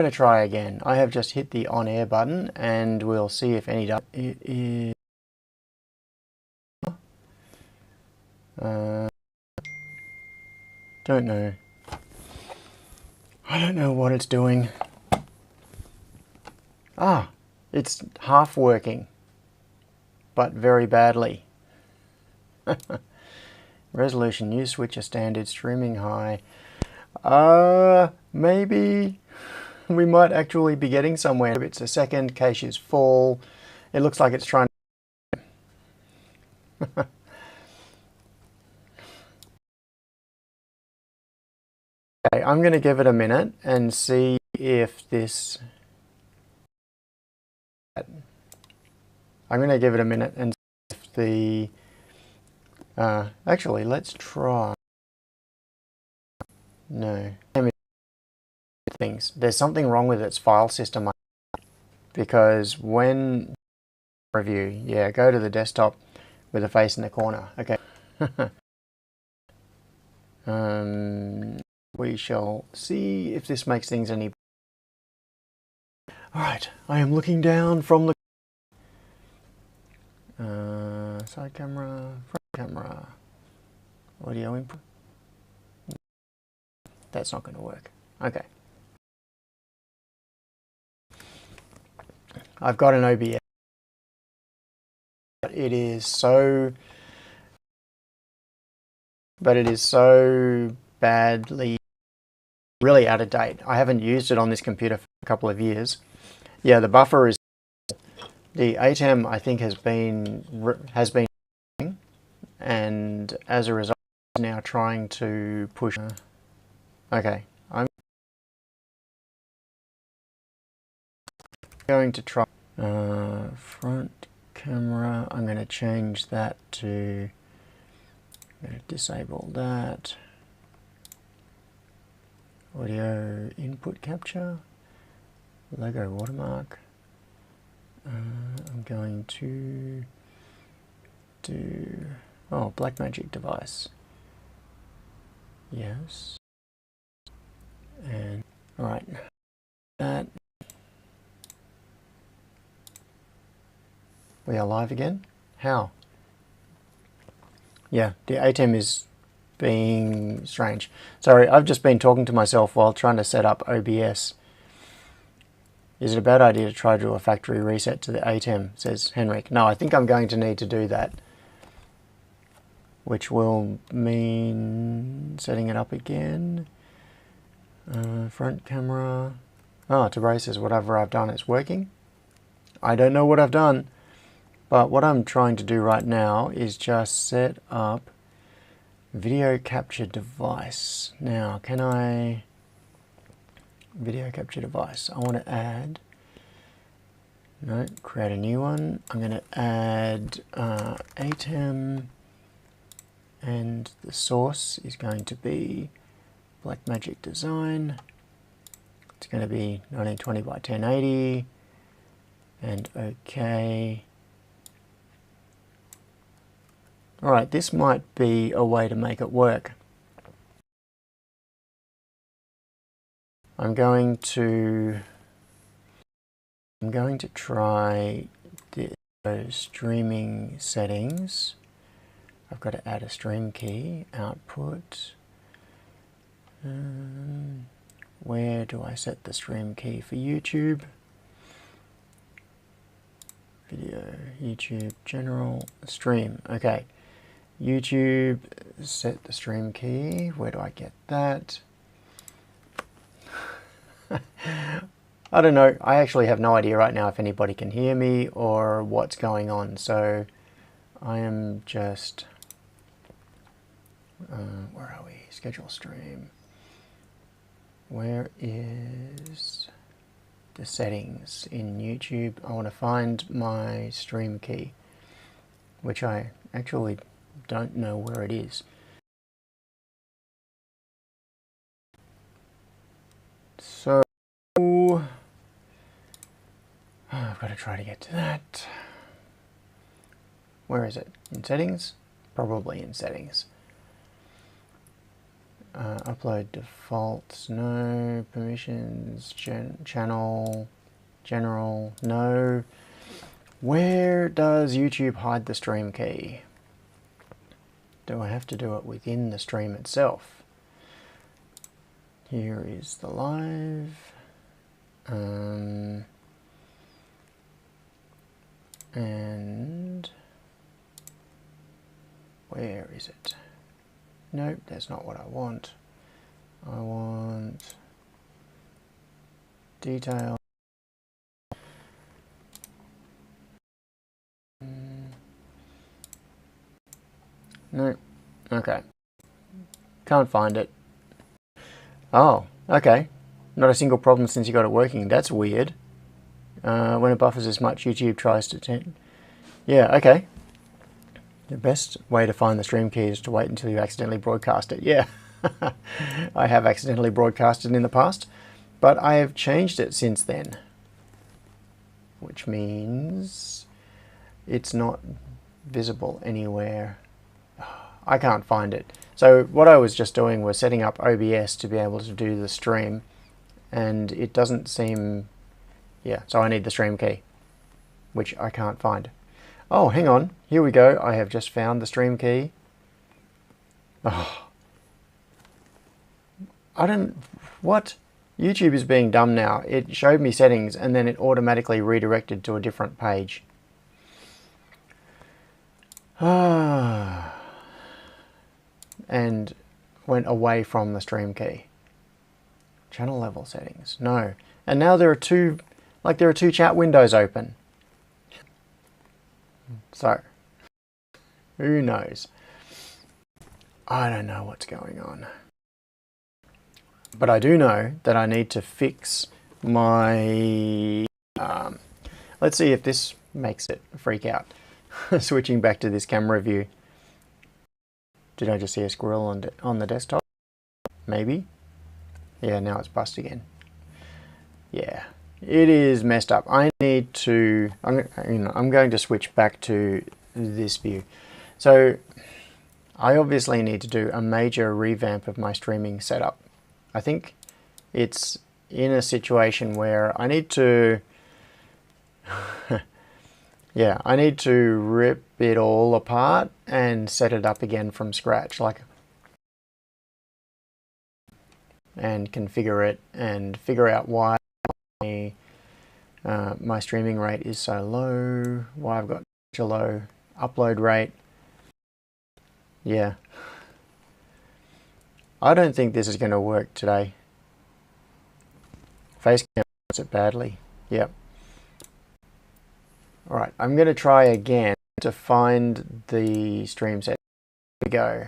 going to try again. I have just hit the on air button and we'll see if any does. It is don't know. I don't know what it's doing. Ah, it's half working, but very badly. Resolution, use switcher standard, streaming high. Maybe we might actually be getting somewhere. It's a second, cache is full. It looks like it's trying to... Okay, I'm going to give it a minute and see if this... I'm going to give it a minute and see if the... actually, let's try... No. Things. There's something wrong with its file system. Because when... Review. Yeah, go to the desktop with a face in the corner. Okay. We shall see if this makes things any... Alright, I am looking down from the... side camera, front camera, audio input. That's not going to work. Okay. I've got an OBS. But it is so badly, really out of date. I haven't used it on this computer for a couple of years. Yeah, the buffer is... The ATEM, I think, has been, and as a result, it's now trying to push... Okay, I'm going to try front camera. I'm going to change that to... I'm going to disable that. Audio input capture. Logo watermark. I'm going to do... Oh, Blackmagic device. Yes. And, alright. That. We are live again? How? Yeah, the ATEM is being strange. Sorry, I've just been talking to myself while trying to set up OBS. Is it a bad idea to try to do a factory reset to the ATEM, says Henrik. No, I think I'm going to need to do that. Which will mean setting it up again. Front camera. Oh, Tabray says whatever I've done is working. I don't know what I've done. But what I'm trying to do right now is just set up video capture device. Now, can I... Video capture device. I want to add... No, create a new one. I'm going to add ATEM, and the source is going to be Blackmagic Design. It's going to be 1920 by 1080, and OK. Alright, this might be a way to make it work. I'm going to try the streaming settings. I've got to add a stream key, output. Where do I set the stream key for YouTube? Video, YouTube, general, stream. Okay. YouTube, set the stream key. Where do I get that? I don't know. I actually have no idea right now if anybody can hear me or what's going on. So I am just... where are we? Schedule stream. Where is the settings in YouTube? I want to find my stream key, which I actually don't know where it is. So I've got to try to get to that. Where is it? In settings? Probably in settings. Upload defaults, no. Permissions, channel, general, no. Where does YouTube hide the stream key? Do I have to do it within the stream itself? Here is the live. And where is it? Nope, that's not what I want. I want detail. No. Okay. Can't find it. Oh, okay. Not a single problem since you got it working. That's weird. When it buffers as much, YouTube tries to... Yeah, okay. The best way to find the stream key is to wait until you accidentally broadcast it. Yeah. I have accidentally broadcasted in the past, but I have changed it since then. Which means it's not visible anywhere. I can't find it. So what I was just doing was setting up OBS to be able to do the stream, and it doesn't seem... Yeah, so I need the stream key, which I can't find. Oh, hang on. Here we go. I have just found the stream key. Oh. I don't... What? YouTube is being dumb now. It showed me settings and then it automatically redirected to a different page. And went away from the stream key. Channel level settings. No. And now there are two chat windows open. So, who knows? I don't know what's going on. But I do know that I need to fix my... let's see if this makes it freak out. Switching back to this camera view. Did I just see a squirrel on the desktop? Maybe. Yeah, now it's bust again. Yeah, it is messed up. I need to... I'm going to switch back to this view. So I obviously need to do a major revamp of my streaming setup. I think it's in a situation where I need to... yeah, I need to rip it all apart and set it up again from scratch, and configure it and figure out why my streaming rate is so low, why I've got such a low upload rate. Yeah. I don't think this is going to work today. Facecam wants it badly. Yep. Alright, I'm going to try again to find the stream set. Here we go.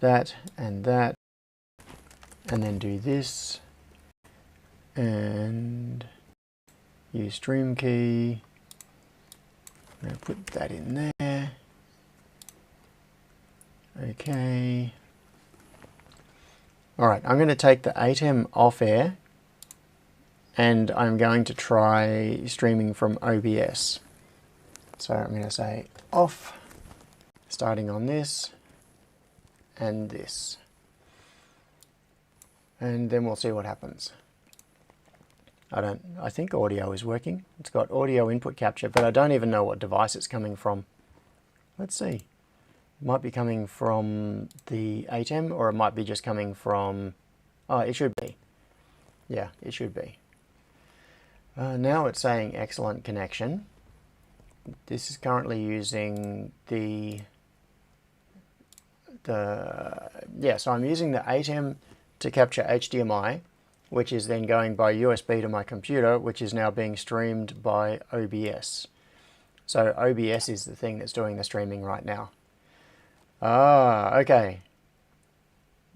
That, and then do this, and use stream key. I'm going to put that in there. Okay. Alright, I'm going to take the 8M off air, and I'm going to try streaming from OBS. So I'm going to say off, starting on this, and this. And then we'll see what happens. I think audio is working. It's got audio input capture, but I don't even know what device it's coming from. Let's see. It might be coming from the 8M, or it might be just coming from... Oh, it should be. Yeah, it should be. Now it's saying excellent connection. This is currently using the... Yeah, so I'm using the 8M to capture HDMI, which is then going by USB to my computer, which is now being streamed by OBS. So OBS is the thing that's doing the streaming right now. Ah, okay.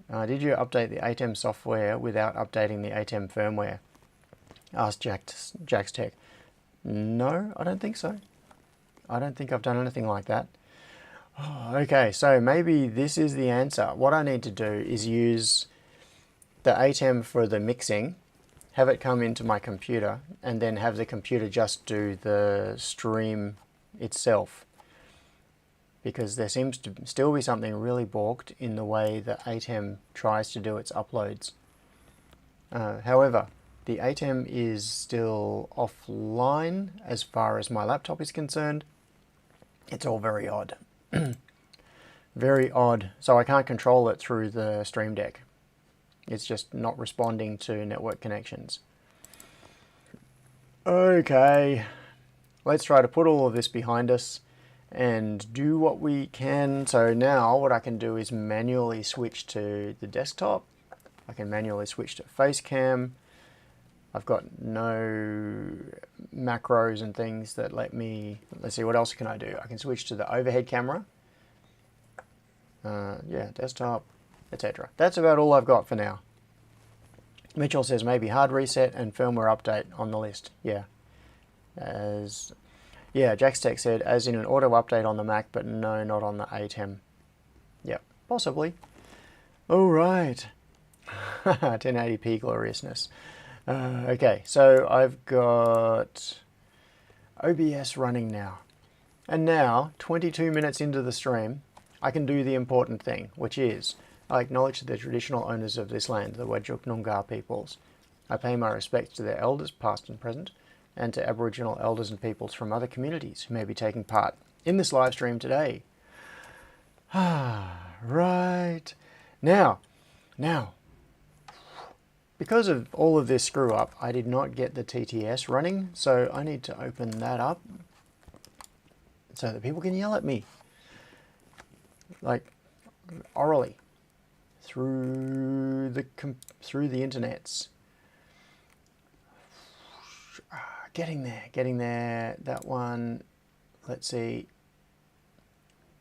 Did you update the 8M software without updating the 8M firmware? Asked Jack's Tech. No, I don't think so. I don't think I've done anything like that. Oh, okay, so maybe this is the answer. What I need to do is use the 8M for the mixing, have it come into my computer, and then have the computer just do the stream itself. because there seems to still be something really balked in the way the ATEM tries to do its uploads. However, the ATEM is still offline as far as my laptop is concerned. It's all very odd. Very odd. So I can't control it through the Stream Deck. It's just not responding to network connections. Okay, let's try to put all of this behind us and do what we can. So now what I can do is manually switch to the desktop. I can manually switch to face cam. I've got no macros and things that let me, let's see, what else can I do? I can switch to the overhead camera. Yeah, desktop, etc. That's about all I've got for now. Mitchell says maybe hard reset and firmware update on the list. Yeah. Jackstech said as in an auto update on the Mac, but no, not on the ATEM. Yep, possibly. All right. 1080p gloriousness. Okay, so I've got OBS running now. And now, 22 minutes into the stream, I can do the important thing, which is I acknowledge the traditional owners of this land, the Whadjuk Noongar peoples. I pay my respects to their elders, past and present, and to Aboriginal elders and peoples from other communities who may be taking part in this live stream today. Right. Now, because of all of this screw up, I did not get the TTS running, so I need to open that up so that people can yell at me. Like, orally. Through the internets. Getting there. That one, let's see.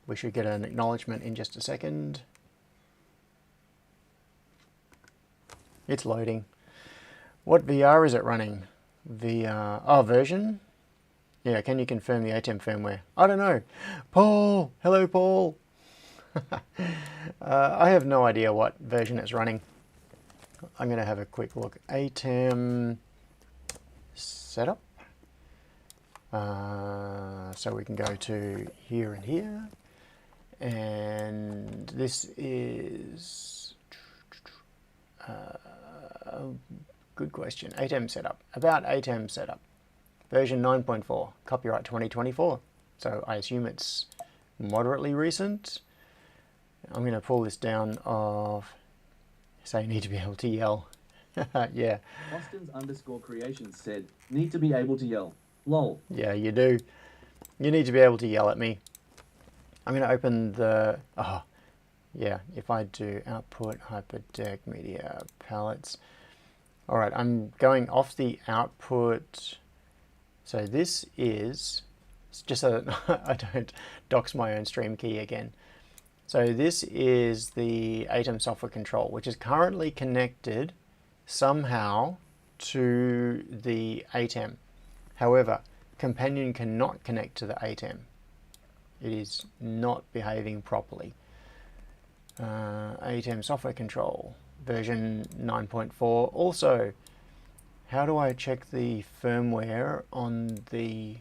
We should get an acknowledgement in just a second. It's loading. What VR is it running? Version? Yeah, can you confirm the ATEM firmware? I don't know. Paul! Hello, Paul! I have no idea what version it's running. I'm going to have a quick look. ATEM setup. So we can go to here and here. And this is... good question. ATEM setup. About ATEM setup. Version 9.4. Copyright 2024. So I assume it's moderately recent. I'm going to pull this down of... So you need to be able to yell. Yeah. Austin's_creation said, need to be able to yell. Lol. Yeah, you do. You need to be able to yell at me. I'm going to open the... Oh, yeah. If I do output, hyperdeck, media, palettes. All right, I'm going off the output. So this is... Just so that I don't dox my own stream key again. So this is the ATEM software control, which is currently connected somehow to the ATEM. However, Companion cannot connect to the ATEM. It is not behaving properly. ATEM software control, version 9.4. Also, how do I check the firmware on the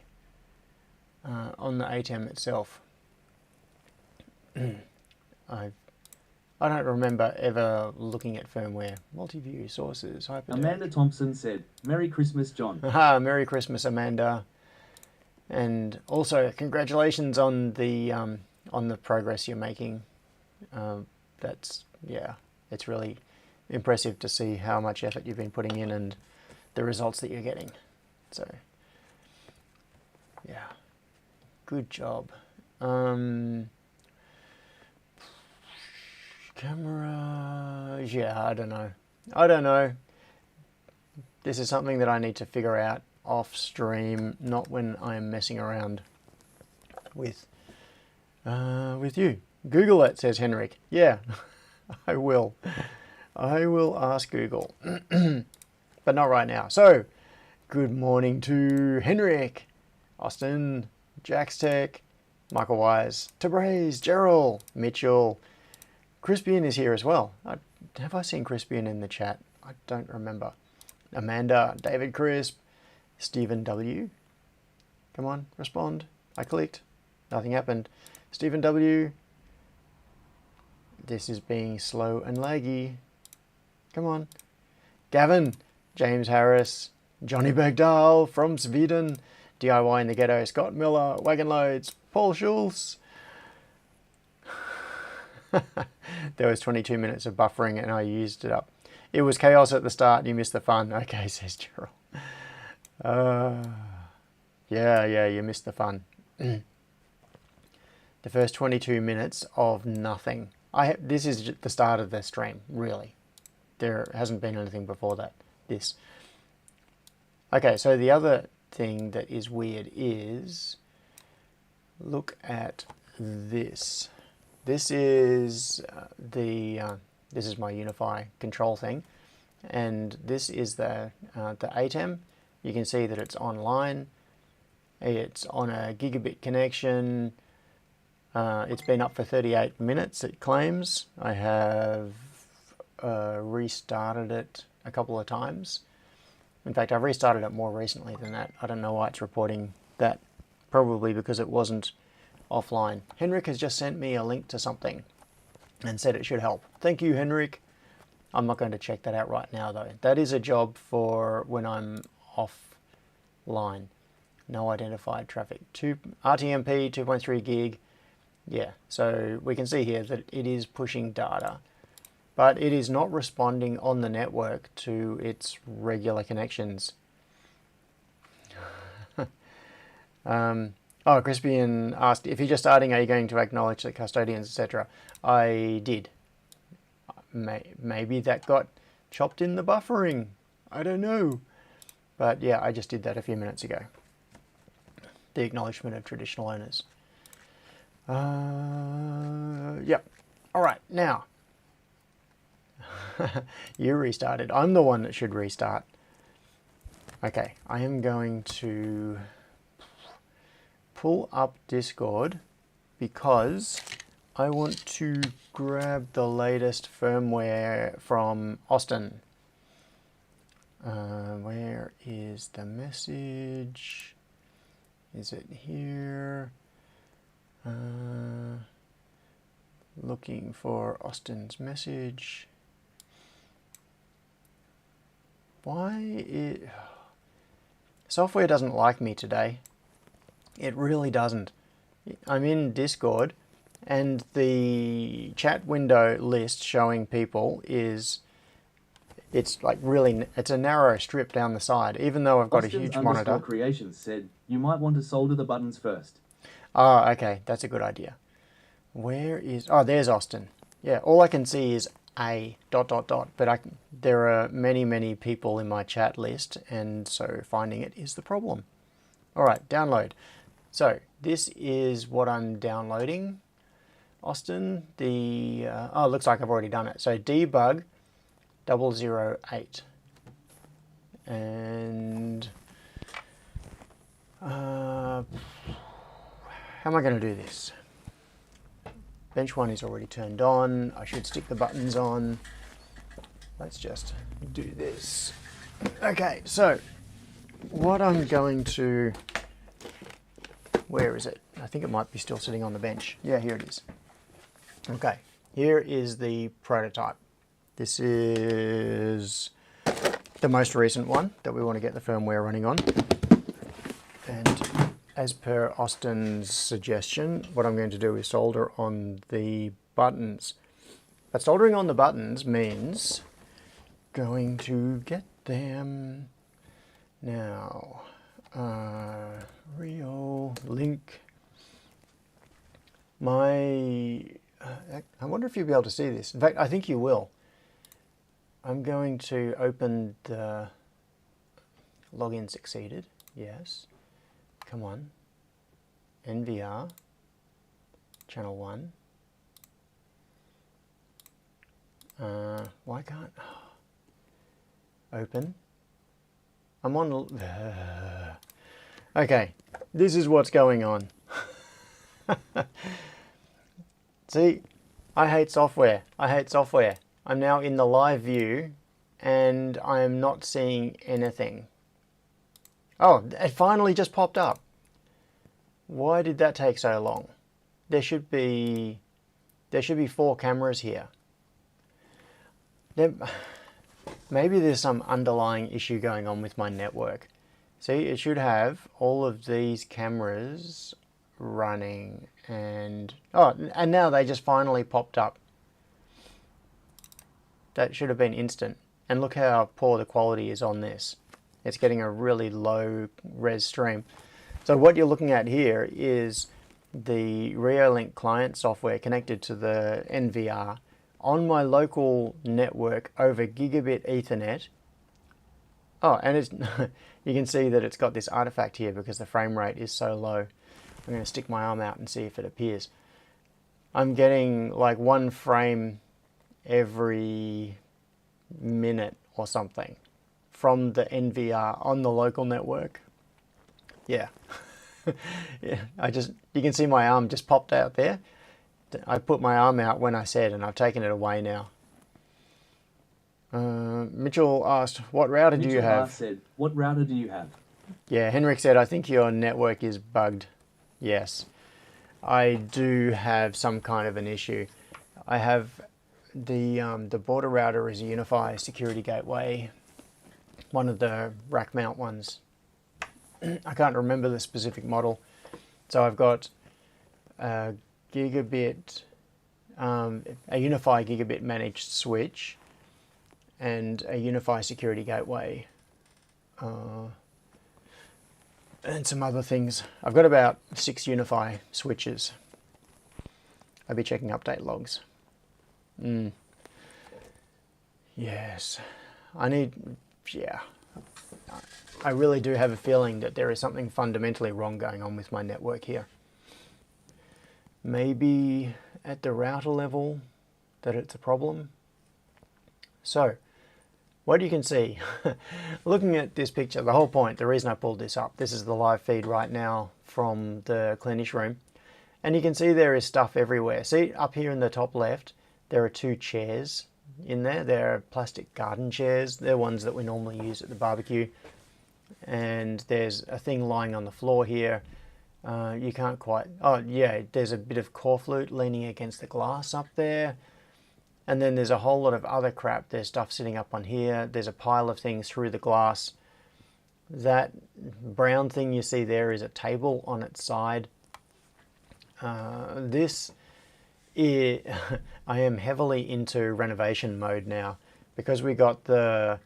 ATEM itself? I don't remember ever looking at firmware. Multi-view sources, hyperdeck. Amanda Thompson said, Merry Christmas, John. Aha, Merry Christmas, Amanda. And also, congratulations on the progress you're making. That's, yeah, it's really impressive to see how much effort you've been putting in and the results that you're getting. So, yeah, good job. Camera, yeah, I don't know. This is something that I need to figure out off stream, not when I'm messing around with you. Google it, says Henrik. Yeah, I will ask Google, but not right now. So, good morning to Henrik, Austin, Jackstech, Michael Wise, Tabraze, Gerald, Mitchell. Crispian is here as well. Have I seen Crispian in the chat? I don't remember. Amanda, David Crisp, Stephen W. Come on, respond. I clicked. Nothing happened. Stephen W. This is being slow and laggy. Come on. Gavin, James Harris, Johnny Bergdahl from Sweden, DIY in the Ghetto, Scott Miller, Wagon Loads, Paul Schulz. There was 22 minutes of buffering and I used it up. It was chaos at the start, you missed the fun. Okay, says Gerald. Yeah, you missed the fun. The first 22 minutes of nothing. This is the start of the stream, really. There hasn't been anything before that. This. Okay, so the other thing that is weird is, look at this. This is this is my Unify control thing, and this is the ATEM. You can see that it's online. It's on a gigabit connection. It's been up for 38 minutes, it claims. I have restarted it a couple of times. In fact, I've restarted it more recently than that. I don't know why it's reporting that. Probably because it wasn't offline. Henrik has just sent me a link to something and said it should help. Thank you, Henrik. I'm not going to check that out right now, though. That is a job for when I'm offline. No identified traffic. RTMP 2.3 gig. Yeah, so we can see here that it is pushing data, but it is not responding on the network to its regular connections. Crispian asked, if you're just starting, are you going to acknowledge the custodians, etc.? I did. Maybe that got chopped in the buffering. I don't know. But yeah, I just did that a few minutes ago. The acknowledgement of traditional owners. Yep. All right, now. You restarted. I'm the one that should restart. Okay, I am going to pull up Discord because I want to grab the latest firmware from Austin. Where is the message? Is it here? Looking for Austin's message. Software doesn't like me today. It really doesn't. I'm in Discord and the chat window list showing people it's like really, it's a narrow strip down the side, even though I've got Austin's a huge monitor. Creations said you might want to solder the buttons first. Oh, okay, that's a good idea. Where is, oh, there's Austin. Yeah, all I can see is a ... but there are many people in my chat list, and so finding it is the problem. All right, download. So this is what I'm downloading, Austin. Oh, it looks like I've already done it. So debug 008, and how am I going to do this? Bench 1 is already turned on. I should stick the buttons on. Let's just do this. Okay, so what I'm going to... Where is it? I think it might be still sitting on the bench. Yeah, here it is. Okay, here is the prototype. This is the most recent one that we want to get the firmware running on. And as per Austin's suggestion, what I'm going to do is solder on the buttons. But soldering on the buttons means going to get them now. Real link. I wonder if you'll be able to see this. In fact, I think you will. I'm going to open the login succeeded. Yes. Come on. NVR. Channel 1. Why can't... Open. I'm on... Okay. This is what's going on. See? I hate software. I hate software. I'm now in the live view and I am not seeing anything. Oh, it finally just popped up. Why did that take so long? there should be 4 cameras here. Maybe there's some underlying issue going on with my network. See, it should have all of these cameras running, and now they just finally popped up. That should have been instant. And look how poor the quality is on this. It's getting a really low res stream. So what you're looking at here is the Reolink client software connected to the NVR on my local network over gigabit Ethernet. Oh, and it's you can see that it's got this artifact here because the frame rate is so low. I'm going to stick my arm out and see if it appears. I'm getting like 1 frame every minute or something from the NVR on the local network. Yeah. Yeah, you can see my arm just popped out there. I put my arm out when I said, and I've taken it away now. Mitchell asked, what router do you have? Said, what router do you have? Yeah, Henrik said, I think your network is bugged. Yes, I do have some kind of an issue. I have the border router is a Unify security gateway, one of the rack mount ones. I can't remember the specific model. So I've got a gigabit, a Unify gigabit managed switch, and a Unify security gateway, and some other things. I've got about 6 Unify switches. I'll be checking update logs. Yes, I really do have a feeling that there is something fundamentally wrong going on with my network here. Maybe at the router level that it's a problem. So, what you can see, looking at this picture, the whole point, the reason I pulled this up, this is the live feed right now from the cleanish room. And you can see there is stuff everywhere. See, up here in the top left, there are 2 chairs in there. They're plastic garden chairs. They're ones that we normally use at the barbecue. And there's a thing lying on the floor here. You can't quite, there's a bit of core flute leaning against the glass up there. And then there's a whole lot of other crap. There's stuff sitting up on here. There's a pile of things through the glass. That brown thing you see there is a table on its side. This is, I am heavily into renovation mode now because we got the,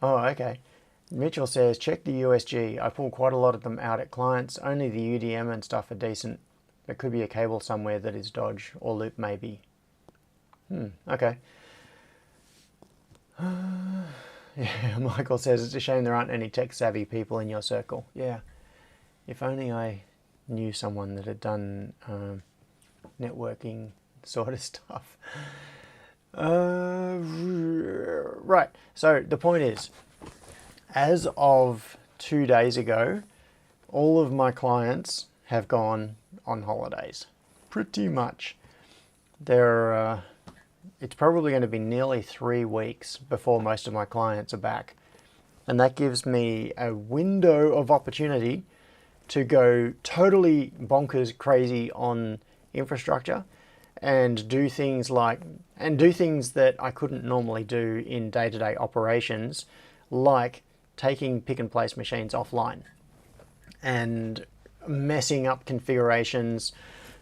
okay. Mitchell says, check the USG. I pull quite a lot of them out at clients. Only the UDM and stuff are decent. There could be a cable somewhere that is dodge or loop maybe. Okay. Yeah, Michael says, it's a shame there aren't any tech savvy people in your circle. Yeah. If only I knew someone that had done networking sort of stuff. Right. So the point is, as of 2 days ago, all of my clients have gone on holidays. Pretty much. It's probably going to be nearly 3 weeks before most of my clients are back. And that gives me a window of opportunity to go totally bonkers crazy on infrastructure and do things that I couldn't normally do in day-to-day operations, like taking pick and place machines offline and messing up configurations,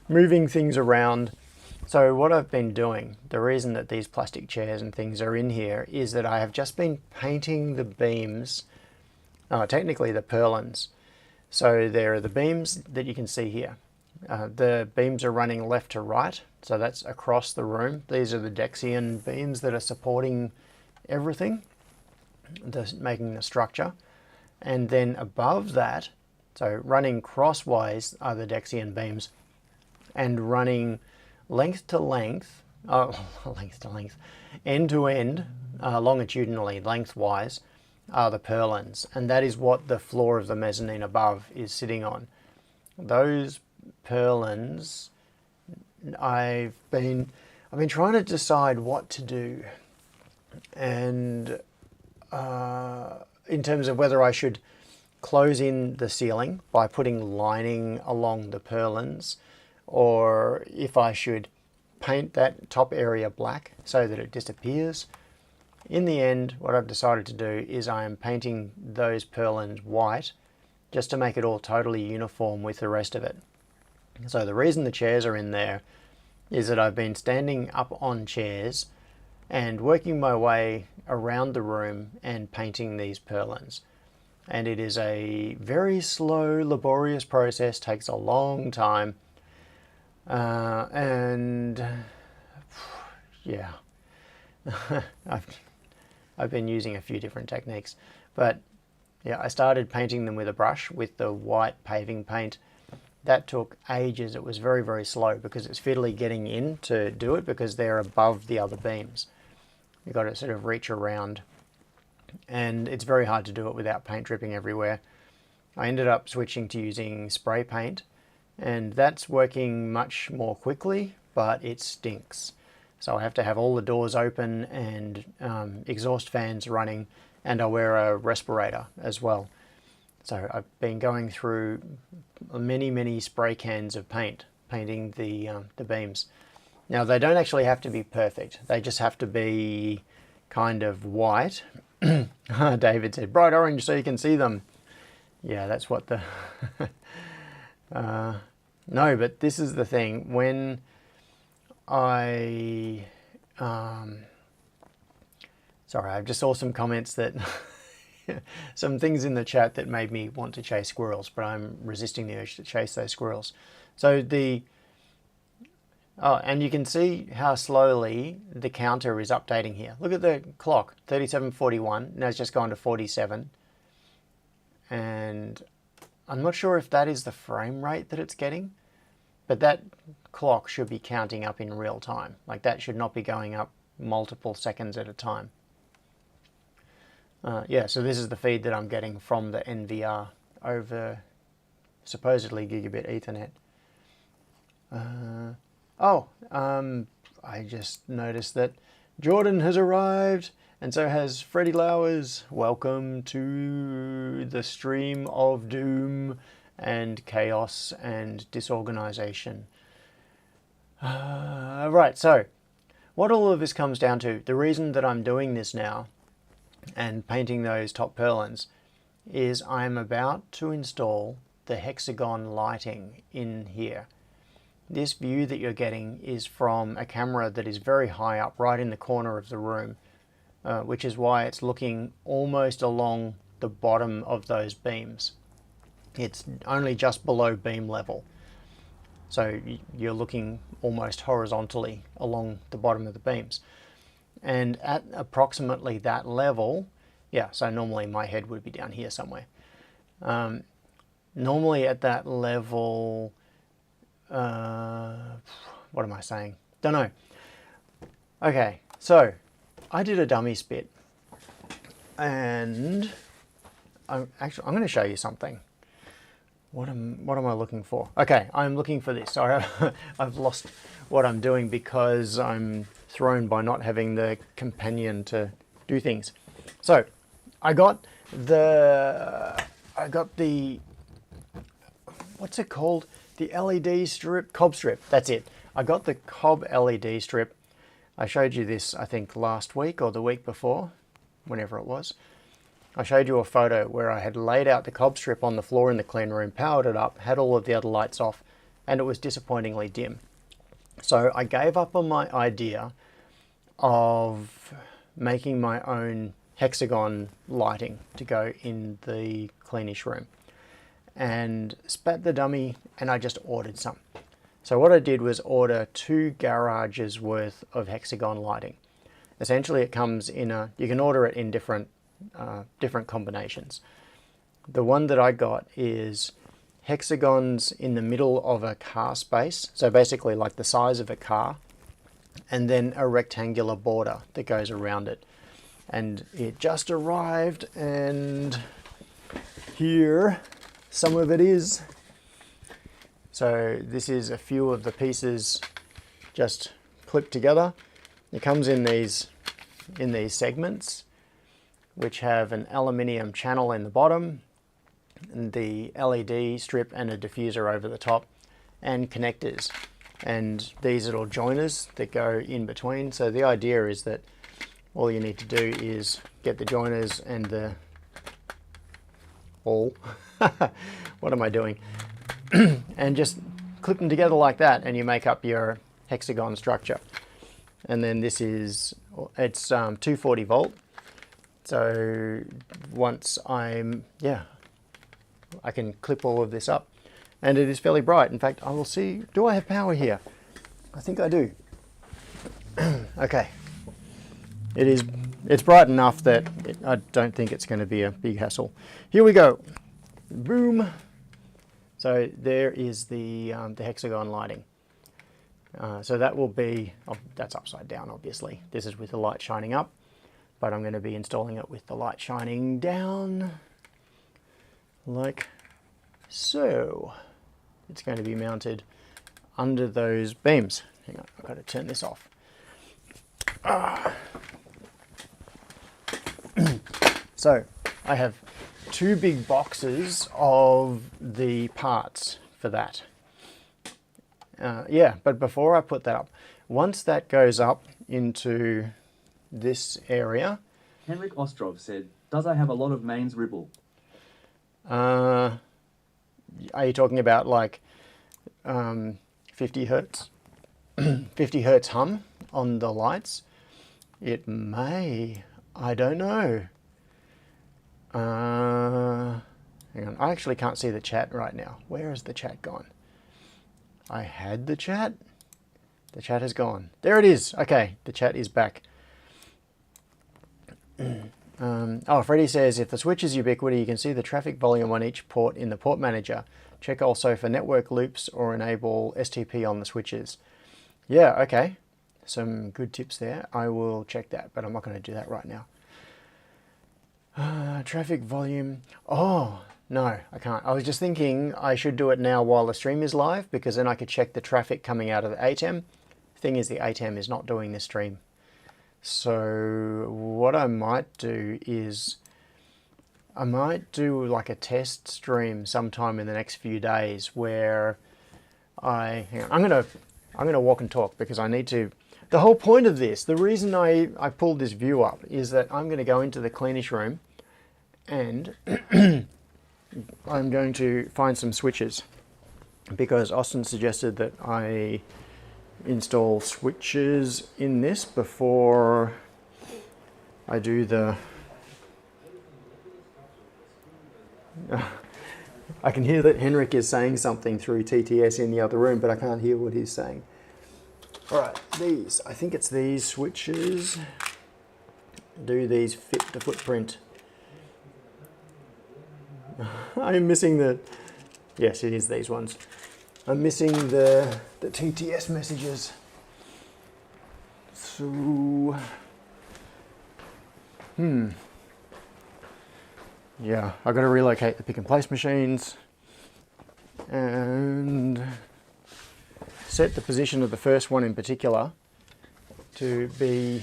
moving things around. So what I've been doing, the reason that these plastic chairs and things are in here is that I have just been painting the beams, technically the purlins. So there are the beams that you can see here. The beams are running left to right, so that's across the room. These are the Dexian beams that are supporting everything, making the structure. And then above that, so running crosswise are the Dexian beams, and running length to length, end to end, longitudinally, lengthwise, are the purlins, and that is what the floor of the mezzanine above is sitting on. Those purlins, I've been trying to decide what to do, and in terms of whether I should close in the ceiling by putting lining along the purlins, or if I should paint that top area black so that it disappears. In the end, what I've decided to do is I am painting those purlins white just to make it all totally uniform with the rest of it. So the reason the chairs are in there is that I've been standing up on chairs and working my way around the room and painting these purlins. And it is a very slow, laborious process, takes a long time. And yeah, I've been using a few different techniques, but yeah, I started painting them with a brush with the white paving paint. That took ages. It was very, very slow because it's fiddly getting in to do it because they're above the other beams. You've got to sort of reach around, and it's very hard to do it without paint dripping everywhere. I ended up switching to using spray paint, and that's working much more quickly, but it stinks. So I have to have all the doors open and exhaust fans running, and I wear a respirator as well. So I've been going through many, many spray cans of paint, painting the beams. Now they don't actually have to be perfect. They just have to be kind of white. David said, bright orange so you can see them. Yeah, that's what the... no, but this is the thing. When I... sorry, I just saw some comments that... some things in the chat that made me want to chase squirrels, but I'm resisting the urge to chase those squirrels. So the... Oh, and you can see how slowly the counter is updating here. Look at the clock, 37:41. Now it's just gone to 47. And I'm not sure if that is the frame rate that it's getting, but that clock should be counting up in real time. Like that should not be going up multiple seconds at a time. Yeah, so this is the feed that I'm getting from the NVR over supposedly gigabit Ethernet. I just noticed that Jordan has arrived, and so has Freddie Lowers. Welcome to the stream of doom and chaos and disorganization. Right, so what all of this comes down to, the reason that I'm doing this now and painting those top purlins is I'm about to install the Hexagon lighting in here. This view that you're getting is from a camera that is very high up, right in the corner of the room, which is why it's looking almost along the bottom of those beams. It's only just below beam level. So you're looking almost horizontally along the bottom of the beams. And at approximately that level, yeah, so normally my head would be down here somewhere. Normally at that level... what am I saying? Don't know. Okay, so I did a dummy spit, and I'm going to show you something. What am I looking for? Okay, I'm looking for this. Sorry, I've lost what I'm doing because I'm thrown by not having the companion to do things. So I got the what's it called? The LED strip, cob strip, that's it. I got the cob LED strip. I showed you this, I think, last week or the week before, whenever it was. I showed you a photo where I had laid out the cob strip on the floor in the clean room, powered it up, had all of the other lights off, and it was disappointingly dim. So I gave up on my idea of making my own Hexagon lighting to go in the cleanish room, and spat the dummy, and I just ordered some. So what I did was order 2 garages worth of Hexagon lighting. Essentially it comes in you can order it in different combinations. The one that I got is hexagons in the middle of a car space, so basically like the size of a car, and then a rectangular border that goes around it. And it just arrived, and here some of it is. So this is a few of the pieces just clipped together. It comes in these segments, which have an aluminium channel in the bottom, the LED strip and a diffuser over the top, and connectors, and these little joiners that go in between. So the idea is that all you need to do is get the joiners and the what am I doing? And just clip them together like that, and you make up your hexagon structure. And then this is, it's 240 volt. So once I can clip all of this up, and it is fairly bright. In fact, I will see, do I have power here? I think I do. Okay. It's bright enough that I don't think it's going to be a big hassle. Here we go. Boom. So there is the hexagon lighting. So that will be, that's upside down obviously. This is with the light shining up, but I'm going to be installing it with the light shining down, like so. It's going to be mounted under those beams. Hang on, I've got to turn this off. So I have two big boxes of the parts for that. Yeah, but before I put that up, once that goes up into this area. Henrik Ostrov said, does I have a lot of mains ripple? Are you talking about like 50 hertz? 50 hertz hum on the lights? It may. I don't know. Hang on. I actually can't see the chat right now. Where has the chat gone? I had the chat. The chat has gone. There it is. Okay, the chat is back. Oh, Freddie says, if the switch is ubiquity, you can see the traffic volume on each port in the port manager. Check also for network loops or enable STP on the switches. Yeah, okay. Some good tips there. I will check that, but I'm not going to do that right now. Traffic volume. Oh, no, I can't. I was just thinking I should do it now while the stream is live, because then I could check the traffic coming out of the ATEM. Thing is, the ATEM is not doing this stream. So what I might do is I might do like a test stream sometime in the next few days where hang on, I'm gonna walk and talk, because I need to. The whole point of this, the reason I pulled this view up, is that I'm going to go into the cleanish room and I'm going to find some switches, because Austin suggested that I install switches in this before I do the... I can hear that Henrik is saying something through TTS in the other room, but I can't hear what he's saying. All right, these, I think it's these switches. Do these fit the footprint? I'm missing the, yes, it is these ones. I'm missing the TTS messages. So, yeah, I've got to relocate the pick and place machines and set the position of the first one in particular to be,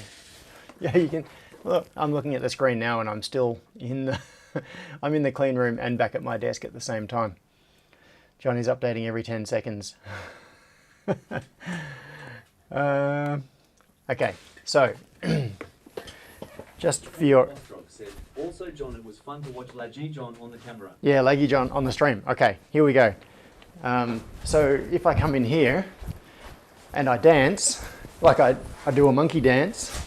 yeah, you can, look, I'm looking at the screen now and I'm still in the, I'm in the clean room and back at my desk at the same time. Johnny's updating every 10 seconds. Okay, so, just for your... Also, John, it was fun to watch Laggy John on the camera. Yeah, Laggy John on the stream. Okay, here we go. So if I come in here and I dance, like I do a monkey dance,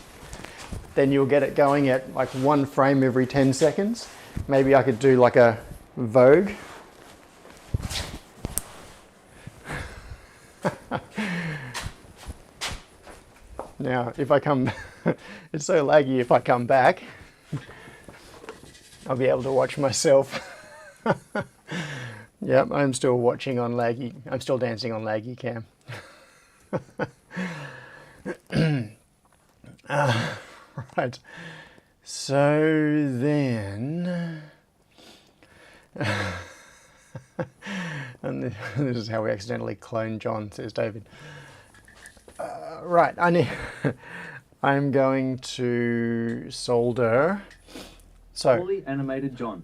then you'll get it going at like 1 frame every 10 seconds. Maybe I could do like a Vogue. Now, if I come, it's so laggy, if I come back, I'll be able to watch myself. Yep, I'm still watching on laggy. I'm still dancing on laggy cam. Right. So then, and this is how we accidentally clone John, says David. Right, I'm going to solder. So Fully animated John.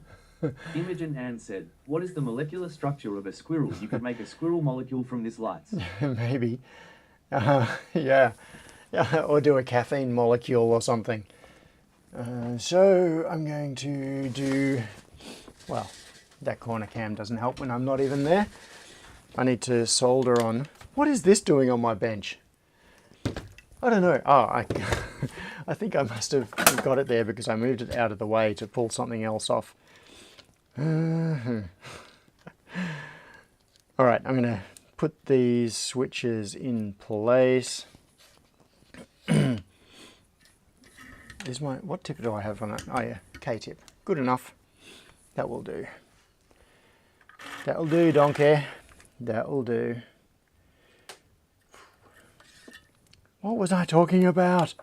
Imogen Ann said, what is the molecular structure of a squirrel? You could make a squirrel molecule from this lights. Maybe. Yeah. Yeah, or do a caffeine molecule or something. So I'm going to do, well, that corner cam doesn't help when I'm not even there. I need to solder on. What is this doing on my bench? I don't know. Oh, I think I must have got it there because I moved it out of the way to pull something else off. All right, I'm going to put these switches in place. What tip do I have on it? Oh yeah, K-tip. Good enough. That will do. That'll do, donkey. That'll do. What was I talking about?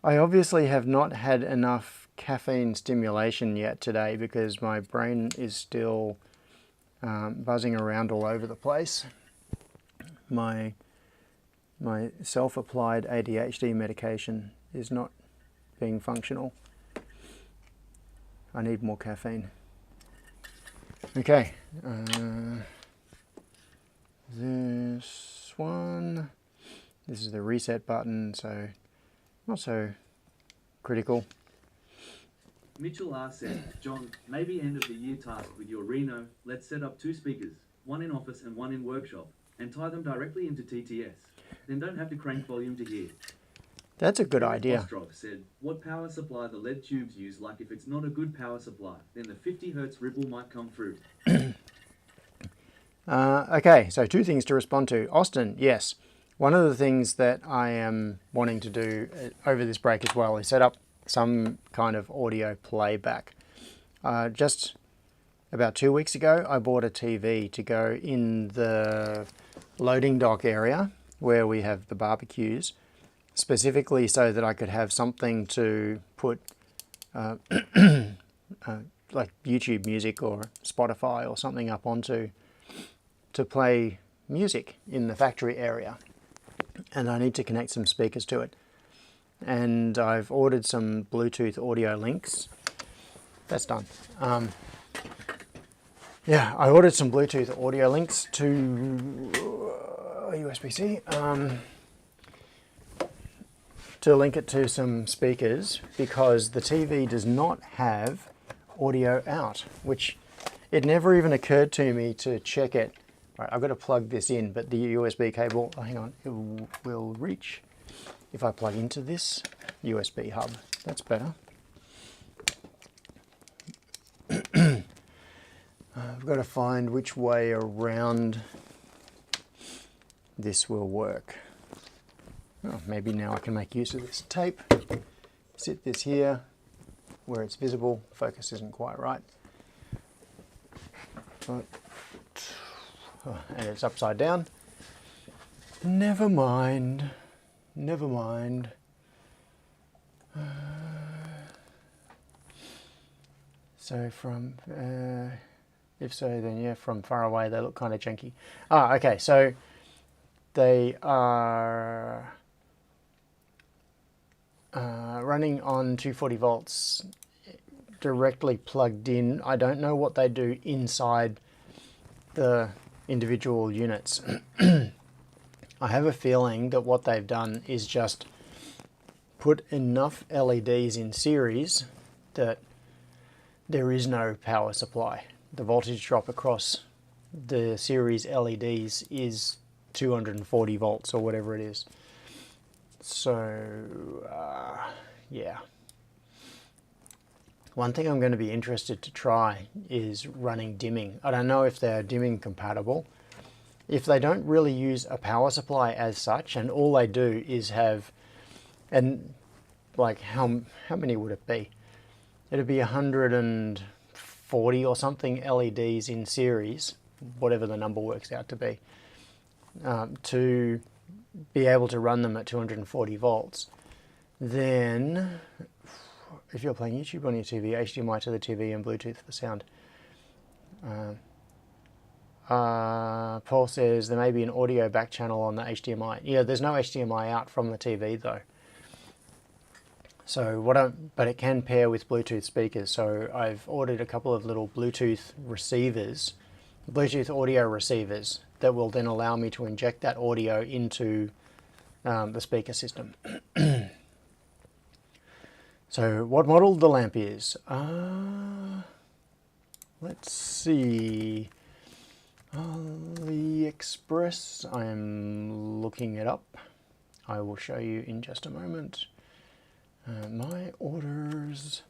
I obviously have not had enough caffeine stimulation yet today because my brain is still buzzing around all over the place. My self-applied ADHD medication is not being functional. I need more caffeine. Okay, this one, this is the reset button, so not so critical. Mitchell R. said, John, maybe end of the year task with your Reno. Let's set up 2 speakers, one in office and one in workshop, and tie them directly into TTS. Then don't have to crank volume to hear. That's a good idea. Ostrov said, what power supply the LED tubes use, like if it's not a good power supply, then the 50 Hertz ripple might come through. Okay, so 2 things to respond to. Austin, yes. One of the things that I am wanting to do over this break as well is set up some kind of audio playback. Just about 2 weeks ago, I bought a TV to go in the loading dock area where we have the barbecues, specifically so that I could have something to put like YouTube music or Spotify or something up onto to play music in the factory area. And I need to connect some speakers to it. And I've ordered some Bluetooth audio links. That's done. Yeah, I ordered some Bluetooth audio links to USB-C. To link it to some speakers because the TV does not have audio out, which it never even occurred to me to check it. Right, I've got to plug this in, but the USB cable, oh, hang on, it will reach if I plug into this USB hub. That's better. I've got to find which way around this will work. Oh, maybe now I can make use of this tape. Sit this here where it's visible. Focus isn't quite right. But, and it's upside down. Never mind. Never mind. So from, if so, then yeah, from far away they look kind of janky. Ah, okay, so they are running on 240 volts directly plugged in. I don't know what they do inside the individual units. I have a feeling that what they've done is just put enough LEDs in series that there is no power supply. The voltage drop across the series LEDs is 240 volts or whatever it is. So, yeah. One thing I'm going to be interested to try is running dimming. I don't know if they're dimming compatible. If they don't really use a power supply as such, and all they do is have, and like how many would it be? It'd be 140 or something LEDs in series, whatever the number works out to be, to be able to run them at 240 volts. Then, if you're playing YouTube on your TV, HDMI to the TV and Bluetooth for sound. Paul says there may be an audio back channel on the HDMI. Yeah, there's no HDMI out from the TV though. So but it can pair with Bluetooth speakers. So I've ordered a couple of little Bluetooth receivers, Bluetooth audio receivers that will then allow me to inject that audio into the speaker system. So what model the lamp is? Let's see. AliExpress. I am looking it up. I will show you in just a moment. My orders.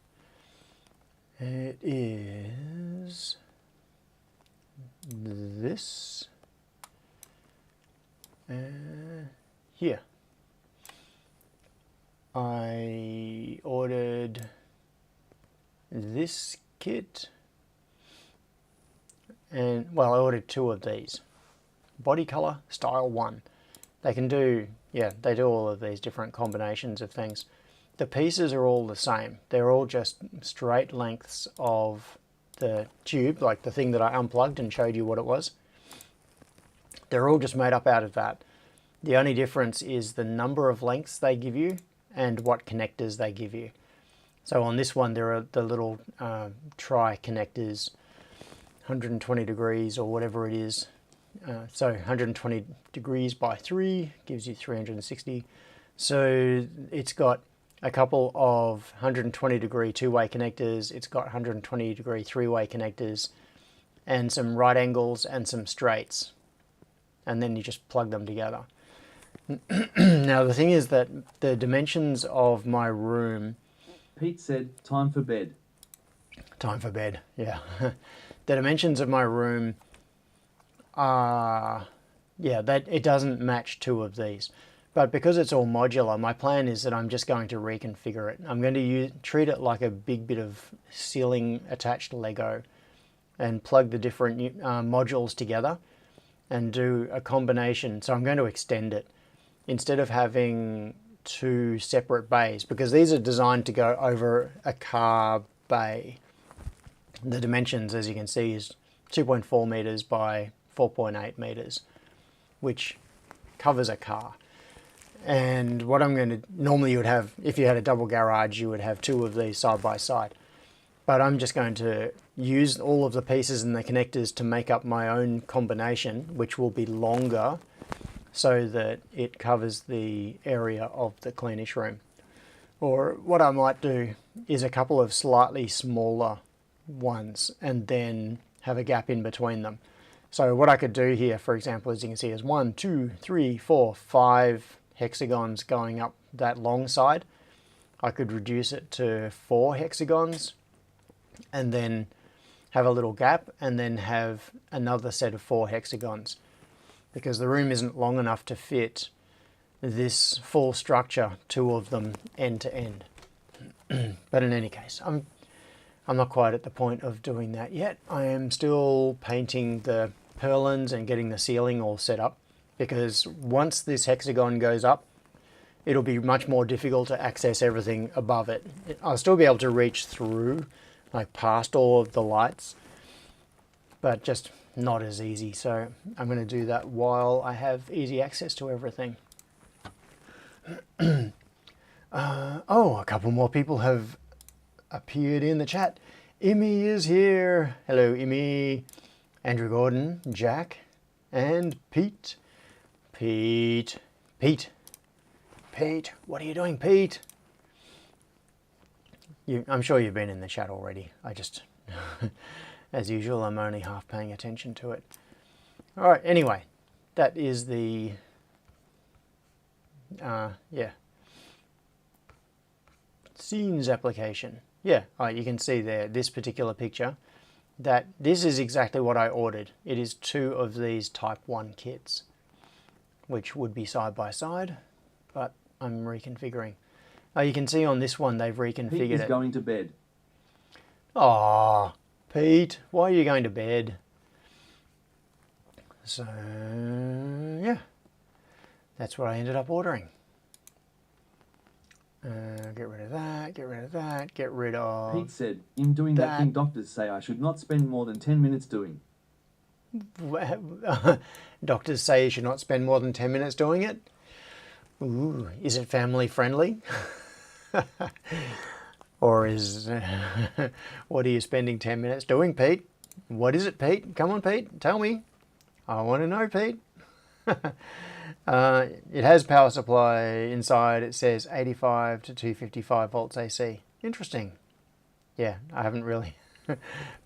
It is this. Here. I ordered this kit. And, well, I ordered 2 of these. Body color, style 1. They can do, yeah, they do all of these different combinations of things. The pieces are all the same. They're all just straight lengths of the tube, like the thing that I unplugged and showed you what it was. They're all just made up out of that. The only difference is the number of lengths they give you and what connectors they give you. So on this one, there are the little tri-connectors, 120 degrees or whatever it is. So 120 degrees by 3 gives you 360. So it's got a couple of 120 degree two-way connectors. It's got 120 degree three-way connectors and some right angles and some straights. And then you just plug them together. Now the thing is that the dimensions of my room... Pete said, time for bed. Time for bed, yeah. The dimensions of my room are, yeah, that it doesn't match 2 of these. But because it's all modular, my plan is that I'm just going to reconfigure it. I'm going to treat it like a big bit of ceiling attached Lego and plug the different modules together and do a combination. So I'm going to extend it instead of having 2 separate bays, because these are designed to go over a car bay. The dimensions, as you can see, is 2.4 meters by 4.8 meters, which covers a car. And what I'm going to, normally you would have, if you had a double garage, you would have 2 of these side by side. But I'm just going to use all of the pieces and the connectors to make up my own combination, which will be longer, so that it covers the area of the cleanish room. Or what I might do is a couple of slightly smaller ones and then have a gap in between them. So what I could do here, for example, as you can see, is 1, 2, 3, 4, 5 hexagons going up that long side. I could reduce it to 4 hexagons and then have a little gap and then have another set of 4 hexagons, because the room isn't long enough to fit this full structure, 2 of them end to end. But in any case, I'm not quite at the point of doing that yet. I am still painting the purlins and getting the ceiling all set up, because once this hexagon goes up, it'll be much more difficult to access everything above it. I'll still be able to reach through, like past all of the lights, but just not as easy. So I'm going to do that while I have easy access to everything. Oh, a couple more people have appeared in the chat. Immy is here. Hello, Immy. Andrew Gordon, Jack, and Pete. Pete. What are you doing, Pete? I'm sure you've been in the chat already. I just, as usual, I'm only half paying attention to it. All right, anyway, that is the, yeah, scenes application. Yeah, you can see there, this particular picture, that this is exactly what I ordered. It is 2 of these Type 1 kits, which would be side by side, but I'm reconfiguring. You can see on this one they've reconfigured Pete is it. going to bed. Aw, Pete, why are you going to bed? So, yeah, that's what I ended up ordering. Get rid of that, get rid of that, get rid of... Pete said, I'm doing that thing doctors say I should not spend more than 10 minutes doing. Doctors say you should not spend more than 10 minutes doing it? Ooh, is it family friendly? Or is, what are you spending 10 minutes doing, Pete? What is it, Pete? Come on, Pete, tell me. I want to know, Pete. It has power supply inside. It says 85 to 255 volts AC. Interesting. Yeah, I haven't really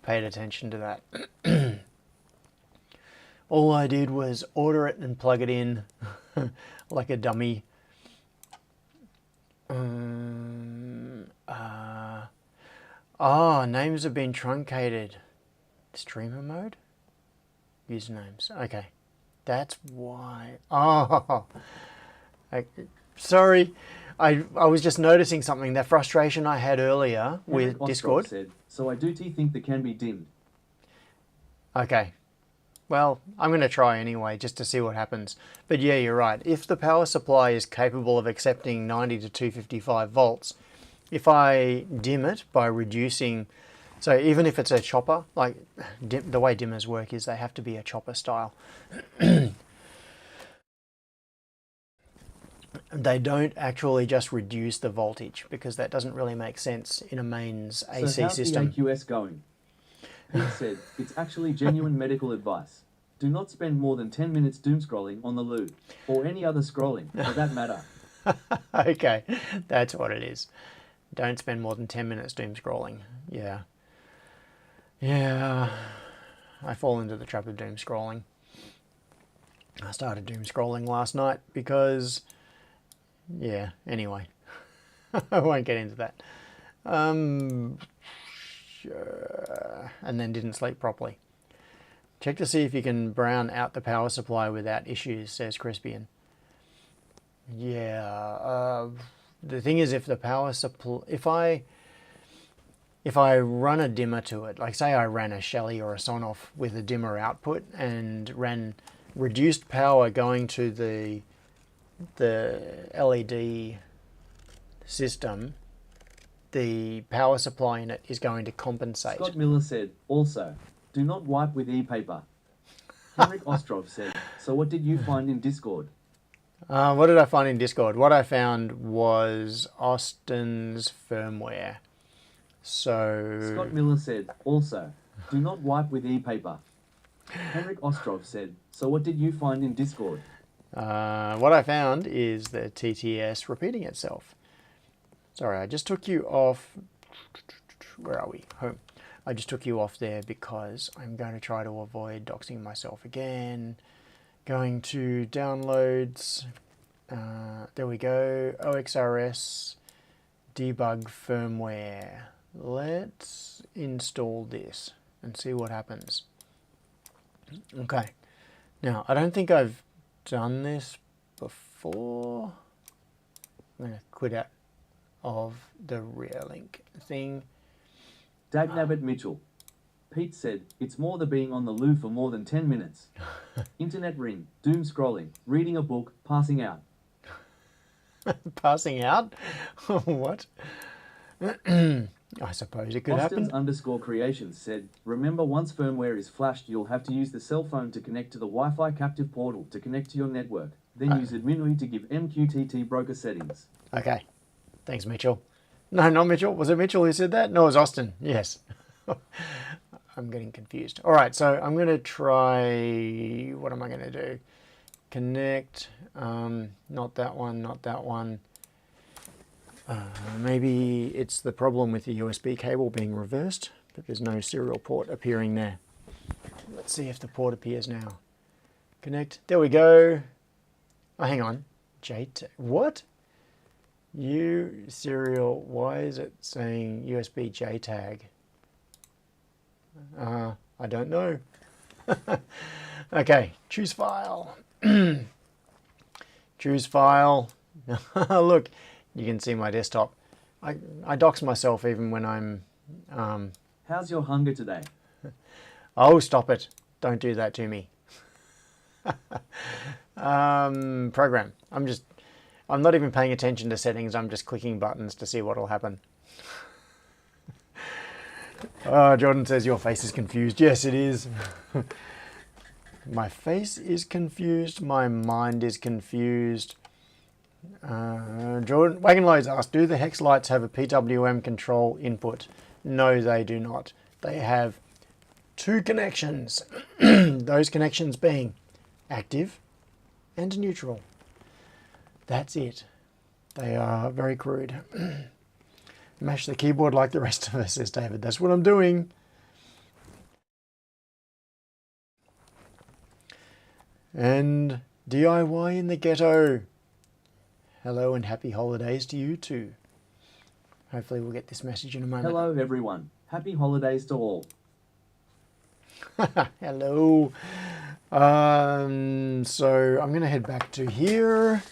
paid attention to that. All I did was order it and plug it in like a dummy. Names have been truncated. Streamer mode? Usernames. Okay. That's why. Oh, sorry. I was just noticing something. That frustration I had earlier with Discord. Said, so I do think that can be dimmed. Okay. Well, I'm going to try anyway, just to see what happens. But yeah, you're right. If the power supply is capable of accepting 90 to 255 volts, if I dim it by reducing, so even if it's a chopper, like the way dimmers work is they have to be a chopper style. They don't actually just reduce the voltage because that doesn't really make sense in a mains AC system. So how's the AQS going? Pete said, it's actually genuine medical advice. Do not spend more than 10 minutes doom scrolling on the loo, or any other scrolling, for that matter. Okay, that's what it is. Don't spend more than 10 minutes doom scrolling. Yeah. Yeah. I fall into the trap of doom scrolling. I started doom scrolling last night because, yeah, anyway. I won't get into that. Sure. And then didn't sleep properly. Check to see if you can brown out the power supply without issues, says Crispian. Yeah, the thing is, if the power supply, if I run a dimmer to it, like say I ran a Shelly or a Sonoff with a dimmer output and ran reduced power going to the LED system, the power supply in it is going to compensate. Scott Miller said, also, do not wipe with e-paper. Henrik Ostrov said, so what did you find in Discord? What did I find in Discord? What I found was Austin's firmware. So... Scott Miller said, also, do not wipe with e-paper. Henrik Ostrov said, so what did you find in Discord? What I found is the TTS repeating itself. Sorry, I just took you off... Where are we? Home. I just took you off there because I'm going to try to avoid doxing myself again. Going to downloads. There we go. OXRS debug firmware. Let's install this and see what happens. Okay. Now, I don't think I've done this before. I'm going to quit out of the rear link thing. Dagnabbit Mitchell. Pete said, it's more the being on the loo for more than 10 minutes. Internet ring, doom scrolling, reading a book, passing out. Passing out? What? I suppose it could happen. Austins_creations said, remember once firmware is flashed, you'll have to use the cell phone to connect to the Wi-Fi captive portal to connect to your network. Then use admin to give MQTT broker settings. Okay. Thanks, Mitchell. No, not Mitchell. Was it Mitchell who said that? No, it was Austin. Yes. I'm getting confused. All right, so I'm going to try... What am I going to do? Connect. Not that one, not that one. Maybe it's the problem with the USB cable being reversed, but there's no serial port appearing there. Let's see if the port appears now. Connect. There we go. Oh, hang on. What? Serial. Why is it saying USB JTAG? I don't know. Okay, choose file. Choose file. Look, you can see my desktop. I dox myself even when I'm... How's your hunger today? Oh, stop it. Don't do that to me. Program. I'm not even paying attention to settings. I'm just clicking buttons to see what will happen. Jordan says your face is confused. Yes, it is. My face is confused. My mind is confused. Jordan Wagon Loads asked, do the hex lights have a PWM control input? No, they do not. They have two connections. Those connections being active and neutral. That's it. They are very crude. Mash the keyboard like the rest of us, says David. That's what I'm doing. And DIY in the ghetto. Hello and happy holidays to you too. Hopefully we'll get this message in a moment. Hello everyone. Happy holidays to all. Hello. So I'm going to head back to here,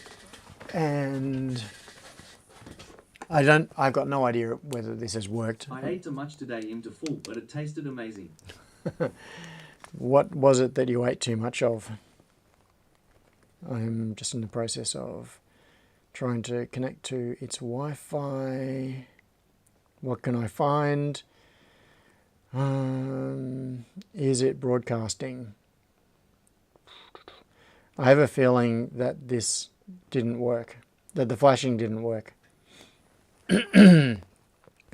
and I've got no idea whether this has worked. I ate too much today into full, but it tasted amazing. What was it that you ate too much of? I'm just in the process of trying to connect to its Wi-Fi. What can I find? Is it broadcasting? I have a feeling that this didn't work, that the flashing didn't work. I'm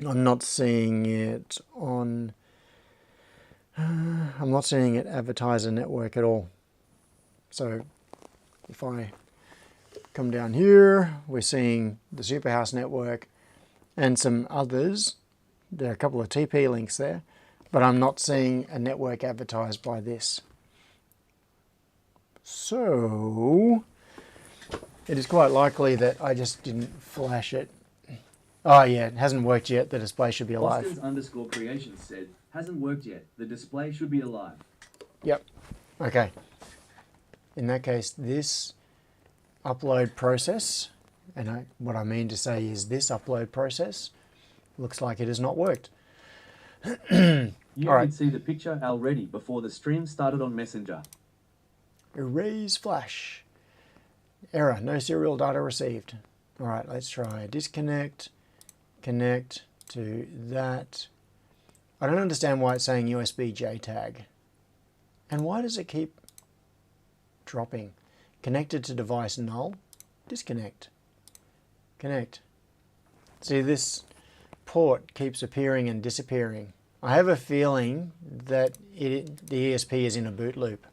not seeing it on, I'm not seeing it advertise a network at all. So if I come down here, we're seeing the Superhouse network and some others. There are a couple of TP links there, but I'm not seeing a network advertised by this. So it is quite likely that I just didn't flash it. Oh yeah, it hasn't worked yet. The display should be alive. Boston's_creations said, hasn't worked yet. The display should be alive. Yep. Okay. In that case, this upload process, and what I mean to say is this upload process looks like it has not worked. You could see the picture already before the stream started on Messenger. Erase flash. Error, no serial data received. All right, let's try disconnect, connect to that. I don't understand why it's saying USB JTAG. And why does it keep dropping? Connected to device null, disconnect, connect. See, this port keeps appearing and disappearing. I have a feeling that the ESP is in a boot loop.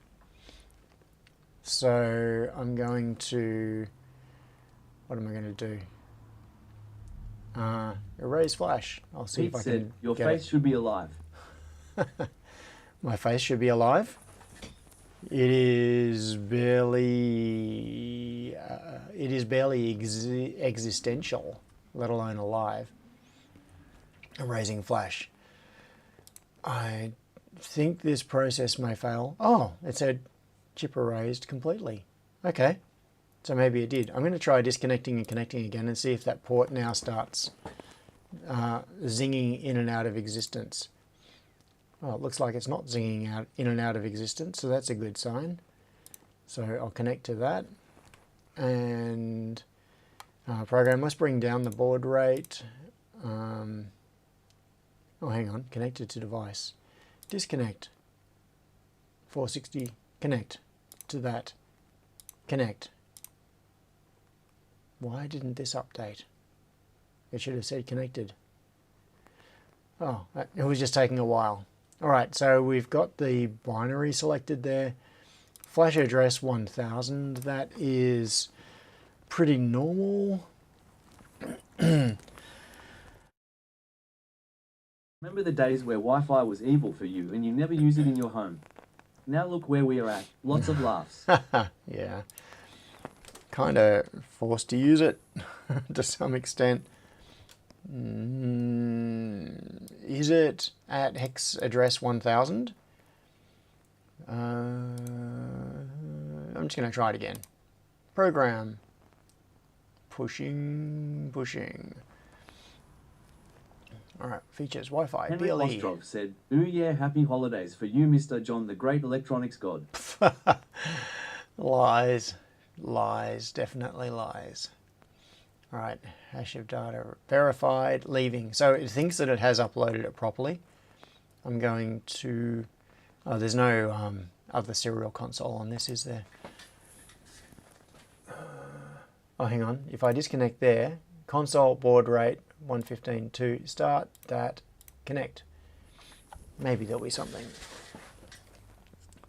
So I'm going to, what am I going to do? Erase flash. I'll see if I can your get face it. should be alive. My face should be alive. It is barely existential, let alone alive. Erasing flash. I think this process may fail. Oh, it said chip erased completely. Okay, so maybe it did. I'm going to try disconnecting and connecting again and see if that port now starts zinging in and out of existence. Well, it looks like it's not zinging out in and out of existence, so that's a good sign. So I'll connect to that, and program must bring down the baud rate. Oh, hang on, connected to device. Disconnect. 460, connect to that. Connect. Why didn't this update? It should have said connected. Oh, it was just taking a while. All right, so we've got the binary selected there. Flash address 1000, that is pretty normal. Remember the days where Wi-Fi was evil for you and you never use it in your home? Now look where we are at. Lots of laughs. Yeah. Kind of forced to use it to some extent. Is it at hex address 1000? I'm just going to try it again. Program. Pushing. Alright, features, Wi-Fi, Henry BLE. Ostrov said, ooh yeah, happy holidays for you, Mr. John, the great electronics god. Lies, definitely lies. Alright, hash of data verified, leaving. So it thinks that it has uploaded it properly. I'm going to, oh, there's no other serial console on this, is there? Oh, hang on. If I disconnect there, console baud rate 115 to start that connect. Maybe there'll be something.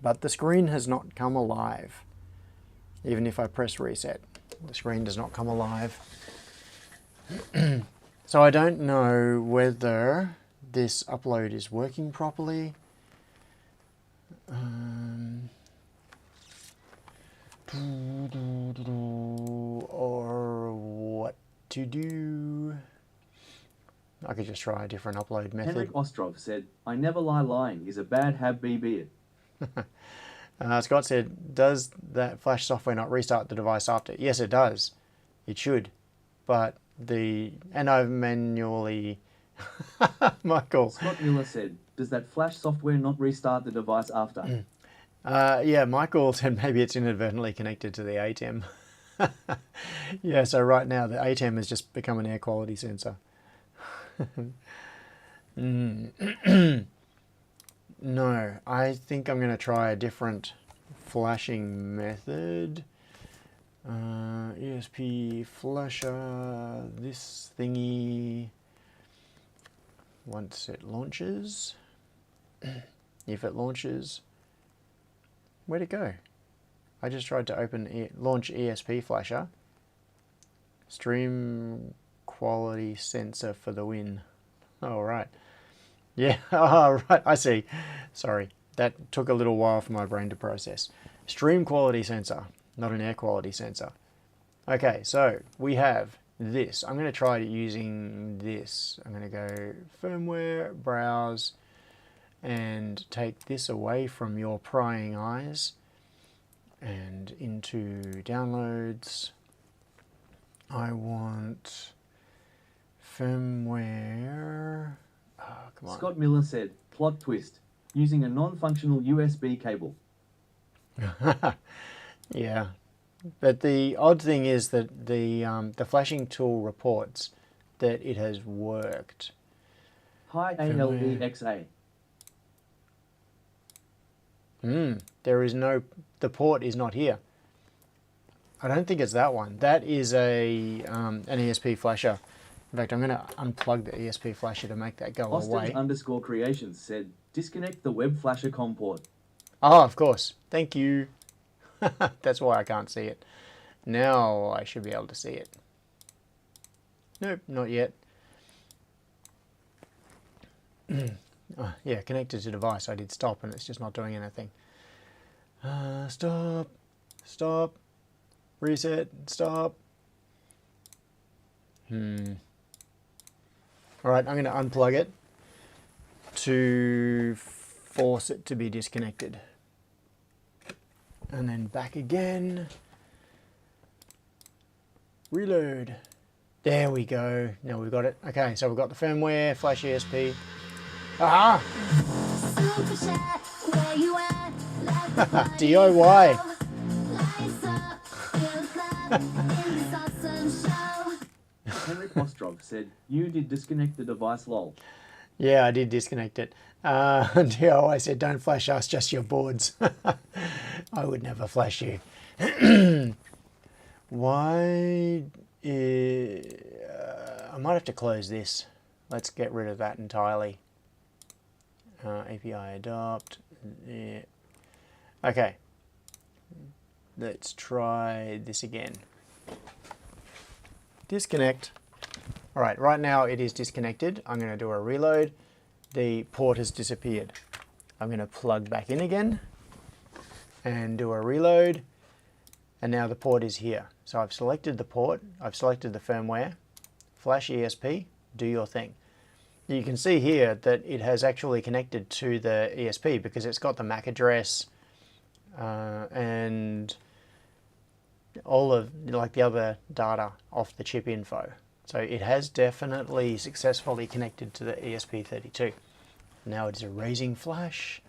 But the screen has not come alive. Even if I press reset, the screen does not come alive. So I don't know whether this upload is working properly. Or what to do. I could just try a different upload method. Henrik Ostrov said, I never lie, lying is a bad hab, be it. Scott said, does that Flash software not restart the device after? Yes, it does. It should. But and I've manually... Michael. Scott Miller said, does that Flash software not restart the device after? Yeah, Michael said maybe it's inadvertently connected to the ATEM. Yeah, so right now the ATEM has just become an air quality sensor. No, I think I'm going to try a different flashing method. ESP flasher, this thingy, once it launches, if it launches, where'd it go? I just tried to launch ESP flasher, stream quality sensor for the win. Oh, right. Yeah, oh, right, I see. Sorry, that took a little while for my brain to process. Stream quality sensor, not an air quality sensor. Okay, so we have this. I'm going to try using this. I'm going to go firmware, browse, and take this away from your prying eyes and into downloads. I want firmware. Oh, come on. Scott Miller said, plot twist, using a non-functional USB cable. Yeah, but the odd thing is that the flashing tool reports that it has worked. Hi ALEXA. There is the port is not here. I don't think it's that one. That is an ESP flasher. In fact, I'm going to unplug the ESP flasher to make that go away. Austin_creations said, disconnect the web flasher COM port. Oh, of course. Thank you. That's why I can't see it. Now I should be able to see it. Nope, not yet. Yeah, connected to device. I did stop and it's just not doing anything. Stop. Stop. Reset. Stop. Alright, I'm going to unplug it to force it to be disconnected. And then back again. Reload. There we go. Now we've got it. Okay, so we've got the firmware, flash ESP. Ah! DIY. Henrik Ostrov said, you did disconnect the device, lol. Yeah, I did disconnect it. DIY said, don't flash us, just your boards. I would never flash you. Why? I might have to close this. Let's get rid of that entirely. API adopt. Yeah. Okay. Let's try this again. Disconnect. All right, right now it is disconnected. I'm going to do a reload. The port has disappeared. I'm going to plug back in again and do a reload. And now the port is here. So I've selected the port. I've selected the firmware. Flash ESP, do your thing. You can see here that it has actually connected to the ESP because it's got the MAC address and all of the other data off the chip info. So it has definitely successfully connected to the ESP32. Now it is erasing flash.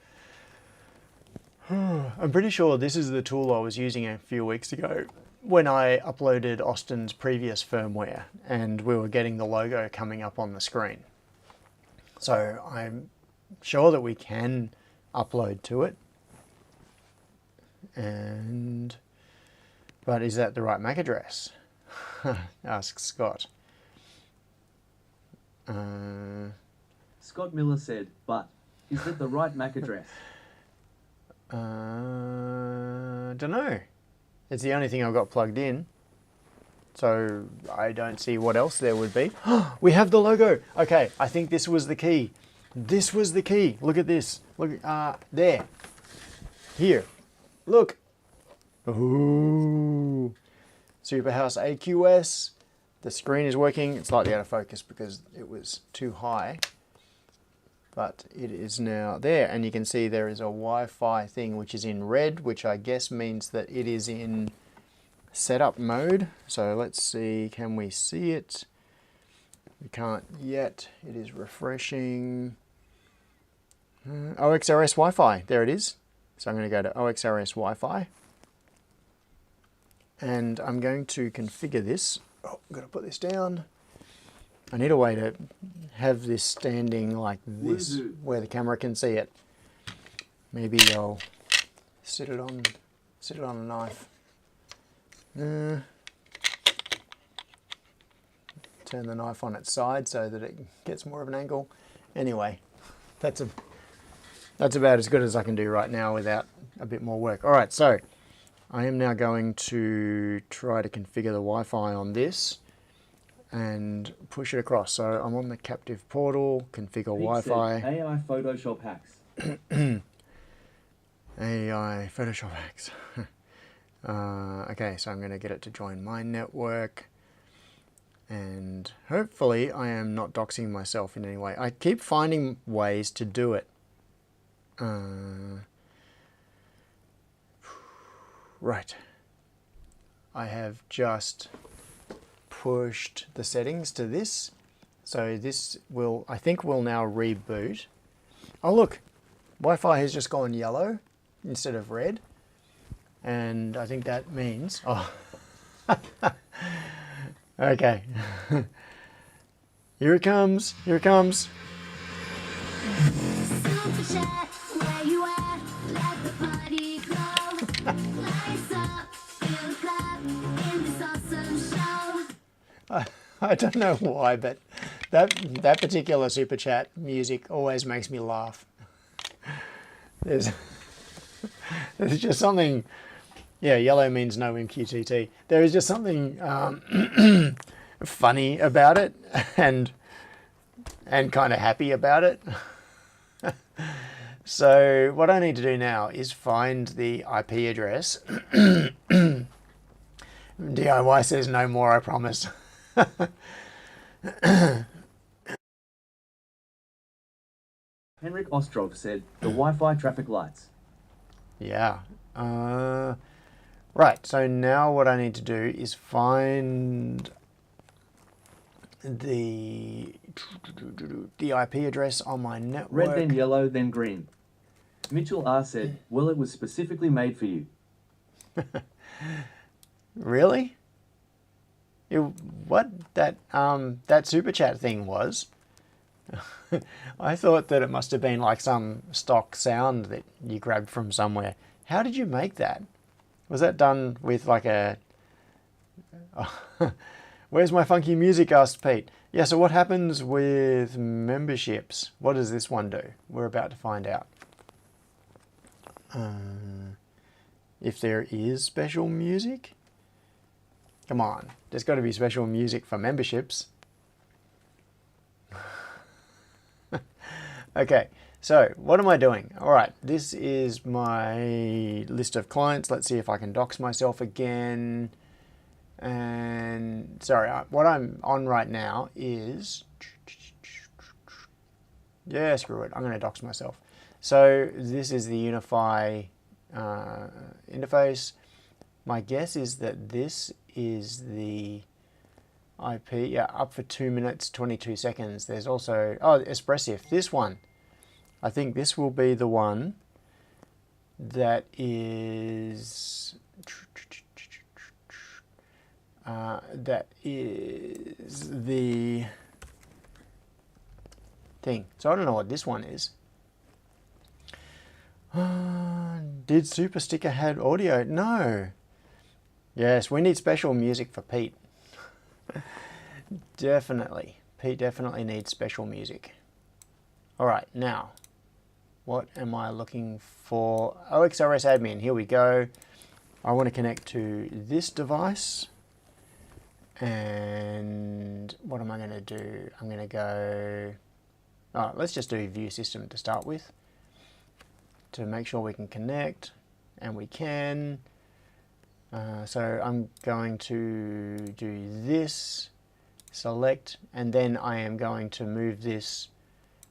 I'm pretty sure this is the tool I was using a few weeks ago when I uploaded Austin's previous firmware and we were getting the logo coming up on the screen. So I'm sure that we can upload to it. But is that the right MAC address? Ask Scott. Scott Miller said, but is that the right MAC address? Don't know. It's the only thing I've got plugged in. So I don't see what else there would be. We have the logo. Okay, I think this was the key. This was the key. Look at this. Look, there. Here. Look. Ooh. Superhouse AQS. The screen is working. It's slightly out of focus because it was too high. But it is now there, and you can see there is a Wi-Fi thing which is in red, which I guess means that it is in setup mode. So let's see, can we see it? We can't yet. It is refreshing. OXRS Wi-Fi, there it is. So I'm going to go to OXRS Wi-Fi. And I'm going to configure this. Oh, I'm going to put this down. I need a way to have this standing like this, where the camera can see it. Maybe I'll sit it on a knife. Turn the knife on its side so that it gets more of an angle. Anyway, that's about as good as I can do right now without a bit more work. All right, so I am now going to try to configure the Wi-Fi on this and push it across. So I'm on the captive portal, configure Wi-Fi. AI Photoshop hacks. AI Photoshop hacks. Okay, so I'm going to get it to join my network. And hopefully I am not doxing myself in any way. I keep finding ways to do it. Right. I have just pushed the settings to this. So this will, I think, will now reboot. Oh look, Wi-Fi has just gone yellow instead of red. And I think that means, oh, okay. Here it comes, here it comes. I don't know why, but that particular super chat music always makes me laugh. There's just something. Yeah, yellow means no MQTT. There is just something funny about it, and kind of happy about it. So what I need to do now is find the IP address. DIY says no more, I promise. Henrik Ostrov said, the Wi-Fi traffic lights. Yeah. Right, so now what I need to do is find the IP address on my network. Red, then yellow, then green. Mitchell R said, well, it was specifically made for you. Really? What that super chat thing was? I thought that it must have been like some stock sound that you grabbed from somewhere. How did you make that? Was that done with like a... Where's my funky music? Asked Pete. Yeah, so what happens with memberships? What does this one do? We're about to find out. If there is special music? Come on, there's got to be special music for memberships. Okay, so what am I doing? All right, this is my list of clients. Let's see if I can dox myself again. And sorry, what I'm on right now is, yeah, screw it. I'm going to dox myself. So this is the Unify interface. My guess is that this is the IP, yeah, up for 2 minutes, 22 seconds. There's also, oh, Espressif, this one. I think this will be the one that is, the thing. So I don't know what this one is. Did Super Sticker had audio? No. Yes, we need special music for Pete. Definitely. Pete definitely needs special music. All right, now, what am I looking for? OXRS admin, here we go. I want to connect to this device. And what am I going to do? I'm going to go, oh, let's just do view system to start with, to make sure we can connect, and we can. So I'm going to do this, select, and then I am going to move this.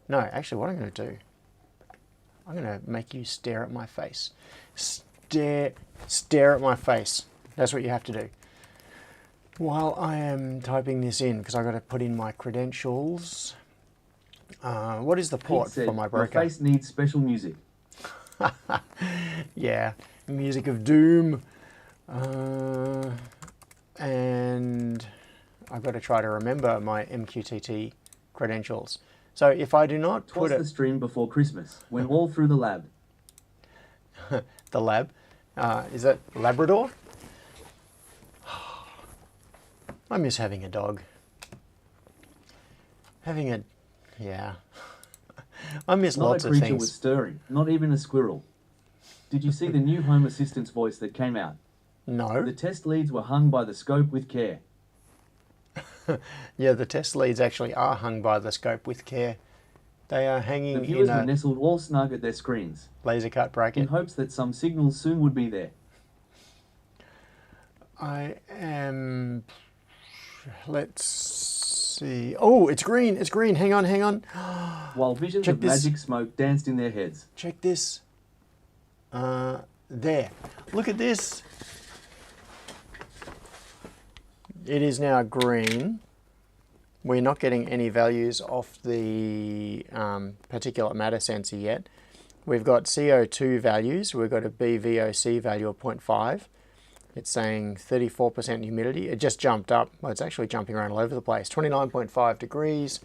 No, actually what I'm going to do, I'm going to make you stare at my face. Stare at my face. That's what you have to do. While I am typing this in, because I've got to put in my credentials. What is the port for my broker? Your face needs special music. Yeah, music of doom. And I've got to try to remember my MQTT credentials. So if I do not put it... the stream before Christmas, when all through the lab. The lab? Is that Labrador? I miss having a dog. Yeah. I miss lots of things. Not a creature was stirring, not even a squirrel. Did you see the new Home Assistant's voice that came out? No. The test leads were hung by the scope with care. Yeah, the test leads actually are hung by the scope with care. They are hanging The viewers in were a nestled all snug at their screens, laser cut bracket. in hopes that some signals soon would be there. I am... Let's see. Oh, it's green. It's green. Hang on, hang on. While visions Check of this. magic smoke danced in their heads. Check this. There. Look at this. It is now green. We're not getting any values off the particulate matter sensor yet. We've got CO2 values. We've got a BVOC value of 0.5. It's saying 34% humidity. It just jumped up. Well, it's actually jumping around all over the place. 29.5 degrees.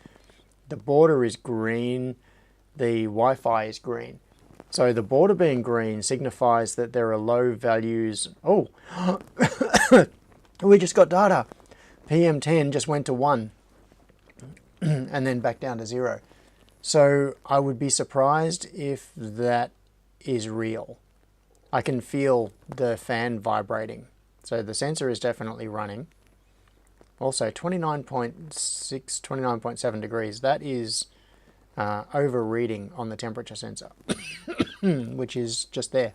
The border is green. The Wi-Fi is green. So the border being green signifies that there are low values. Oh, we just got data. PM10 just went to 1 and then back down to 0. So I would be surprised if that is real. I can feel the fan vibrating. So the sensor is definitely running. Also 29.6, 29.7 degrees. That is overreading on the temperature sensor, which is just there.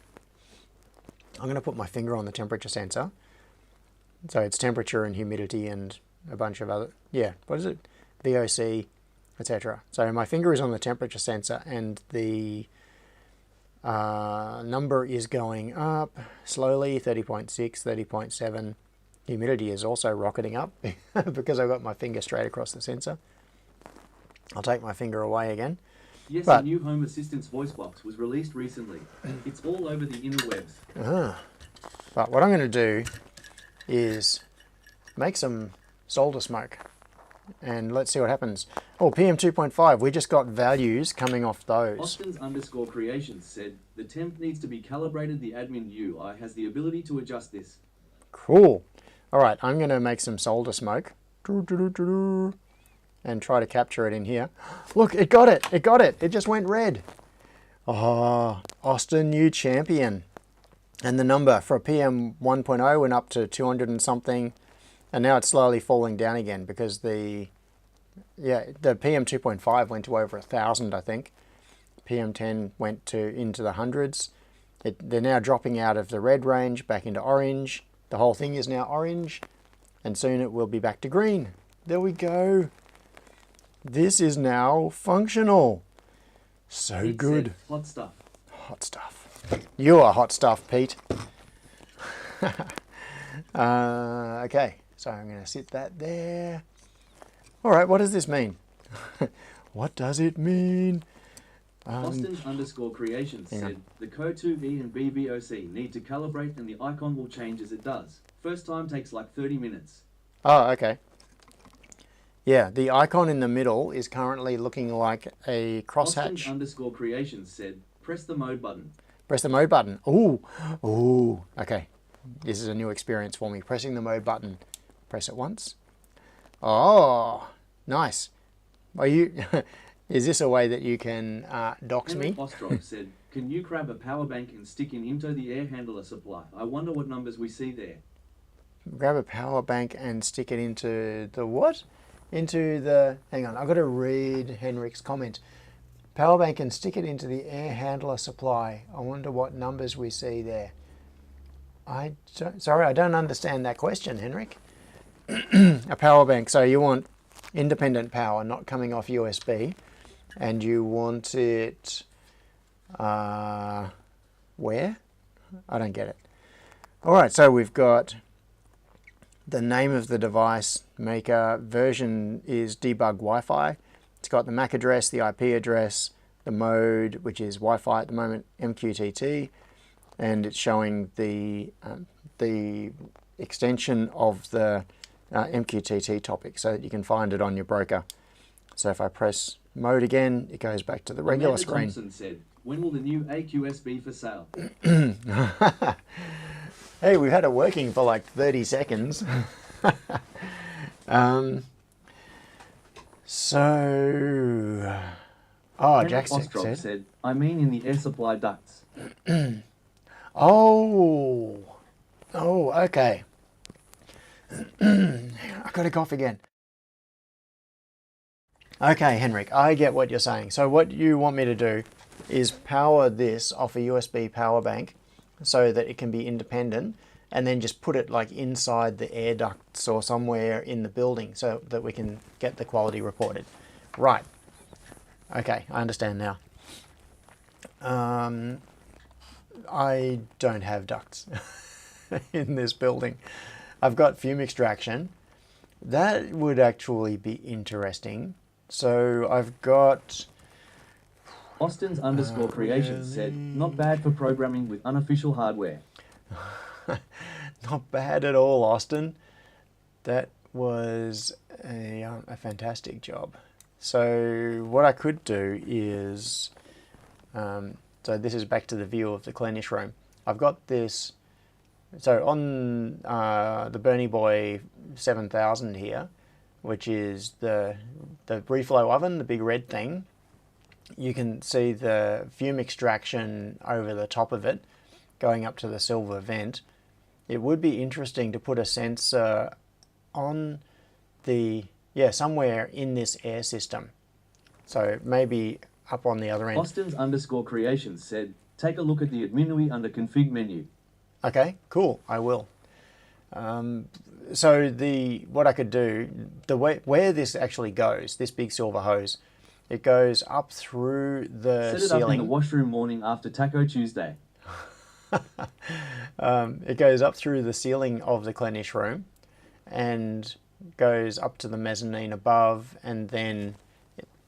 I'm going to put my finger on the temperature sensor. So it's temperature and humidity and a bunch of other, yeah, what is it? VOC, etc. So my finger is on the temperature sensor and the number is going up slowly, 30.6, 30.7. Humidity is also rocketing up because I've got my finger straight across the sensor. I'll take my finger away again. Yes, a new Home Assistant's voice box was released recently. It's all over the interwebs. But what I'm going to do is make some solder smoke and let's see what happens. Oh, PM 2.5, we just got values coming off those. Austin's_creations said, the temp needs to be calibrated. The admin UI has the ability to adjust this. Cool. All right, I'm going to make some solder smoke and try to capture it in here. Look, it got it. It got it. It just went red. Oh, Austin, new champion. And the number for PM 1.0 went up to 200 and something. And now it's slowly falling down again because the PM 2.5 went to over 1,000, I think. PM 10 went into the hundreds. They're now dropping out of the red range back into orange. The whole thing is now orange, and soon it will be back to green. There we go. This is now functional. So Pete good. said, hot stuff. Hot stuff. You are hot stuff, Pete. Okay, so I'm going to sit that there. All right, what does this mean? What does it mean? Austin_creations said, the CO2E and BVOC need to calibrate and the icon will change as it does. First time takes like 30 minutes. Oh, okay. Yeah, the icon in the middle is currently looking like a crosshatch. Austin_creations said, press the mode button. Press the mode button. Ooh, ooh, okay. This is a new experience for me. Pressing the mode button. Press it once. Oh, nice. Are you? Is this a way that you can dox Henrik me? Ostrov said, can you grab a power bank and stick it into the air handler supply? I wonder what numbers we see there. Grab a power bank and stick it into the what? Into the... Hang on, I've got to read Henrik's comment. Power bank and stick it into the air handler supply. I wonder what numbers we see there. Sorry, I don't understand that question, Henrik. A power bank. So you want independent power, not coming off USB, and you want it where? I don't get it. All right, so we've got the name of the device, maker, version is debug Wi-Fi. It's got the MAC address, the IP address, the mode, which is Wi-Fi at the moment, MQTT, and it's showing the extension of the MQTT topic so that you can find it on your broker. So if I press mode again, it goes back to the regular Amanda screen. Thompson said, when will the new AQS be for sale? Hey, we've had it working for like 30 seconds. So, Henrik Jack Ostrov said, I mean in the air supply ducts. Oh, okay. I got to cough again. Okay, Henrik, I get what you're saying. So what you want me to do is power this off a USB power bank so that it can be independent, and then just put it like inside the air ducts or somewhere in the building so that we can get the quality reported. Right. Okay, I understand now. I don't have ducts in this building. I've got fume extraction. That would actually be interesting. So I've got... Austin's underscore creation said, not bad for programming with unofficial hardware. Not bad at all, Austin. That was a fantastic job. So what I could do is... so this is back to the view of the cleanish room. I've got this... So on the Bernie Boy 7000 here, which is the reflow oven, the big red thing, you can see the fume extraction over the top of it going up to the silver vent. It would be interesting to put a sensor on the, somewhere in this air system. So maybe up on the other end. Austin's underscore creation said, take a look at the admin under config menu. Okay, cool, I will. So what I could do, where this actually goes, this big silver hose, it goes up through the Set it ceiling. up in the washroom morning after Taco Tuesday. It goes up through the ceiling of the cleanish room and goes up to the mezzanine above, and then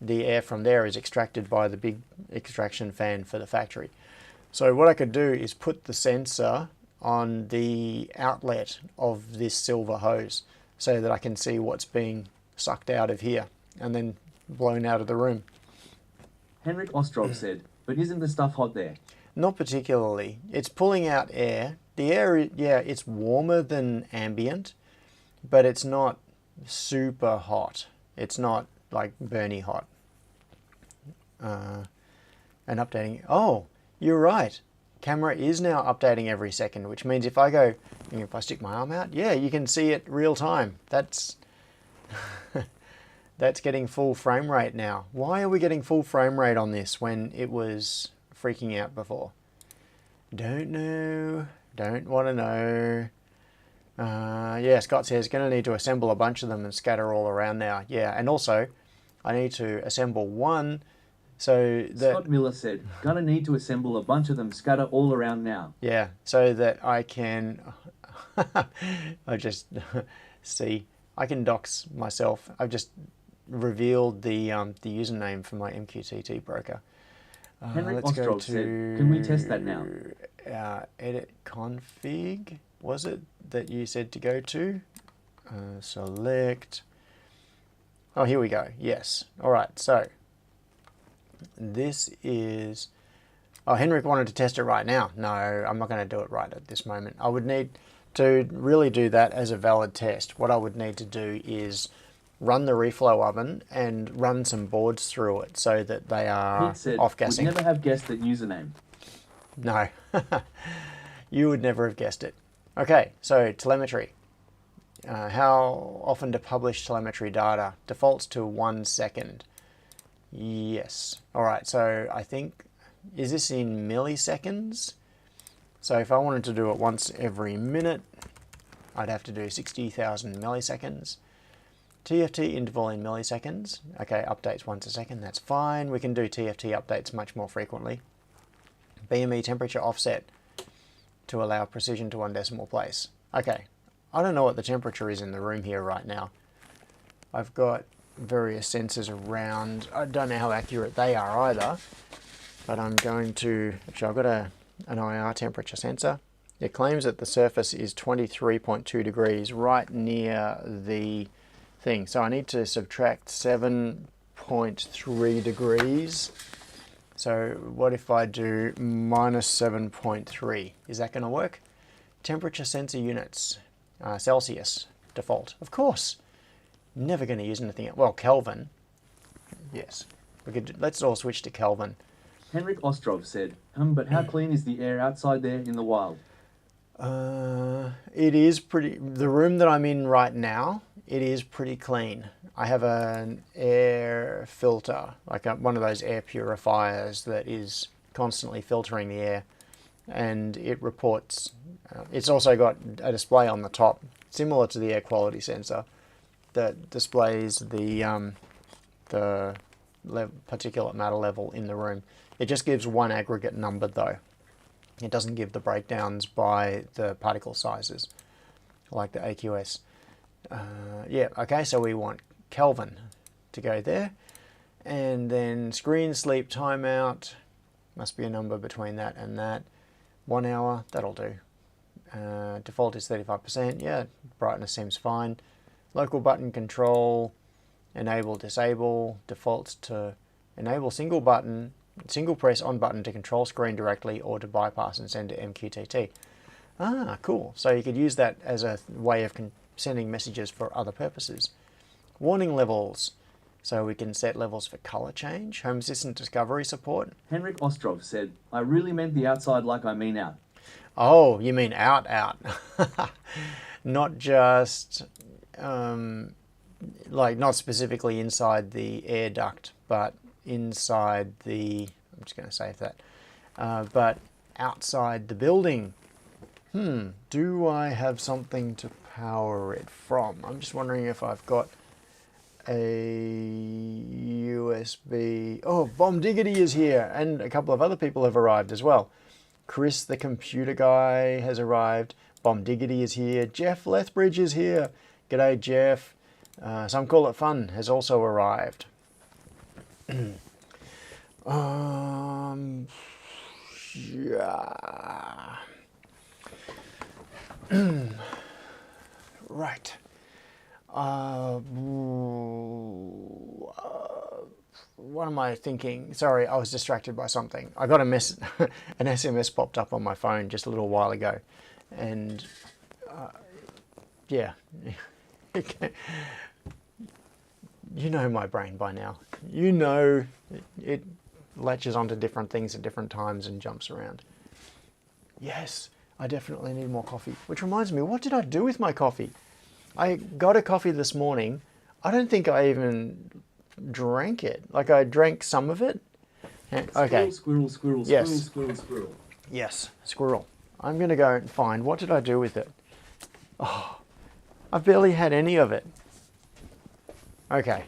the air from there is extracted by the big extraction fan for the factory. So what I could do is put the sensor on the outlet of this silver hose so that I can see what's being sucked out of here and then blown out of the room. Henrik Ostrov said, but isn't the stuff hot there? Not particularly. It's pulling out air. The air, it's warmer than ambient, but it's not super hot. It's not like Bernie hot. And updating. Oh, you're right. Camera is now updating every second, which means if I stick my arm out, you can see it real time. That's that's getting full frame rate now. Why are we getting full frame rate on this when it was freaking out before? Don't know. Don't want to know. Scott says, going to need to assemble a bunch of them and scatter all around now. Yeah, and also I need to assemble one so that... Scott Miller said, gonna need to assemble a bunch of them, scatter all around now. Yeah, so that I can... I just see, I can dox myself. I've just revealed the username for my MQTT broker. Henrik Ostrov said, can we test that now? Edit config, was it that you said to go to? Select. Oh, here we go. Yes. All right. So this is... Oh, Henrik wanted to test it right now. No, I'm not going to do it right at this moment. I would need to really do that as a valid test. What I would need to do is run the reflow oven and run some boards through it so that they are Pete said, would off-gassing. never have guessed that username. No, you would never have guessed it. Okay, so telemetry. How often to publish telemetry data? Defaults to 1 second. Yes. All right, so I think, is this in milliseconds? So if I wanted to do it once every minute, I'd have to do 60,000 milliseconds. TFT interval in milliseconds. Okay, updates once a second, that's fine. We can do TFT updates much more frequently. BME temperature offset to allow precision to 1 decimal place. Okay, I don't know what the temperature is in the room here right now. I've got various sensors around. I don't know how accurate they are either, but I'm going to, actually I've got an IR temperature sensor. It claims that the surface is 23.2 degrees right near the thing. So I need to subtract 7.3 degrees. So what if I do minus 7.3? Is that going to work? Temperature sensor units, Celsius, default. Of course. Never going to use anything else. Well, Kelvin. Yes. Let's all switch to Kelvin. Henrik Ostrov said, but how clean is the air outside there in the wild? It is pretty, the room that I'm in right now, it is pretty clean. I have an air filter, like one of those air purifiers that is constantly filtering the air, and it reports, it's also got a display on the top, similar to the air quality sensor, that displays the particulate matter level in the room. It just gives one aggregate number though. It doesn't give the breakdowns by the particle sizes, like the AQS. Yeah, okay, so we want Kelvin to go there. And then screen sleep timeout, must be a number between that and that. 1 hour, that'll do. Default is 35%, yeah, brightness seems fine. Local button control, enable, disable, defaults to enable single press on button to control screen directly or to bypass and send to MQTT. Ah, cool. So you could use that as a way of sending messages for other purposes. Warning levels. So we can set levels for color change. Home Assistant discovery support. Henrik Ostrov said, I really meant the outside like I mean out. Oh, you mean out. Not just, like not specifically inside the air duct, but inside the, I'm just going to save that, but outside the building. Do I have something to power it from? I'm just wondering if I've got a USB. Oh, Bomb Diggity is here, and a couple of other people have arrived as well. Chris, the computer guy, has arrived. Bomb Diggity is here. Jeff Lethbridge is here. G'day, Jeff. Some Call It Fun has also arrived. Yeah. Right. What am I thinking? Sorry, I was distracted by something. I got an SMS popped up on my phone just a little while ago, and yeah, you know my brain by now. You know it latches onto different things at different times and jumps around. Yes, I definitely need more coffee. Which reminds me, what did I do with my coffee? I got a coffee this morning. I don't think I even drank it. Like I drank some of it. Okay. Squirrel, squirrel, Yes. squirrel, squirrel, squirrel. Yes, squirrel. I'm going to go and find, what did I do with it? Oh, I barely had any of it. Okay.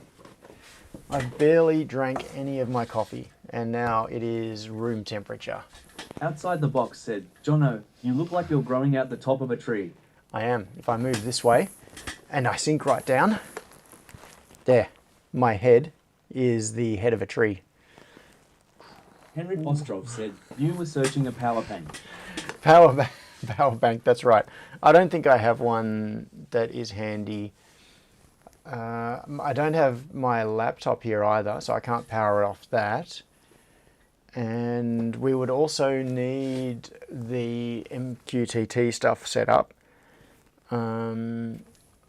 I barely drank any of my coffee, and now it is room temperature. Outside the box said, Jono, you look like you're growing out the top of a tree. I am. If I move this way, and I sink right down, there, my head is the head of a tree. Henrik Ostrov said, you were searching a power bank. Power bank, that's right. I don't think I have one that is handy. I don't have my laptop here either, so I can't power it off that. And we would also need the MQTT stuff set up.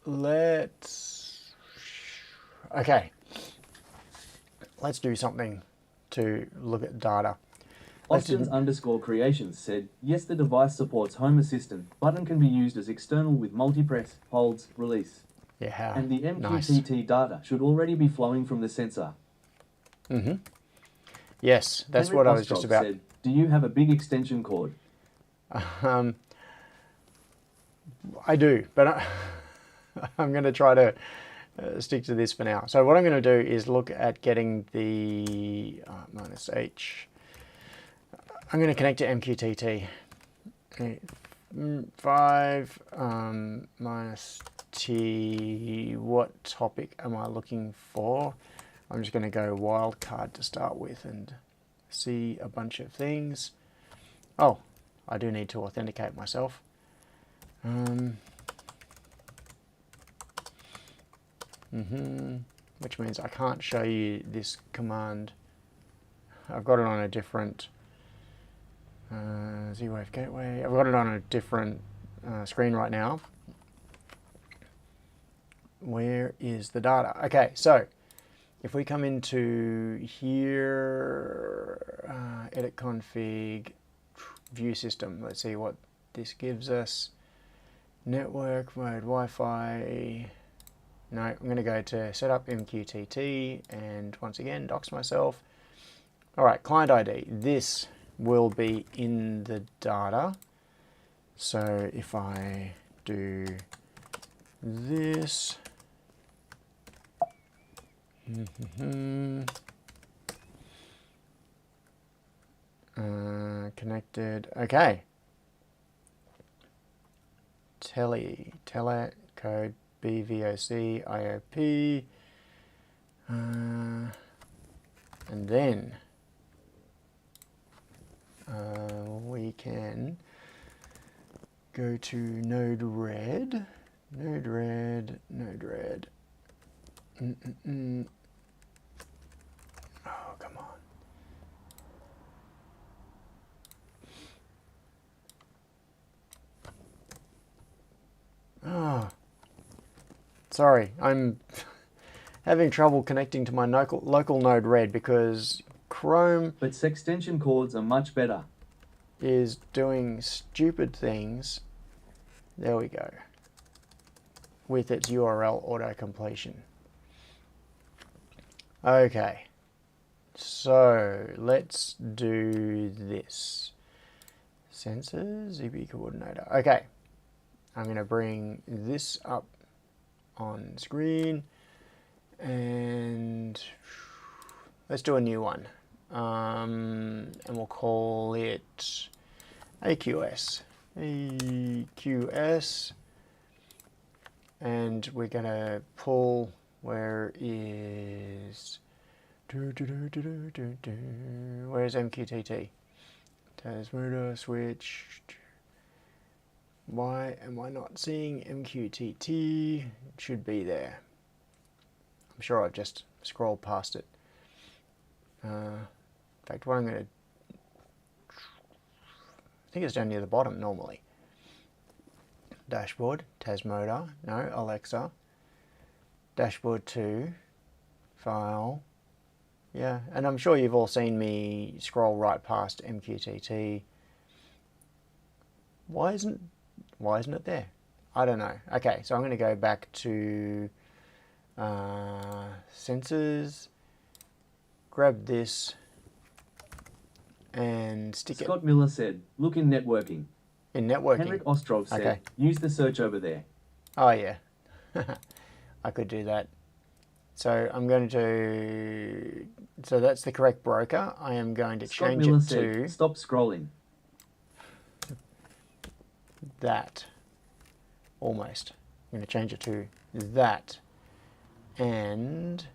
Let's Okay, let's do something to look at data. Austin's_creations said, yes, the device supports Home Assistant. Button can be used as external with multi-press, holds, release. Yeah, And the nice. MQTT data should already be flowing from the sensor. Yes, that's Henrik what I was just Ostrov about. said, do you have a big extension cord? I do, but I'm going to try to stick to this for now. So what I'm going to do is look at getting the -H. I'm going to connect to MQTT. 5 minus T. What topic am I looking for? I'm just going to go wildcard to start with and see a bunch of things. Oh, I do need to authenticate myself. Which means I can't show you this command. I've got it on a different Z-Wave Gateway. I've got it on a different screen right now. Where is the data? Okay, so if we come into here, edit config, view system, let's see what this gives us. Network mode, Wi-Fi. No, I'm going to go to setup MQTT and once again dox myself. All right, client ID. This will be in the data. So if I do this, connected. Okay. Tele code BVOC IOP, and then we can go to node red. Oh, come on. Oh, sorry, I'm having trouble connecting to my local node red because Chrome But extension cords are much better. is doing stupid things. There we go. With its URL auto-completion. Okay, so let's do this. Sensors, ZB coordinator. Okay, I'm going to bring this up on screen and let's do a new one. And we'll call it AQS. AQS. And we're going to pull where is where's MQTT? Tasmota switch. Why am I not seeing MQTT? It should be there. I'm sure I've just scrolled past it. In fact, what I'm going to... I think it's down near the bottom normally. Dashboard, Tasmota, no, Alexa. Dashboard 2, file. Yeah, and I'm sure you've all seen me scroll right past MQTT. Why isn't it there? I don't know. Okay, so I'm going to go back to sensors, grab this, and stick Scott Miller said, look in networking. in networking. Henrik Ostrov said, Okay. use the search over there. Oh yeah, I could do that. So I'm going to, so that's the correct broker. I am going to Scott change Miller it said, to stop scrolling. that. Almost. I'm going to change it to that. And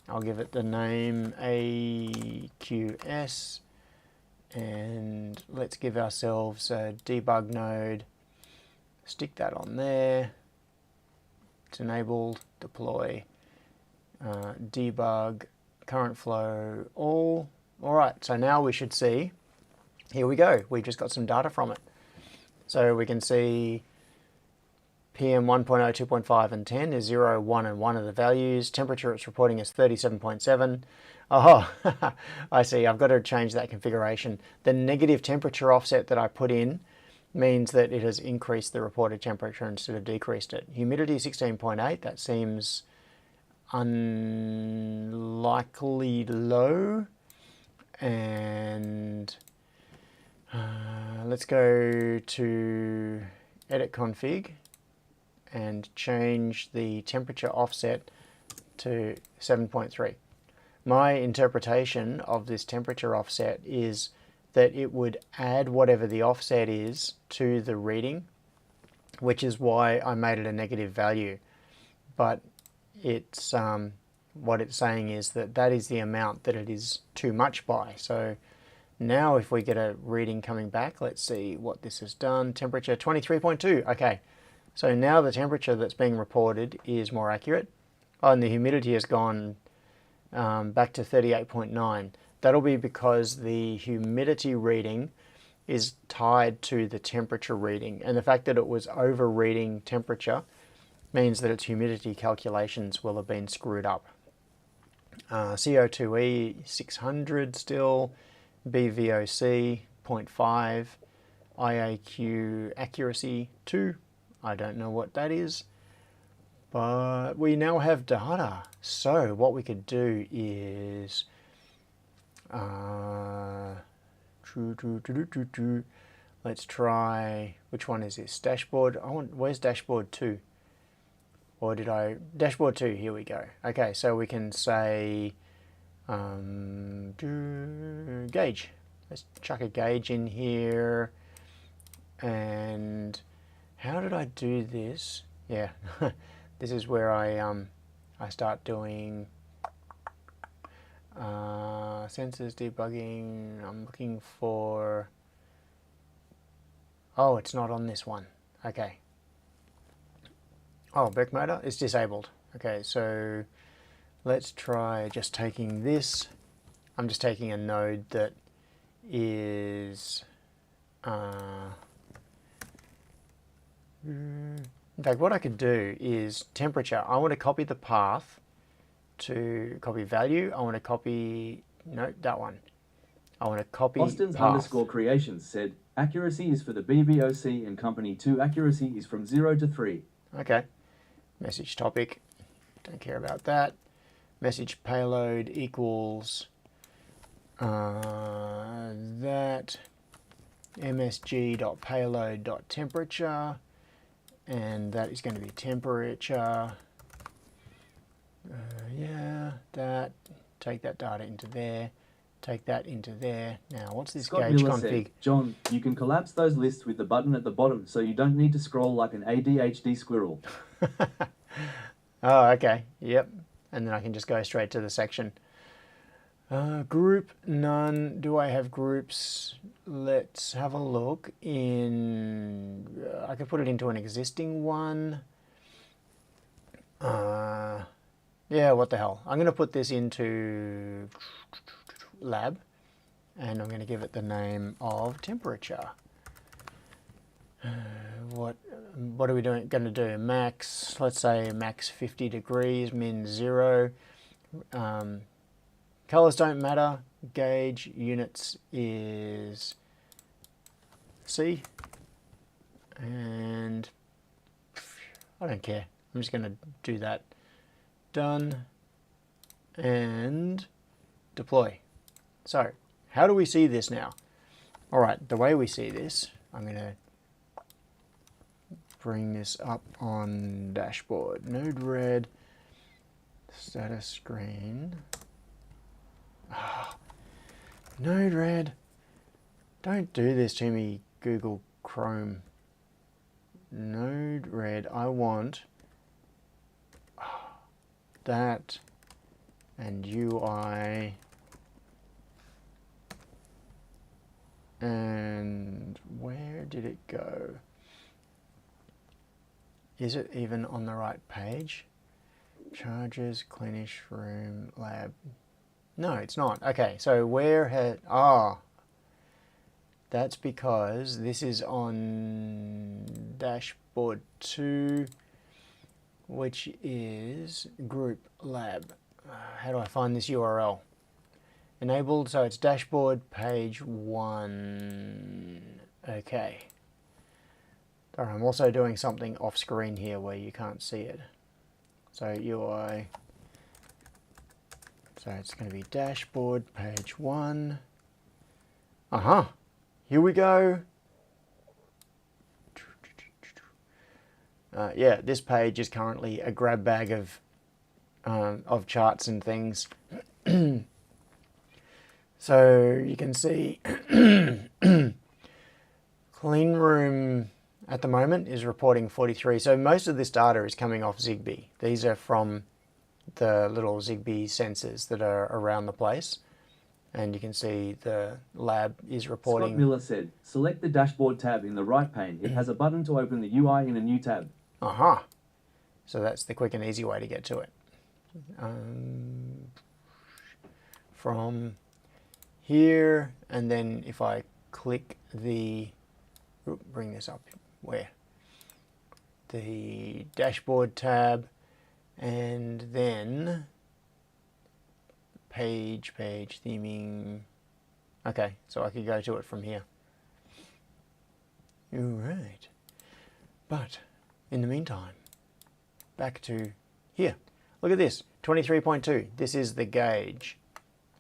I'll give it the name AQS. And let's give ourselves a debug node. Stick that on there. It's enabled. Deploy. Debug. Current flow. All. Alright, so now we should see. Here we go. We've just got some data from it. So we can see PM 1.0, 2.5 and 10 is 0, 1 and 1 are the values. Temperature it's reporting is 37.7. Oh, I see. I've got to change that configuration. The negative temperature offset that I put in means that it has increased the reported temperature instead of decreased it. Humidity 16.8. That seems unlikely low. And let's go to edit config and change the temperature offset to 7.3. My interpretation of this temperature offset is that it would add whatever the offset is to the reading, which is why I made it a negative value. But it's what it's saying is that that is the amount that it is too much by. So now if we get a reading coming back, let's see what this has done. Temperature 23.2. Okay. So now the temperature that's being reported is more accurate. Oh, and the humidity has gone back to 38.9. That'll be because the humidity reading is tied to the temperature reading. And the fact that it was overreading temperature means that its humidity calculations will have been screwed up. CO2e 600 still, BVOC 0.5, IAQ accuracy 2. I don't know what that is, but we now have data. So what we could do is let's try, which one is this? Dashboard. Where's dashboard 2? Or did I, dashboard 2, here we go. Okay, so we can say gauge. Let's chuck a gauge in here. And how did I do this? Yeah, this is where I start doing sensors debugging. I'm looking for, oh, it's not on this one. Okay. Oh, back motor is disabled. Okay, so let's try just taking this. I'm just taking a node that is in fact, what I could do is temperature. I want to copy the path to copy value. I want to copy, no, that one. I want to copy Austin's path. underscore creations said, accuracy is for the BVOC and company 2. Accuracy is from 0 to 3. Okay. Message topic. Don't care about that. Message payload equals that msg.payload.temperature, and that is going to be temperature. Yeah, that. Take that data into there. Take that into there. Now, what's this Scott gauge Miller config? said, John, you can collapse those lists with the button at the bottom so you don't need to scroll like an ADHD squirrel. Oh, okay. Yep. And then I can just go straight to the section. Group, none. Do I have groups? Let's have a look in, I could put it into an existing one. Yeah, what the hell. I'm going to put this into lab, and I'm going to give it the name of temperature. What are we going to do? Max, let's say max 50 degrees, min 0. Colors don't matter. Gauge units is C. And I don't care. I'm just going to do that. Done. And deploy. So, how do we see this now? All right, the way we see this, I'm going to bring this up on dashboard. Node red, status screen. Oh, Node red. Don't do this to me, Google Chrome. Node red, I want that and UI and where did it go? Is it even on the right page? Charges, cleanish room, lab. No, it's not. Okay, so where had, that's because this is on dashboard 2, which is group lab. How do I find this URL? Enabled, so it's dashboard page 1. Okay. Sorry, I'm also doing something off screen here where you can't see it. So UI, so it's going to be dashboard page 1. Here we go. Yeah, this page is currently a grab bag of charts and things. So you can see clean room at the moment is reporting 43. So most of this data is coming off Zigbee. These are from the little Zigbee sensors that are around the place. And you can see the lab is reporting. Scott Miller said, select the dashboard tab in the right pane. It has a button to open the UI in a new tab. So that's the quick and easy way to get to it. From here, and then if I click the, bring this up, where? The dashboard tab, and then page theming. Okay, so I could go to it from here. All right. But in the meantime, back to here. Look at this, 23.2. This is the gauge.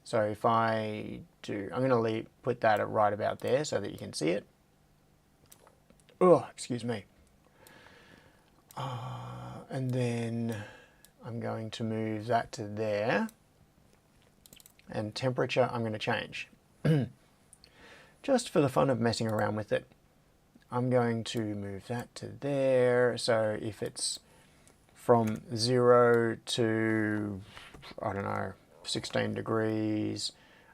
So if I do, I'm going to put that at right about there so that you can see it. Oh, excuse me. And then I'm going to move that to there. And temperature I'm going to change. Just for the fun of messing around with it. I'm going to move that to there. So if it's from 0 to, I don't know, 16 degrees,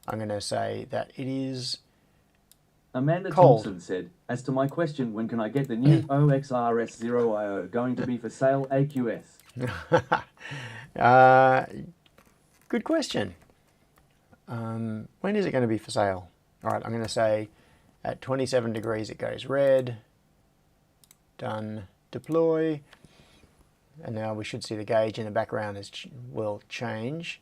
I'm going to say that it is Amanda cold. Thompson said, as to my question, when can I get the new OXRS0IO going to be for sale AQS? Good question. When is it going to be for sale? All right, I'm going to say at 27 degrees it goes red. Done. Deploy. And now we should see the gauge in the background will change.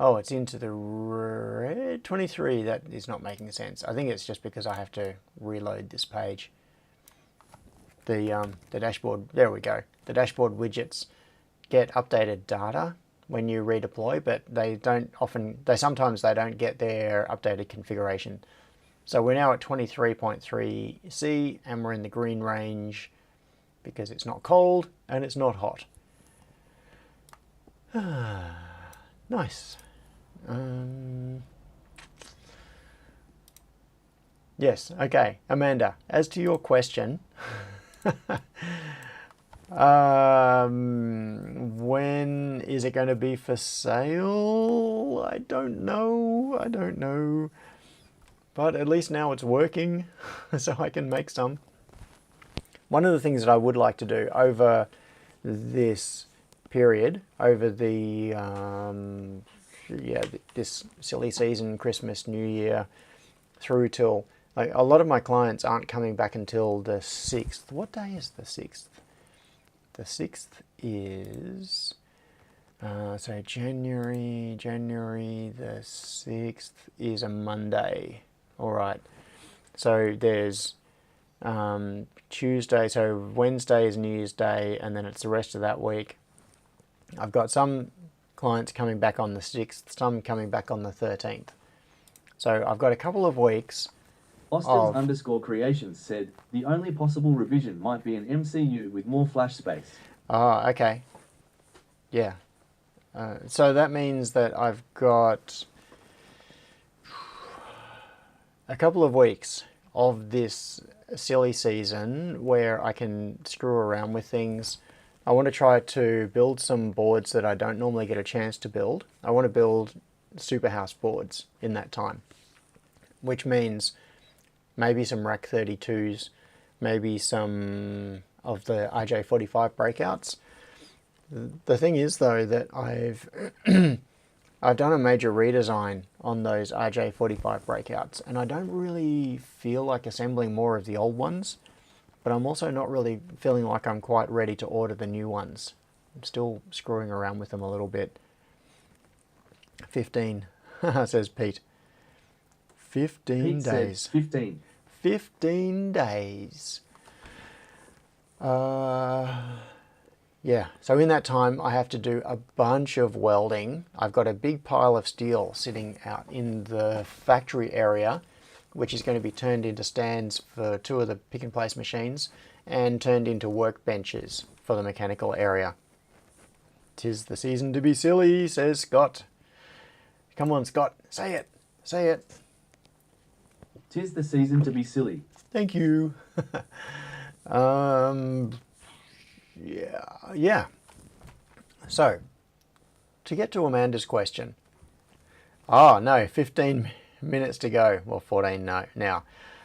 Oh, it's into the red. 23, that is not making sense. I think it's just because I have to reload this page. The dashboard, there we go. The dashboard widgets get updated data when you redeploy, but they sometimes don't get their updated configuration. So we're now at 23.3C and we're in the green range because it's not cold and it's not hot. Nice. Yes, okay. Amanda, as to your question, when is it going to be for sale? I don't know. But at least now it's working, so I can make some. One of the things that I would like to do over this period, over the this silly season, Christmas, New Year, through till, like, a lot of my clients aren't coming back until the 6th. What day is the 6th? The 6th is, so January the 6th is a Monday. All right. So there's Tuesday, so Wednesday is New Year's Day, and then it's the rest of that week. I've got some clients coming back on the 6th, some coming back on the 13th. So I've got a couple of weeks. Austin_creations said, the only possible revision might be an MCU with more flash space. Oh, okay. Yeah. So that means that I've got a couple of weeks of this silly season where I can screw around with things. I want to try to build some boards that I don't normally get a chance to build. I want to build superhouse boards in that time, which means maybe some Rack 32s, maybe some of the RJ45 breakouts. The thing is, though, that I've I've done a major redesign on those RJ45 breakouts, and I don't really feel like assembling more of the old ones. but I'm also not really feeling like I'm quite ready to order the new ones. I'm still screwing around with them a little bit. 15, says Pete. 15 Pete days. said 15. 15 days. Yeah, so in that time I have to do a bunch of welding. I've got a big pile of steel sitting out in the factory area, which is going to be turned into stands for 2 of the pick and place machines and turned into workbenches for the mechanical area. 'Tis the season to be silly, says Scott. Come on, Scott, say it, say it. 'Tis the season to be silly. Thank you. Yeah. So, to get to Amanda's question. Oh, no, 15 minutes to go. Well, 14 now.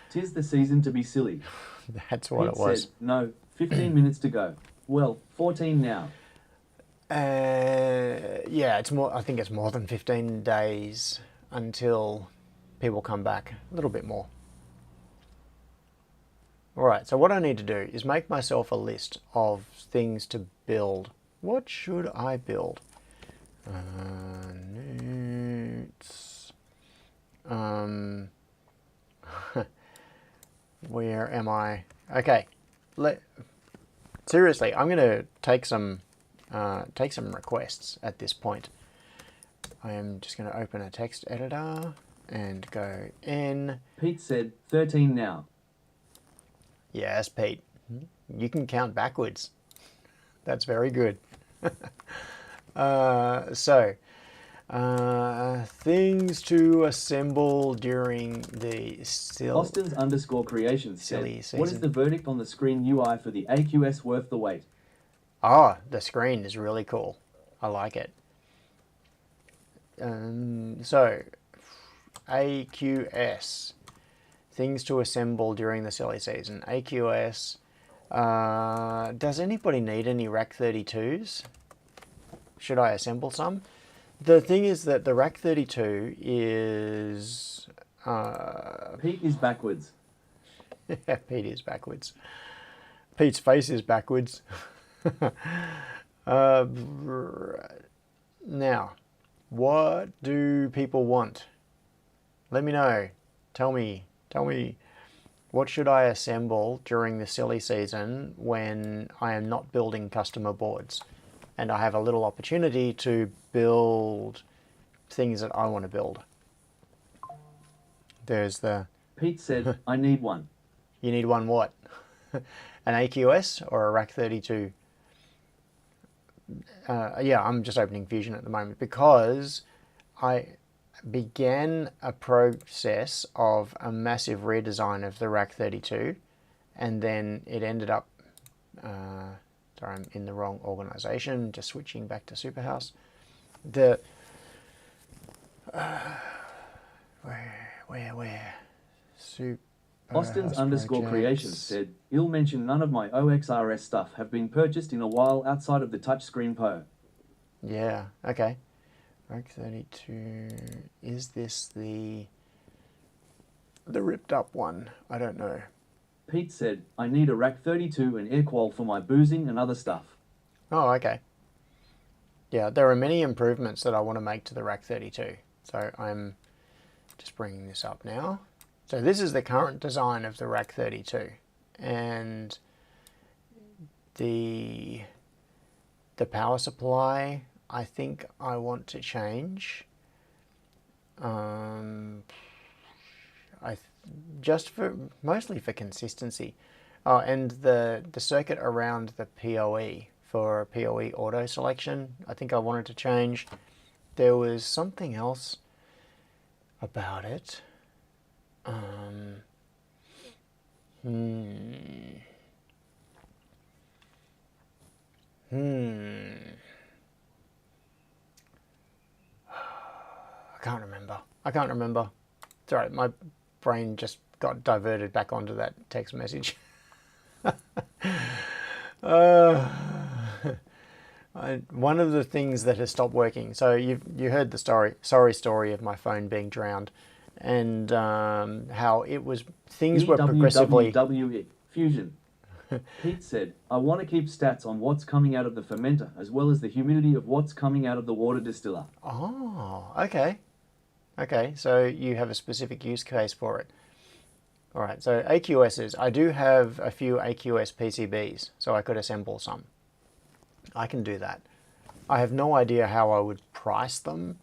'Tis the season to be silly. That's what Pete it was. said, no, 15 minutes to go. Well, 14 now. Yeah, it's more. I think it's more than 15 days until people come back. A little bit more. Alright, so what I need to do is make myself a list of things to build. What should I build? Notes. Where am I? Okay, seriously, I'm going to take some requests at this point. I am just going to open a text editor and go in. Pete said 13 now. Yes, Pete. You can count backwards. That's very good. Things to assemble during the Austin's_creations silly said, season. what is the verdict on the screen UI for the AQS worth the wait? Oh, the screen is really cool. I like it. So, AQS. Things to assemble during the silly season. AQS. Does anybody need any Rack 32s? Should I assemble some? The thing is that the Rack 32 is... Pete is backwards. Yeah, Pete is backwards. Pete's face is backwards. Now, what do people want? Let me know. Tell me, what should I assemble during the silly season when I am not building customer boards and I have a little opportunity to build things that I want to build? There's the... Pete said, I need one. You need one what? An AQS or a Rack 32? Yeah, I'm just opening Fusion at the moment because I began a process of a massive redesign of the Rack 32 and then it ended up, sorry, I'm in the wrong organization, just switching back to Superhouse. The, where? Austin's_creations said, you'll mention none of my OXRS stuff have been purchased in a while outside of the touchscreen PO. Yeah, okay. Rack 32, is this the ripped up one? I don't know. Pete said, I need a Rack 32 and air qual for my boozing and other stuff. Oh, okay. Yeah, there are many improvements that I want to make to the Rack 32. So I'm just bringing this up now. So this is the current design of the Rack 32. And the power supply, I think I want to change. Mostly for consistency. Oh, and the circuit around the PoE for PoE auto selection, I think I wanted to change. There was something else about it. I can't remember. Sorry, my brain just got diverted back onto that text message. One of the things that has stopped working. So you heard the sorry story of my phone being drowned, and how it was things were progressively Fusion. Pete said, I want to keep stats on what's coming out of the fermenter as well as the humidity of what's coming out of the water distiller. Oh, okay. Okay, so you have a specific use case for it. All right, so AQSs. I do have a few AQS PCBs, so I could assemble some. I can do that. I have no idea how I would price them.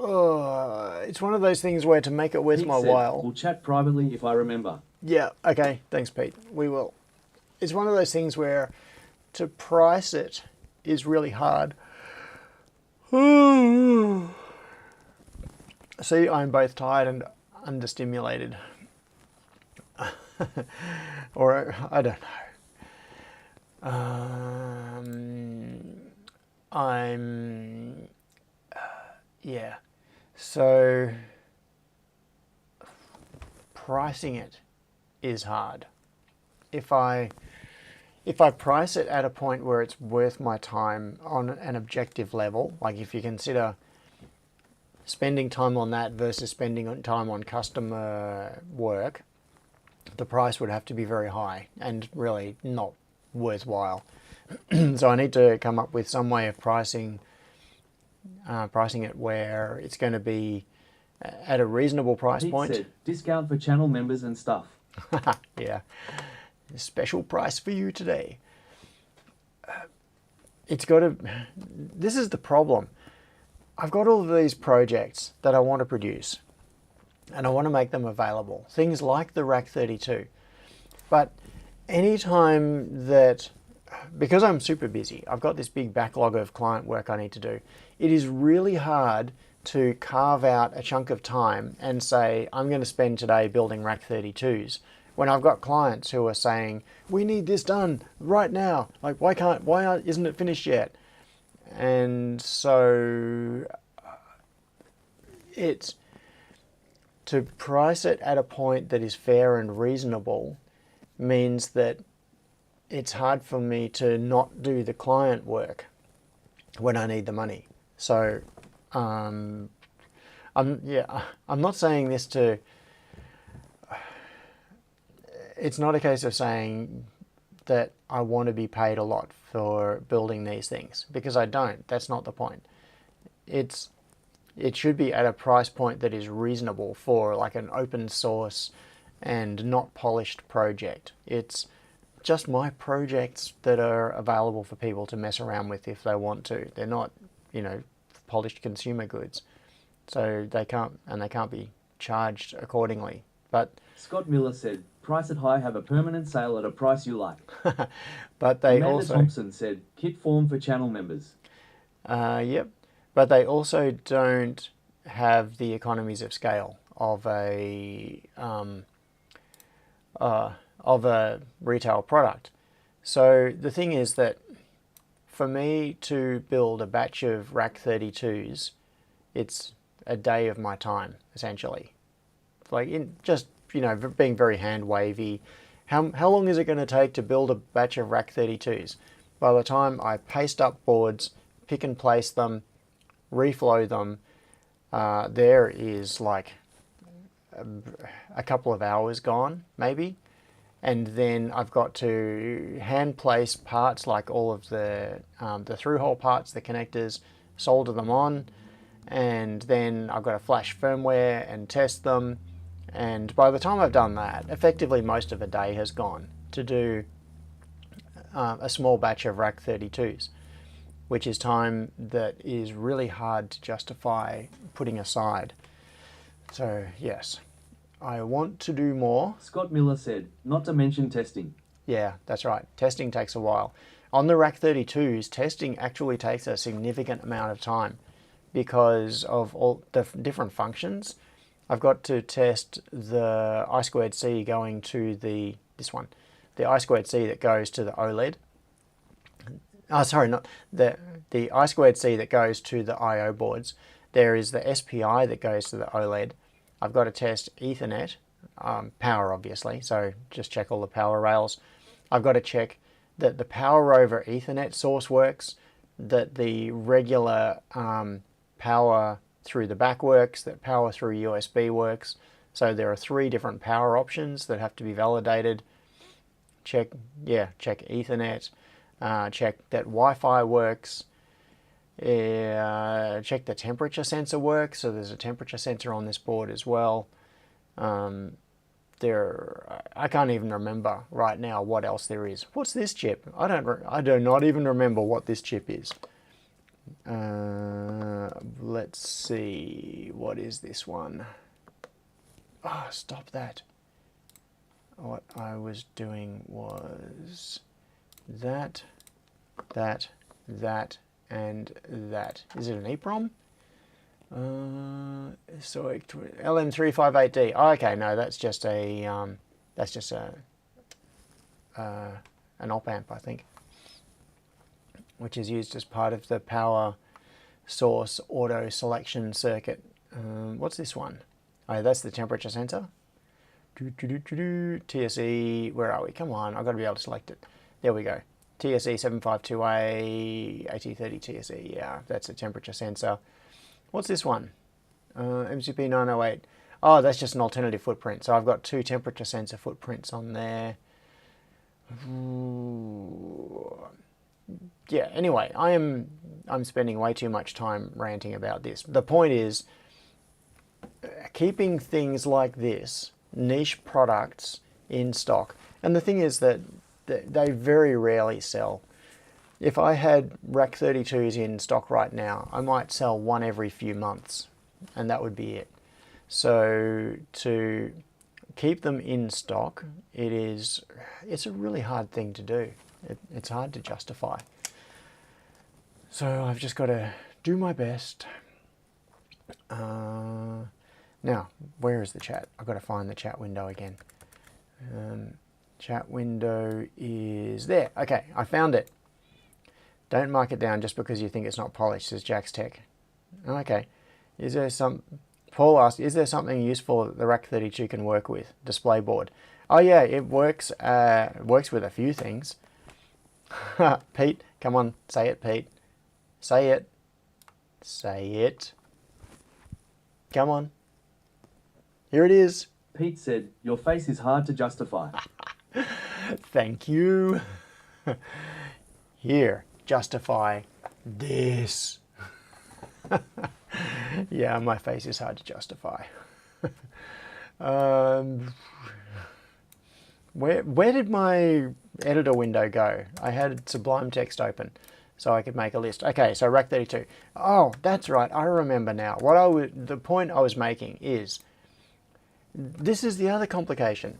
It's one of those things where to make it worth Pete my said, while. we'll chat privately if I remember. Yeah, okay, thanks Pete. We will. It's one of those things where to price it is really hard. See, I'm both tired and understimulated. Or, I don't know. Yeah. So, pricing it is hard. If I price it at a point where it's worth my time on an objective level, like if you consider spending time on that versus spending time on customer work, the price would have to be very high and really not worthwhile. So I need to come up with some way of pricing it where it's going to be at a reasonable price Pete point. said, discount for channel members and stuff. Yeah, special price for you today. It's got to. This is the problem. I've got all of these projects that I want to produce, and I want to make them available. Things like the Rack 32, but anytime that, because I'm super busy, I've got this big backlog of client work I need to do. It is really hard to carve out a chunk of time and say, I'm going to spend today building Rack 32s, when I've got clients who are saying, we need this done right now. Like, isn't it finished yet? And so it's to price it at a point that is fair and reasonable means that it's hard for me to not do the client work when I need the money. So I'm not saying this to, it's not a case of saying that I want to be paid a lot for building these things, because I don't. That's not the point. It should be at a price point that is reasonable for like an open source and not polished project. It's just my projects that are available for people to mess around with if they want to. They're not, polished consumer goods. So they can't be charged accordingly. But Scott Miller said, price it high, have a permanent sale at a price you like. but they Amanda also Thompson said, kit form for channel members. yep. But they also don't have the economies of scale of a retail product. So the thing is that for me to build a batch of Rack 32s, it's a day of my time essentially. Like being very hand wavy. How long is it going to take to build a batch of Rack 32s? By the time I paste up boards, pick and place them, reflow them, there is like a couple of hours gone, maybe. And then I've got to hand place parts, like all of the through-hole parts, the connectors, solder them on, and then I've got to flash firmware and test them. And by the time I've done that, effectively most of a day has gone to do a small batch of Rack 32s, which is time that is really hard to justify putting aside. So yes, I want to do more. Scott Miller said, not to mention testing. Yeah, that's right. Testing takes a while. On the Rack 32s, testing actually takes a significant amount of time because of all the different functions. I've got to test the I2C going to the I2C that goes to the OLED. Oh, sorry, not the I2C that goes to the I/O boards. There is the SPI that goes to the OLED. I've got to test Ethernet, power obviously, so just check all the power rails. I've got to check that the power over Ethernet source works, that the regular power through the back works, that power through USB works. So there are 3 different power options that have to be validated. check Ethernet, check that Wi-Fi works, check the temperature sensor works. So there's a temperature sensor on this board as well. I can't even remember right now what else there is. What's this chip? I do not even remember what this chip is. Let's see, what is this one? Oh, stop that. What I was doing was that, and that. Is it an EEPROM? So LM358D. Oh, okay, no, that's just an op amp, I think, which is used as part of the power source auto selection circuit. What's this one? Oh, that's the temperature sensor. TSE, where are we? Come on, I've got to be able to select it. There we go. TSE 752A, AT30 TSE, yeah, that's a temperature sensor. What's this one? MCP 908. Oh, that's just an alternative footprint. So I've got 2 temperature sensor footprints on there. Ooh. Yeah, anyway, I'm spending way too much time ranting about this. The point is, keeping things like this, niche products, in stock. And the thing is that they very rarely sell. If I had Rack 32s in stock right now, I might sell one every few months, and that would be it. So to keep them in stock, it's a really hard thing to do. It's hard to justify. So I've just got to do my best. Now, where is the chat? I've got to find the chat window again. Chat window is there. Okay, I found it. Don't mark it down just because you think it's not polished, says Jack's Tech. Okay. Paul asked, is there something useful that the Rack 32 can work with? Display board. Oh yeah, it works with a few things. Pete, come on, say it, Pete. Say it. Say it. Come on. Here it is. Pete said, your face is hard to justify. Thank you. Here, justify this. Yeah, my face is hard to justify. Where did my editor window go? I had Sublime Text open so I could make a list. Okay, so Rack 32. Oh, that's right. I remember now. The point I was making is, this is the other complication.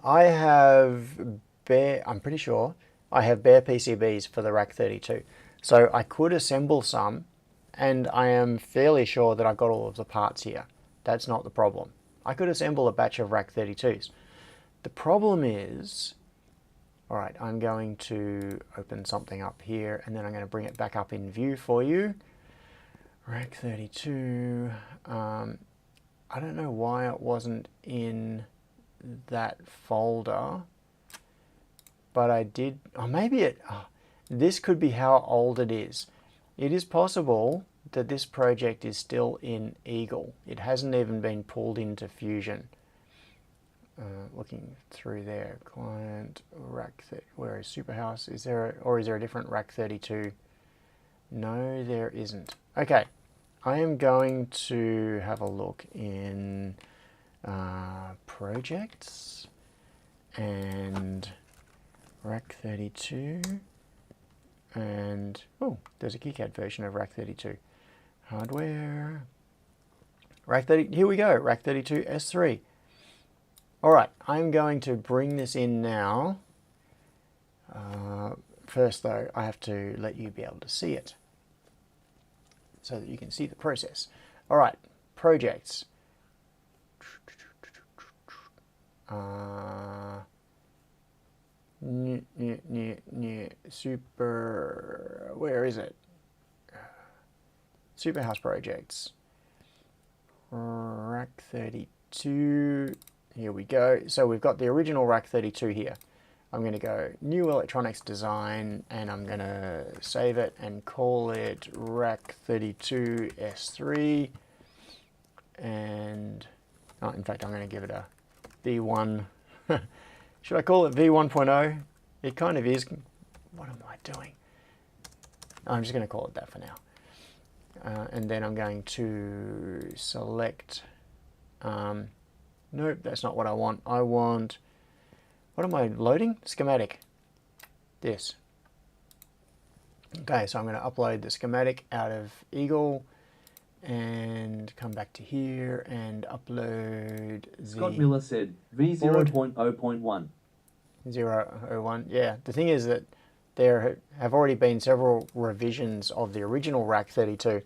I'm pretty sure I have bare PCBs for the Rack 32. So I could assemble some, and I am fairly sure that I've got all of the parts here. That's not the problem. I could assemble a batch of Rack 32s. The problem is, all right, I'm going to open something up here, and then I'm going to bring it back up in view for you. Rack 32. I don't know why it wasn't in that folder, but I did. Oh, maybe this could be how old it is. It is possible that this project is still in Eagle. It hasn't even been pulled into Fusion. Looking through there, client Rack. Where is Superhouse? Is there a different Rack 32? No, there isn't. Okay. I am going to have a look in projects and Rack 32, and oh, there's a KiCad version of Rack 32. Hardware, Rack 30. Here we go, Rack 32 S3. All right, I'm going to bring this in now. First, though, I have to let you be able to see it, so that you can see the process. All right, projects. Super, where is it? Superhouse projects. Rack 32, here we go. So we've got the original Rack 32 here. I'm going to go New Electronics Design, and I'm going to save it and call it Rack 32 S3. And, oh, in fact, I'm going to give it a B1 Should I call it V1.0? It kind of is. What am I doing? I'm just going to call it that for now. And then I'm going to select, nope, that's not what I want. I want, what am I loading? Schematic. This. Okay, so I'm going to upload the schematic out of Eagle and come back to here and upload the Scott Miller said V0.0.1. 001. Yeah, the thing is that there have already been several revisions of the original Rack 32,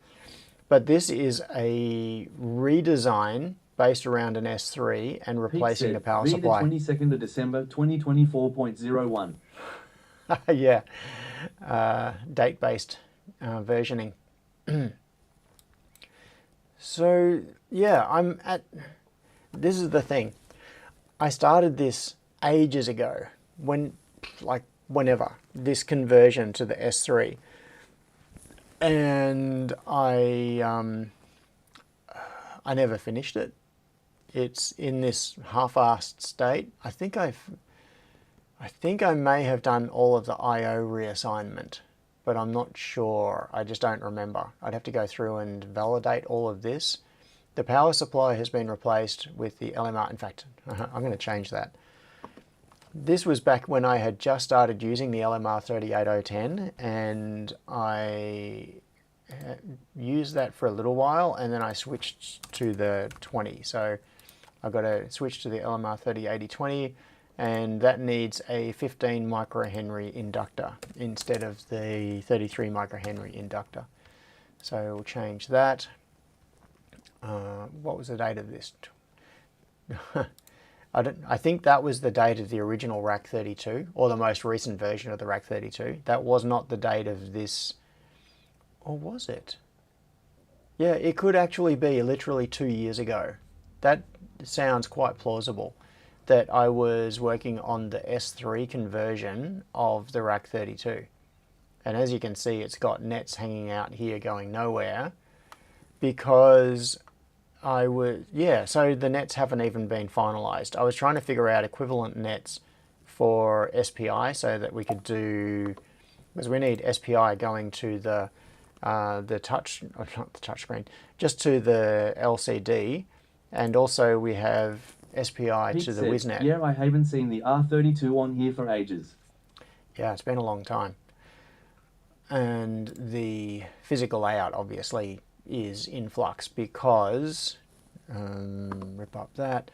but this is a redesign based around an S3 and replacing the power supply. The 22nd of December 2024.01. Yeah, date-based versioning. So yeah, this is the thing. I started this ages ago, whenever, this conversion to the S3. And I never finished it. It's in this half-assed state. I think I may have done all of the I/O reassignment, but I'm not sure. I just don't remember. I'd have to go through and validate all of this. The power supply has been replaced with the LMR. In fact, I'm going to change that. This was back when I had just started using the LMR 38010, and I used that for a little while, and then I switched to the 20. So I've got to switch to the LMR 308020, and that needs a 15 microhenry inductor instead of the 33 microhenry inductor. So we'll change that. What was the date of this? I think that was the date of the original Rack 32, or the most recent version of the Rack 32. That was not the date of this, or was it? Yeah, it could actually be literally 2 years ago. That sounds quite plausible, that I was working on the S3 conversion of the Rack 32. And as you can see, it's got nets hanging out here going nowhere, because so the nets haven't even been finalized. I was trying to figure out equivalent nets for SPI so that we could do, because we need SPI going to the not the touch screen, just to the LCD, and also we have SPI to the WISNet. Yeah, I haven't seen the R32 on here for ages. Yeah, it's been a long time. And the physical layout obviously is in flux because, rip up that,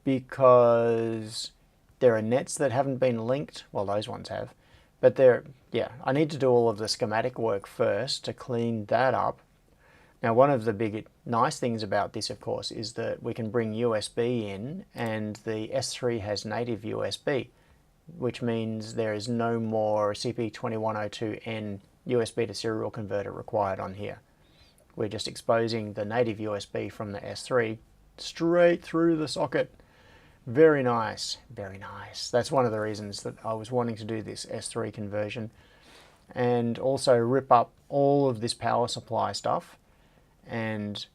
because there are nets that haven't been linked. Well, those ones have, but I need to do all of the schematic work first to clean that up. Now, one of the big nice things about this, of course, is that we can bring USB in, and the S3 has native USB, which means there is no more CP2102N USB to serial converter required on here. We're just exposing the native USB from the S3 straight through the socket. Very nice, very nice. That's one of the reasons that I was wanting to do this S3 conversion, and also rip up all of this power supply stuff and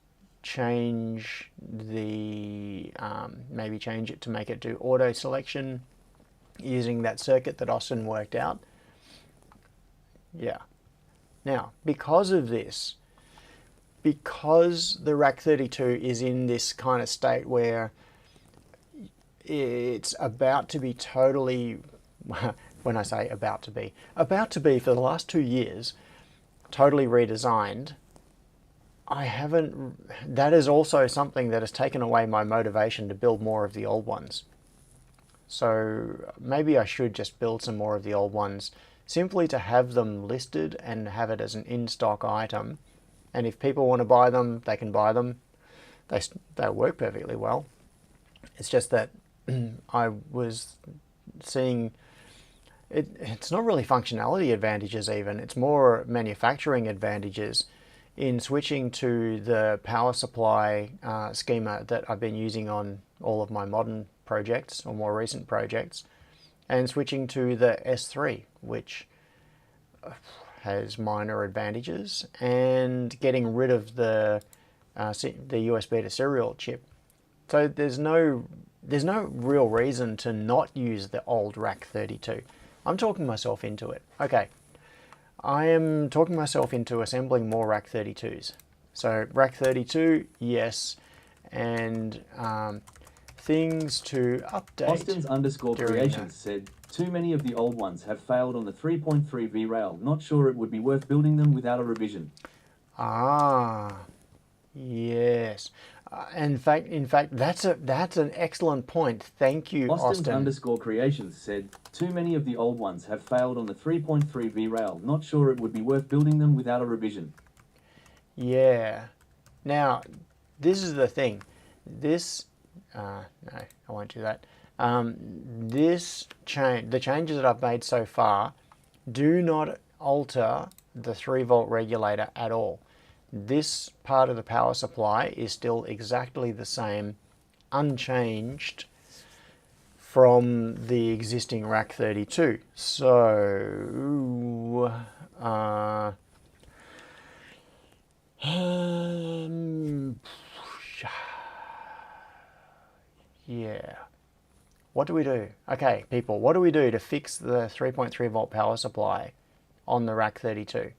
change the, maybe change it to make it do auto selection using that circuit that Austin worked out. Yeah. Now, because of this, because the Rack 32 is in this kind of state where it's about to be totally, when I say about to be for the last 2 years, totally redesigned, that is also something that has taken away my motivation to build more of the old ones. So maybe I should just build some more of the old ones, simply to have them listed and have it as an in-stock item. And if people want to buy them, they can buy them. They work perfectly well. It's just that I was seeing, it's not really functionality advantages even, it's more manufacturing advantages in switching to the power supply schema that I've been using on all of my modern projects or more recent projects, and switching to the S3, which has minor advantages, and getting rid of the USB to serial chip. So there's no there's no real reason to not use the old rack 32. I'm talking myself into it. Okay, I am talking myself into assembling more rack 32s. So rack 32, yes, and things to update. Austin's underscore creations said, too many of the old ones have failed on the 3.3 V-Rail. Not sure it would be worth building them without a revision. Ah, yes. In fact, that's an excellent point. Thank you, Austin's Austin. underscore creations said, too many of the old ones have failed on the 3.3 V-Rail. Not sure it would be worth building them without a revision. Yeah. Now, this is the thing. This, no, I won't do that. The changes that I've made so far do not alter the 3-volt regulator at all. This part of the power supply is still exactly the same, unchanged from the existing rack 32. So, yeah. What do we do? Okay, people, what do we do to fix the 3.3 volt power supply on the rack 32?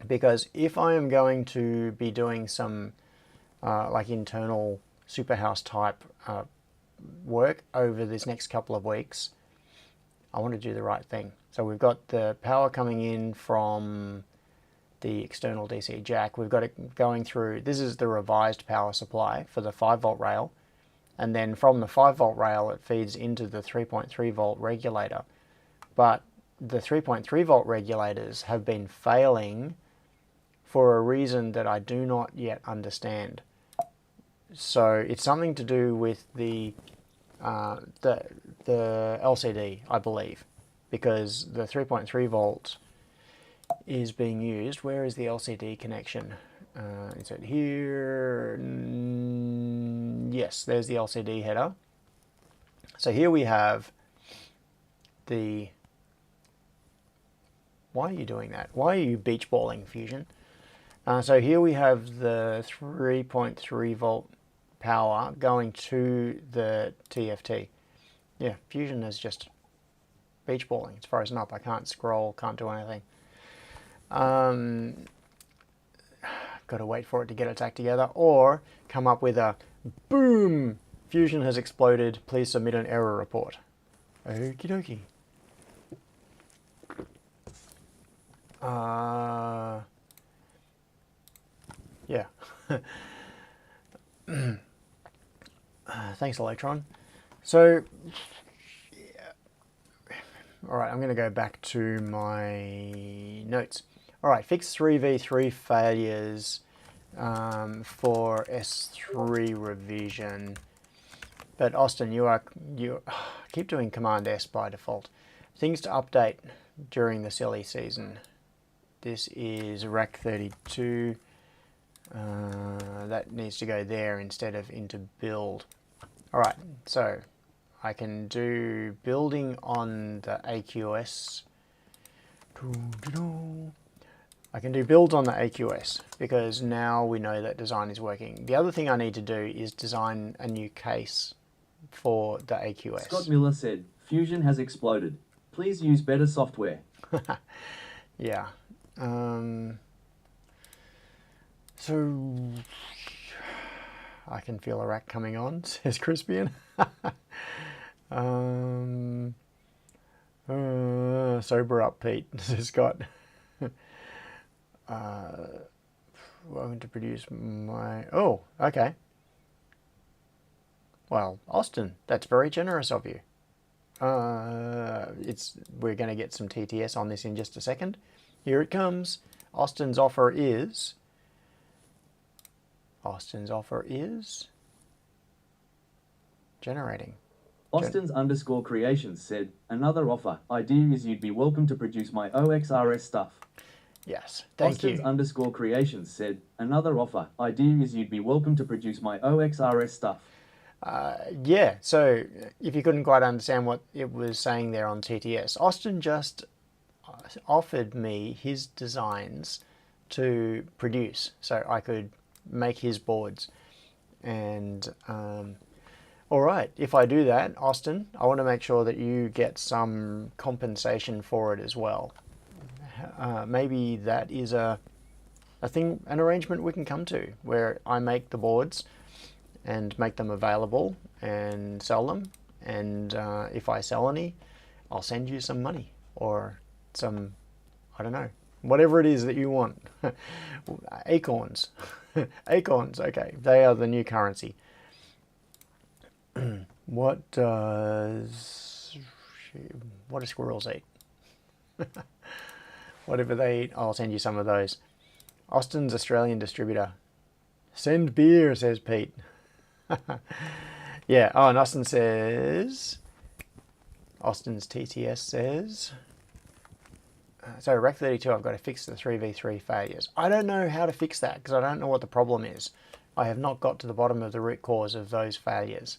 Because if I am going to be doing some like internal superhouse type work over this next couple of weeks, I want to do the right thing. So we've got the power coming in from the external DC jack. We've got it going through, this is the revised power supply for the 5-volt rail. And then from the 5-volt rail, it feeds into the 3.3 volt regulator. But the 3.3 volt regulators have been failing for a reason that I do not yet understand. So it's something to do with the LCD, I believe, because the 3.3 volt is being used. Where is the LCD connection? Is it here? Yes, there's the LCD header. So here we have the... Why are you doing that? Why are you beach balling, Fusion? So here we have the 3.3 volt power going to the TFT. Yeah, Fusion is just beach balling. It's frozen up. I can't scroll, can't do anything. Got to wait for it to get its act together, or come up with a boom, Fusion has exploded, please submit an error report. Okie dokie. Yeah. Thanks, Electron. So, alright, I'm going to go back to my notes. Alright, fix 3v3 failures for S3 revision. But Austin, you keep doing Command S by default. Things to update during the silly season. This is rack 32. That needs to go there instead of into build. Alright, so I can do building on the AQS. I can do builds on the AQS because now we know that design is working. The other thing I need to do is design a new case for the AQS. Scott Miller said, Fusion has exploded. Please use better software. Yeah. So I can feel a rack coming on, says Crispian. Sober up, Pete, says Scott. I'm to produce my... Oh, okay. Well, Austin, that's very generous of you. We're going to get some TTS on this in just a second. Here it comes. Austin's offer is generating. Austin's underscore creations said, another offer. Idea is you'd be welcome to produce my OXRS stuff. Yes, thank you. Austin's underscore creations said, another offer. Idea is you'd be welcome to produce my OXRS stuff. Yeah, so if you couldn't quite understand what it was saying there on TTS, Austin just offered me his designs to produce so I could make his boards. And All right, if I do that, Austin, I want to make sure that you get some compensation for it as well. Maybe that is a thing, an arrangement we can come to, where I make the boards and make them available and sell them, and if I sell any, I'll send you some money or some, I don't know, whatever it is that you want. Acorns. Acorns, okay, they are the new currency. What do squirrels eat? Whatever they eat, I'll send you some of those. Austin's Australian distributor. Send beer, says Pete. Yeah, oh, and Austin says, Austin's TTS says, so Rec 32, I've got to fix the 3v3 failures. I don't know how to fix that because I don't know what the problem is. I have not got to the bottom of the root cause of those failures.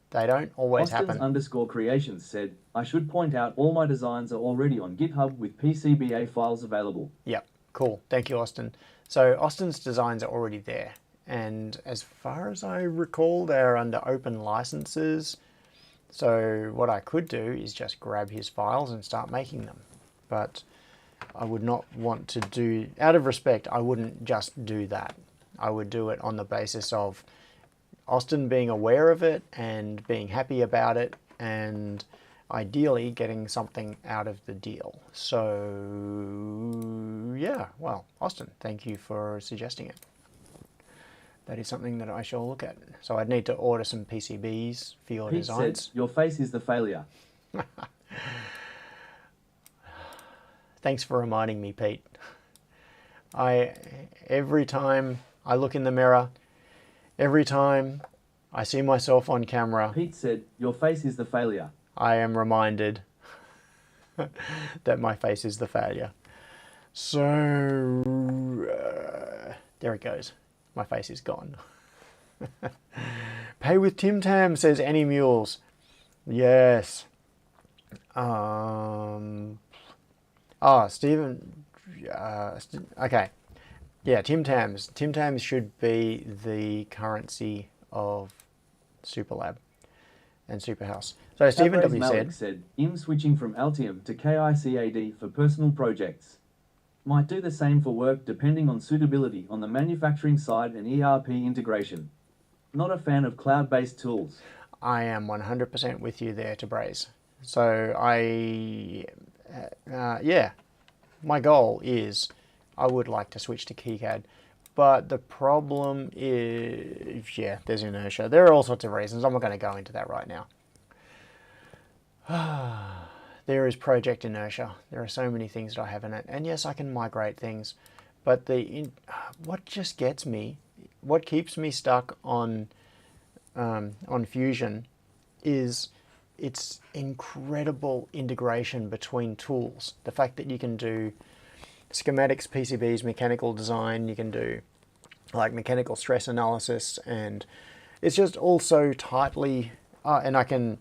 They don't always happen. Austin's_creations said, I should point out all my designs are already on GitHub with PCBA files available. Yep, cool. Thank you, Austin. So Austin's designs are already there. And as far as I recall, they're under open licenses. So what I could do is just grab his files and start making them. But I would not want to do, out of respect, I wouldn't just do that. I would do it on the basis of Austin being aware of it and being happy about it and ideally getting something out of the deal. So yeah, well, Austin, thank you for suggesting it. That is something that I shall look at. So I'd need to order some PCBs for your designs. Said, your face is the failure. Thanks for reminding me, Pete. Every time I look in the mirror, every time I see myself on camera, Pete said, your face is the failure. I am reminded that my face is the failure. So, there it goes. My face is gone. Pay with Tim Tam, says Any Mules. Yes. Stephen. Okay. Yeah, Tim Tams. Tim Tams should be the currency of Superlab and Superhouse. So Stephen W said, IM switching from Altium to KICAD for personal projects. Might do the same for work depending on suitability on the manufacturing side and ERP integration. Not a fan of cloud-based tools. I am 100% with you there, Tabraze. So yeah, my goal is I would like to switch to KiCad, but the problem is, yeah, there's inertia. There are all sorts of reasons. I'm not going to go into that right now. There is project inertia. There are so many things that I have in it. And yes, I can migrate things, but what just gets me, what keeps me stuck on Fusion is its incredible integration between tools. The fact that you can do schematics, PCBs, mechanical design, you can do like mechanical stress analysis, and it's just all so tightly, and I can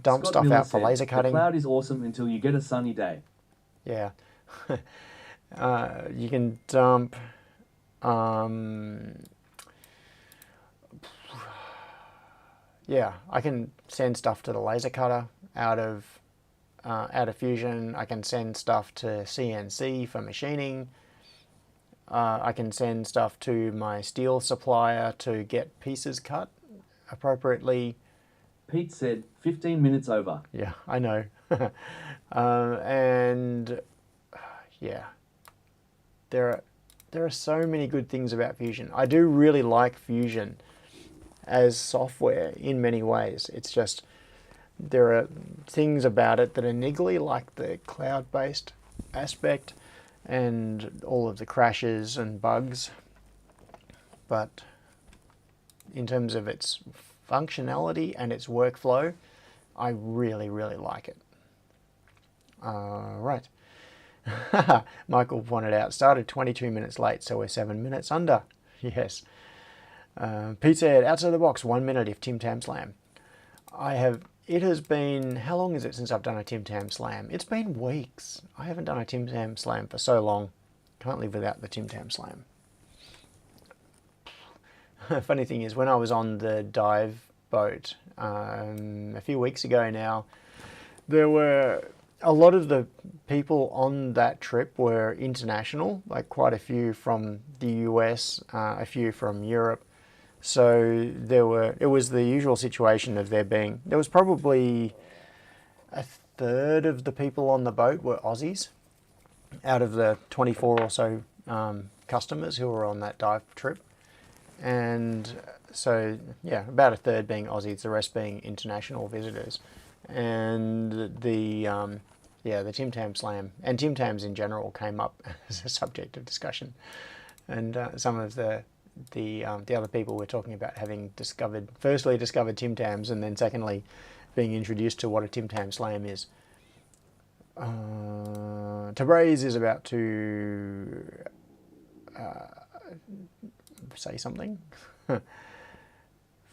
dump Scott stuff Miller out for said, laser cutting. The cloud is awesome until you get a sunny day. Yeah. You can dump yeah, I can send stuff to the laser cutter out of Fusion. I can send stuff to CNC for machining. I can send stuff to my steel supplier to get pieces cut appropriately. Pete said, 15 minutes over. Yeah, I know. And yeah, there are so many good things about Fusion. I do really like Fusion as software in many ways. It's just there are things about it that are niggly, like the cloud-based aspect and all of the crashes and bugs. But in terms of its functionality and its workflow, I really, really like it. Right. Michael pointed out, started 22 minutes late, so we're 7 minutes under. Yes. Pete said, outside the box, 1 minute if Tim Tam Slam. It has been, how long is it since I've done a Tim Tam Slam? It's been weeks. I haven't done a Tim Tam Slam for so long. Can't live without the Tim Tam Slam. Funny thing is, when I was on the dive boat a few weeks ago now, there were a lot of the people on that trip were international, like quite a few from the US, a few from Europe. So it was the usual situation of there was probably a third of the people on the boat were Aussies out of the 24 or so customers who were on that dive trip. And so, yeah, about a third being Aussies, the rest being international visitors. And the Tim Tam Slam and Tim Tams in general came up as a subject of discussion. And some of the other people were talking about having firstly discovered Tim Tams, and then secondly being introduced to what a Tim Tam Slam is. Tabraze is about to say something.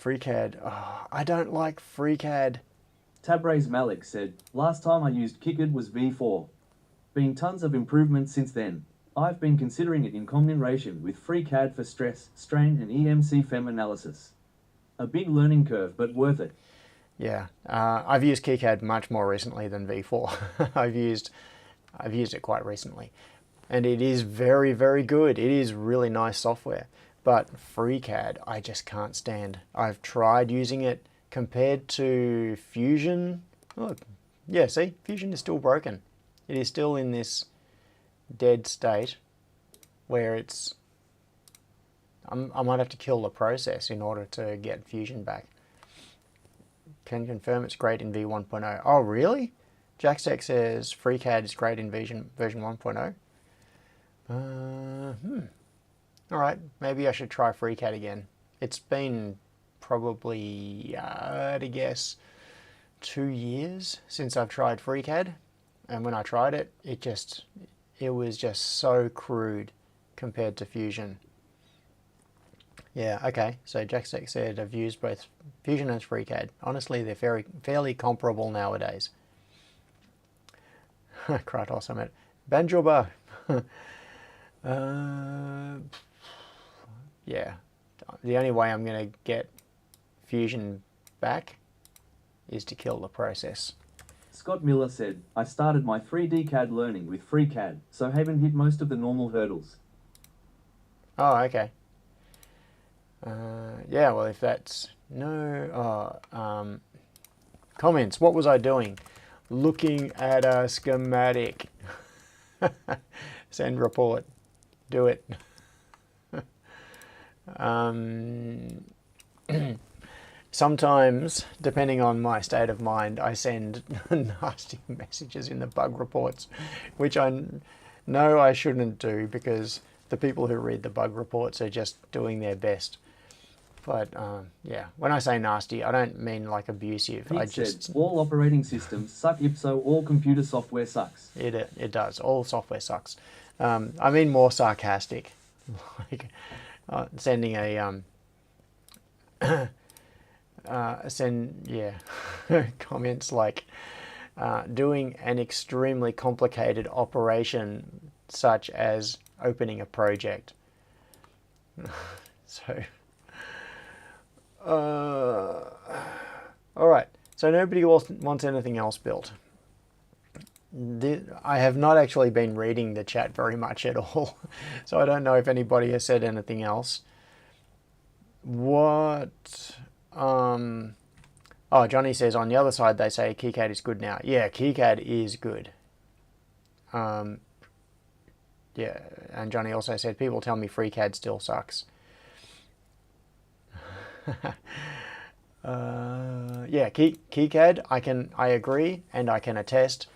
FreeCAD. Oh, I don't like FreeCAD. Tabraze Malik said, last time I used Kikid was V4. Been tons of improvements since then. I've been considering it in combination with FreeCAD for stress, strain and EMC FEM analysis. A big learning curve, but worth it. Yeah, I've used KiCad much more recently than V4. I've used it quite recently, and it is very, very good. It is really nice software, but FreeCAD I just can't stand. I've tried using it compared to Fusion. Look, yeah, see, Fusion is still broken. It is still in this dead state where I might have to kill the process in order to get Fusion back. Can confirm it's great in V1.0. Oh, really? Jacksec says FreeCAD is great in version 1.0. Alright, maybe I should try FreeCAD again. It's been probably, to guess, 2 years since I've tried FreeCAD. And when I tried it, it was just so crude compared to Fusion. Yeah, okay, so Jacksec said I've used both Fusion and FreeCAD. Honestly, they're fairly comparable nowadays. Kratos, I meant Banjoba. Yeah, the only way I'm going to get Fusion back is to kill the process. Scott Miller said, I started my 3D CAD learning with FreeCAD, so haven't hit most of the normal hurdles. Oh, okay. Yeah, well, if that's comments. What was I doing? Looking at a schematic. Send report. Do it. Sometimes, depending on my state of mind, I send nasty messages in the bug reports, which I know I shouldn't do because the people who read the bug reports are just doing their best. But yeah, when I say nasty, I don't mean like abusive. Pete said, all operating systems suck, ipso all computer software sucks. It does. All software sucks. I mean more sarcastic, like sending a comments like doing an extremely complicated operation such as opening a project. So. Alright, so nobody wants anything else built. I have not actually been reading the chat very much at all, so I don't know if anybody has said anything else. What? Oh, Johnny says on the other side they say KiCad is good now. Yeah, KiCad is good. Yeah, and Johnny also said people tell me FreeCAD still sucks. Yeah, KiCad, I agree and I can attest,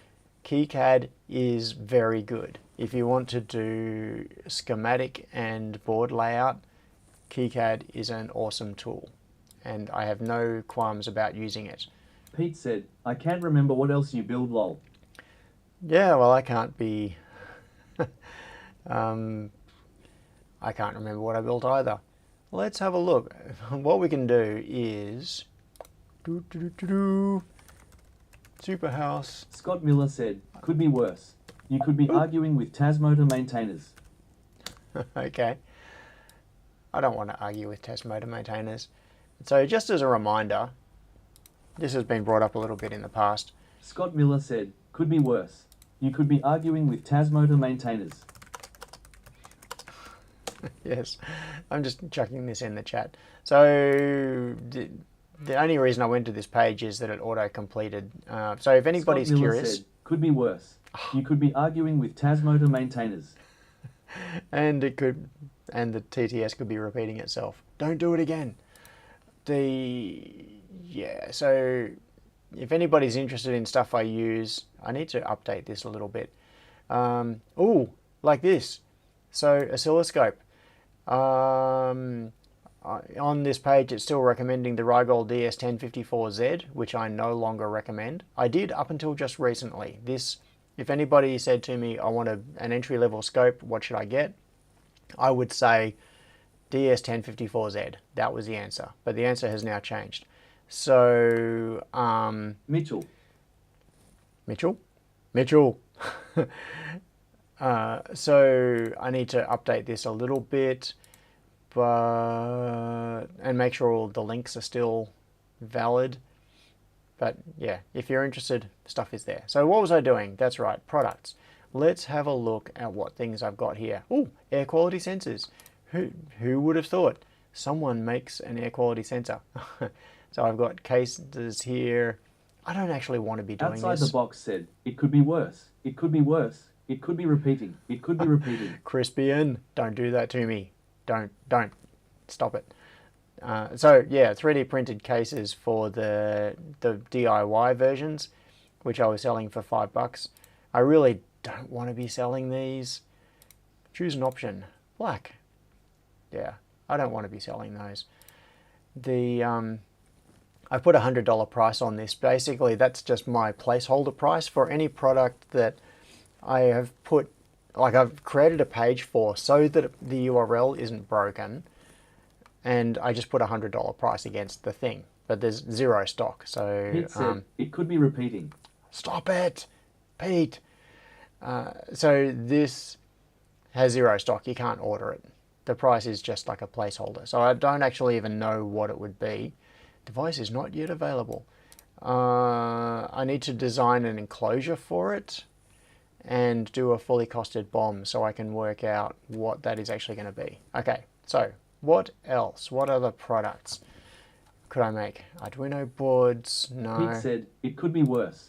KiCad is very good. If you want to do schematic and board layout, KiCad is an awesome tool and I have no qualms about using it. Pete said, I can't remember what else you build, lol. Yeah, well, I can't be I can't remember what I built either. Let's have a look. What we can do is Superhouse. Scott Miller said, could be worse. You could be arguing with Tasmotor maintainers. Okay. I don't want to argue with test motor maintainers. So just as a reminder, this has been brought up a little bit in the past. Scott Miller said, could be worse. You could be arguing with Tasmotor maintainers. Yes, I'm just chucking this in the chat. So the only reason I went to this page is that it auto-completed. So if anybody's Scott Miller curious... said, could be worse. You could be arguing with Tasmotor maintainers. and the TTS could be repeating itself. Don't do it again. So if anybody's interested in stuff I use, I need to update this a little bit. Like this. So oscilloscope. On this page, it's still recommending the Rigol DS1054Z, which I no longer recommend. I did up until just recently. If anybody said to me, I want an entry-level scope, what should I get? I would say DS1054Z. That was the answer. But the answer has now changed. So, Mitchell. So I need to update this a little bit, and make sure all the links are still valid. But yeah, if you're interested, stuff is there. So what was I doing? That's right, products. Let's have a look at what things I've got here. Oh, air quality sensors. Who would have thought someone makes an air quality sensor? So I've got cases here. I don't actually want to be doing Outside this. the box said, it could be worse. It could be worse. It could be repeating. It could be repeating. Crispian, don't do that to me. Don't. Stop it. So yeah, 3D printed cases for the DIY versions, which I was selling for $5. I really don't want to be selling these. Choose an option. Black. Yeah, I don't want to be selling those. I put a $100 price on this. Basically, that's just my placeholder price for any product that I have put, like I've created a page for so that the URL isn't broken, and I just put a $100 price against the thing, but there's zero stock. So Pete said, it could be repeating. Stop it, Pete. So this has zero stock. You can't order it. The price is just like a placeholder. So I don't actually even know what it would be. Device is not yet available. I need to design an enclosure for it and do a fully costed BOM so I can work out what that is actually going to be. Okay, so what else? What other products could I make? Arduino boards? No. Pete said, it could be worse.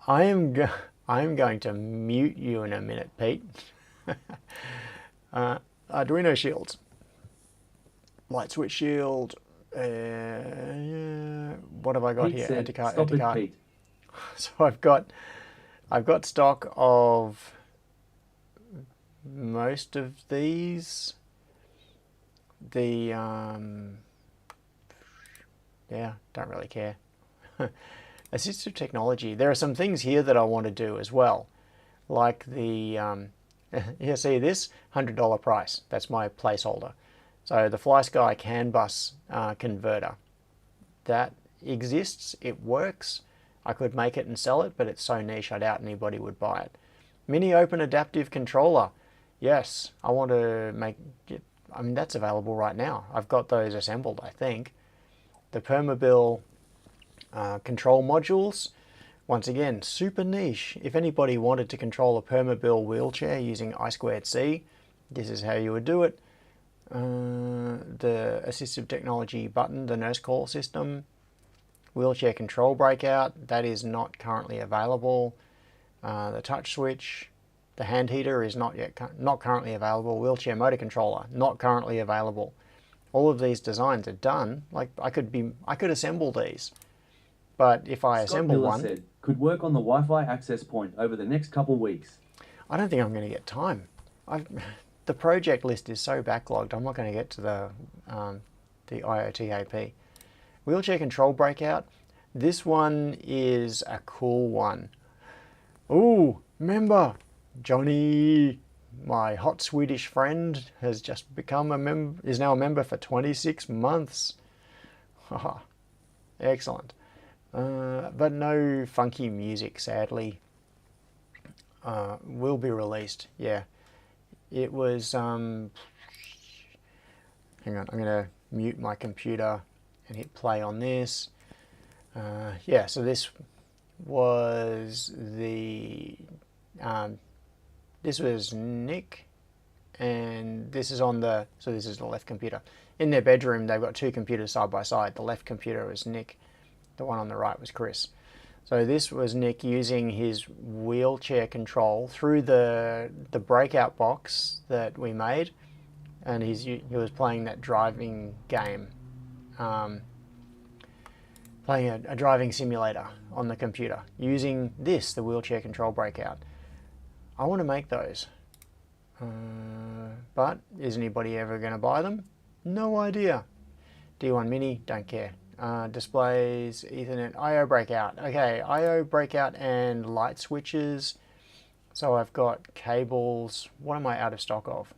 I am going to mute you in a minute, Pete. Arduino shields. Light switch shield. What have I got Pete here? said, Anti-cart. stop it, Pete. So I've got stock of most of these. Yeah, don't really care. Assistive technology. There are some things here that I want to do as well, like the you see this $100 price. That's my placeholder. So the FlySky CAN bus converter, that exists. It works. I could make it and sell it, but it's so niche I doubt anybody would buy it. Mini open adaptive controller. Yes, I want to make it. I mean, that's available right now. I've got those assembled, I think. The Permobil control modules. Once again, super niche. If anybody wanted to control a Permobil wheelchair using I2C, this is how you would do it. The assistive technology button, the nurse call system. Wheelchair control breakout, that is not currently available. The touch switch, the hand heater is not currently available. Wheelchair motor controller, not currently available. All of these designs are done. Like I could assemble these, but if I assemble one, said, could work on the Wi-Fi access point over the next couple weeks. I don't think I'm going to get time. The project list is so backlogged. I'm not going to get to the IoT AP. Wheelchair control breakout. This one is a cool one. Ooh, member Johnny, my hot Swedish friend, has just become is now a member for 26 months. Haha, excellent. But no funky music, sadly. Will be released. Yeah, it was. Hang on, I'm gonna mute my computer and hit play on this. Yeah, so this was this was Nick, and this is on the, so this is the left computer. In their bedroom, they've got two computers side by side. The left computer was Nick, the one on the right was Chris. So this was Nick using his wheelchair control through the breakout box that we made, and he was playing that driving game, playing a driving simulator on the computer using this, the wheelchair control breakout. I want to make those, but is anybody ever going to buy them? No idea. D1 Mini, don't care. Displays, Ethernet, I/O breakout. Okay, I/O breakout and light switches. So I've got cables. What am I out of stock of?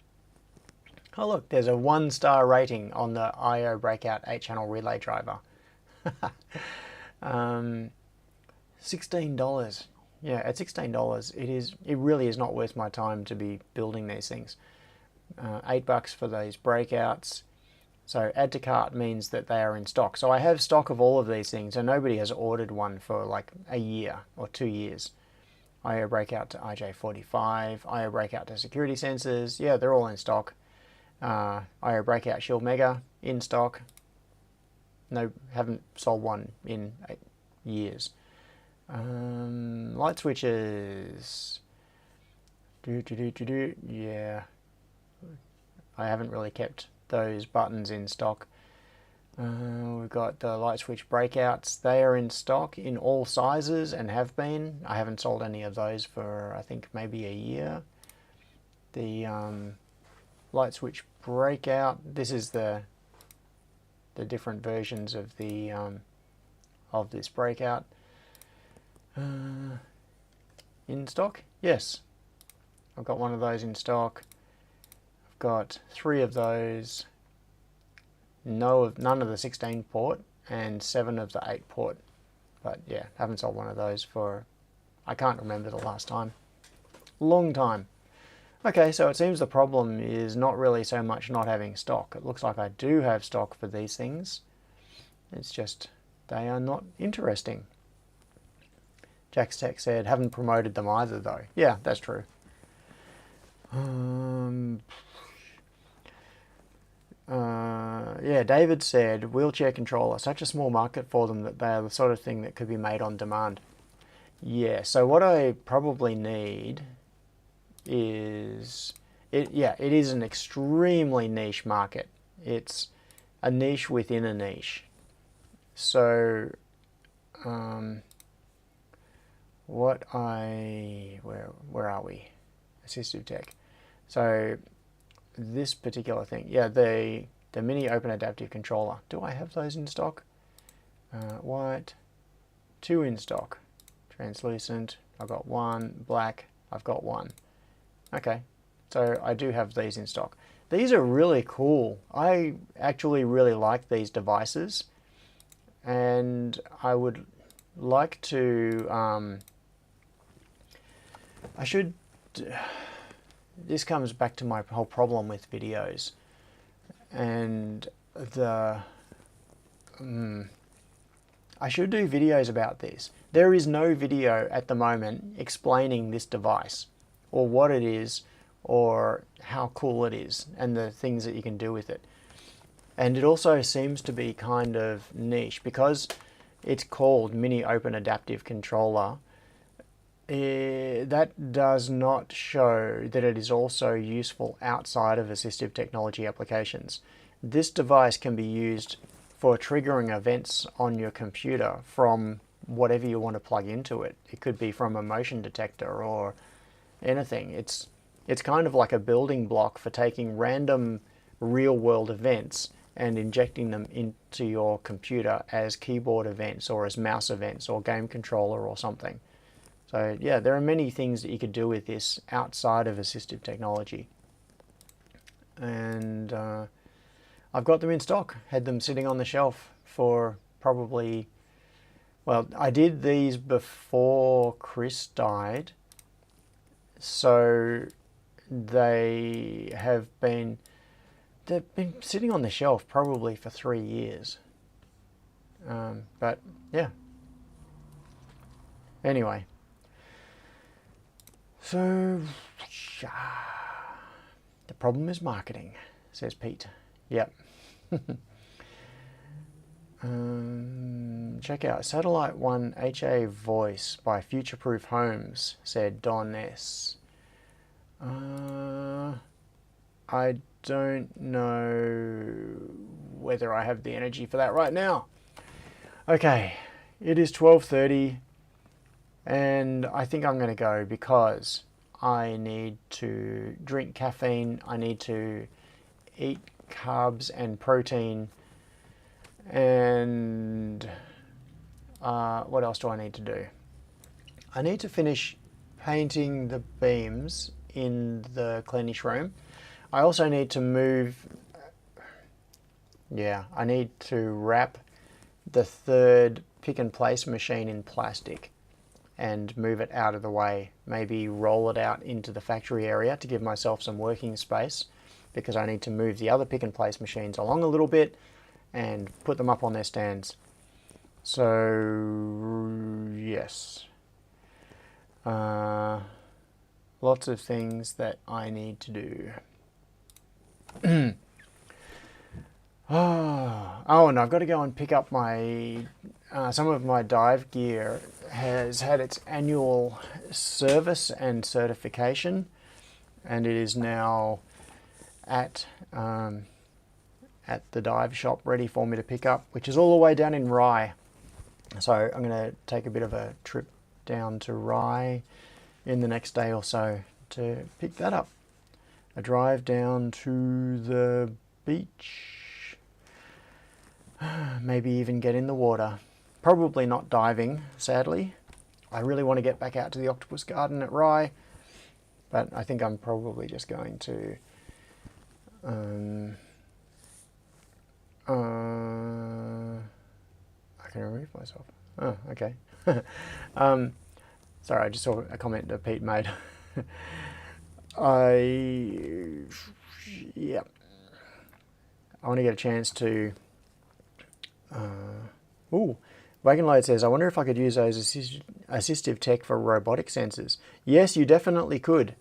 Oh look, there's a 1-star rating on the I/O breakout 8-channel relay driver. $16. Yeah, at $16, it really is not worth my time to be building these things. $8 for these breakouts. So add to cart means that they are in stock. So I have stock of all of these things, and nobody has ordered one for like a year or 2 years. I/O breakout to IJ45, I/O breakout to security sensors. Yeah, they're all in stock. I/O breakout Shield Mega in stock. No, haven't sold one in 8 years. Light switches. Yeah, I haven't really kept those buttons in stock. We've got the light switch breakouts. They are in stock in all sizes and have been. I haven't sold any of those for I think maybe a year. The light switch breakout. This is the different versions of the of this breakout. In stock? Yes. I've got one of those in stock. I've got 3 of those. None of the 16 port and 7 of the 8 port. But yeah, haven't sold one of those for, I can't remember the last time. Long time. Okay, so it seems the problem is not really so much not having stock. It looks like I do have stock for these things. It's just they are not interesting. Jack's Tech said, haven't promoted them either though. Yeah, that's true. Yeah, David said, wheelchair controller, such a small market for them that they are the sort of thing that could be made on demand. Yeah, so what I probably need is, it is an extremely niche market. It's a niche within a niche. So, where are we? Assistive tech. So this particular thing, yeah, the mini open adaptive controller. Do I have those in stock? White, 2 in stock. Translucent, I've got 1. Black, I've got 1. Okay, so I do have these in stock. These are really cool. I actually really like these devices, and I would like to, this comes back to my whole problem with videos, and I should do videos about this. There is no video at the moment explaining this device, or what it is, or how cool it is, and the things that you can do with it. And it also seems to be kind of niche, because it's called Mini Open Adaptive Controller. That does not show that it is also useful outside of assistive technology applications. This device can be used for triggering events on your computer from whatever you want to plug into it. It could be from a motion detector or anything. It's kind of like a building block for taking random real-world events and injecting them into your computer as keyboard events or as mouse events or game controller or something. So yeah, there are many things that you could do with this outside of assistive technology. And I've got them in stock, had them sitting on the shelf for probably, well, I did these before Chris died, so they have been, they've been sitting on the shelf probably for 3 years. But yeah. Anyway. So, the problem is marketing, says Pete. Yep. Check out Satellite One HA Voice by Futureproof Homes, said Don S. I don't know whether I have the energy for that right now. Okay, it is 12:30 and I think I'm going to go because I need to drink caffeine, I need to eat carbs and protein, and what else do I need to do? I need to finish painting the beams in the cleanish room. I also need to move, I need to wrap the third pick and place machine in plastic and move it out of the way. Maybe roll it out into the factory area to give myself some working space, because I need to move the other pick and place machines along a little bit and put them up on their stands. So yes, lots of things that I need to do. Oh, and I've got to go and pick up my some of my dive gear has had its annual service and certification, and it is now at the dive shop ready for me to pick up, which is all the way down in Rye. So I'm going to take a bit of a trip down to Rye in the next day or so to pick that up. A drive down to the beach, maybe even get in the water. Probably not diving, sadly. I really want to get back out to the octopus garden at Rye, but I think I'm probably just going to I can remove myself. Oh, okay. Sorry, I just saw a comment that Pete made. I want to get a chance to Wagonload says, I wonder if I could use those assistive tech for robotic sensors. Yes, you definitely could.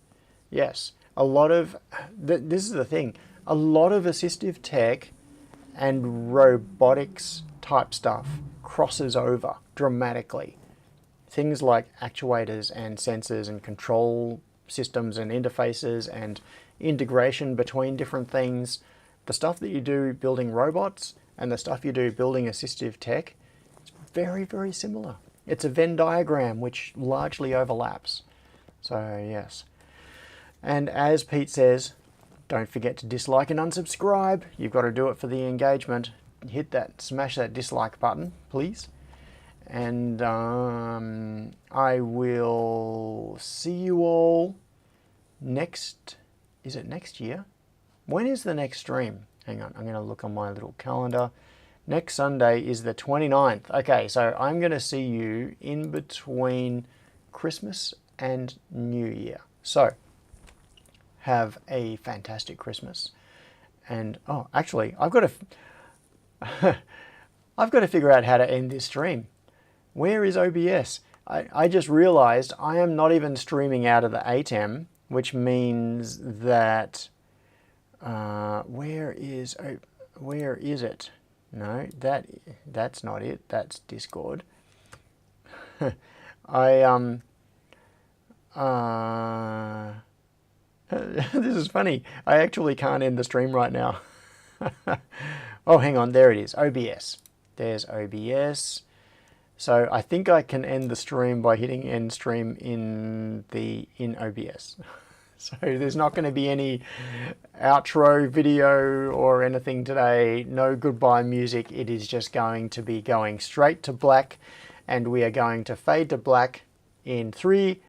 Yes. A lot of this is the thing. A lot of assistive tech and robotics type stuff crosses over dramatically. Things like actuators and sensors and control systems and interfaces and integration between different things. The stuff that you do building robots and the stuff you do building assistive tech, it's very, very similar. It's a Venn diagram which largely overlaps. So yes. And as Pete says, don't forget to dislike and unsubscribe. You've got to do it for the engagement. Hit that, smash that dislike button, please. And I will see you all next, is it next year? When is the next stream? Hang on, I'm going to look on my little calendar. Next Sunday is the 29th. Okay, so I'm going to see you in between Christmas and New Year. So, have a fantastic Christmas. And, oh, actually, I've got to figure out how to end this stream. Where is OBS? I just realized I am not even streaming out of the ATEM, which means that, where is it? No, that's not it. That's Discord. This is funny. I actually can't end the stream right now. Oh, hang on. There it is. OBS. There's OBS. So I think I can end the stream by hitting end stream in OBS. So there's not going to be any outro video or anything today. No goodbye music. It is just going to be going straight to black, and we are going to fade to black in 3,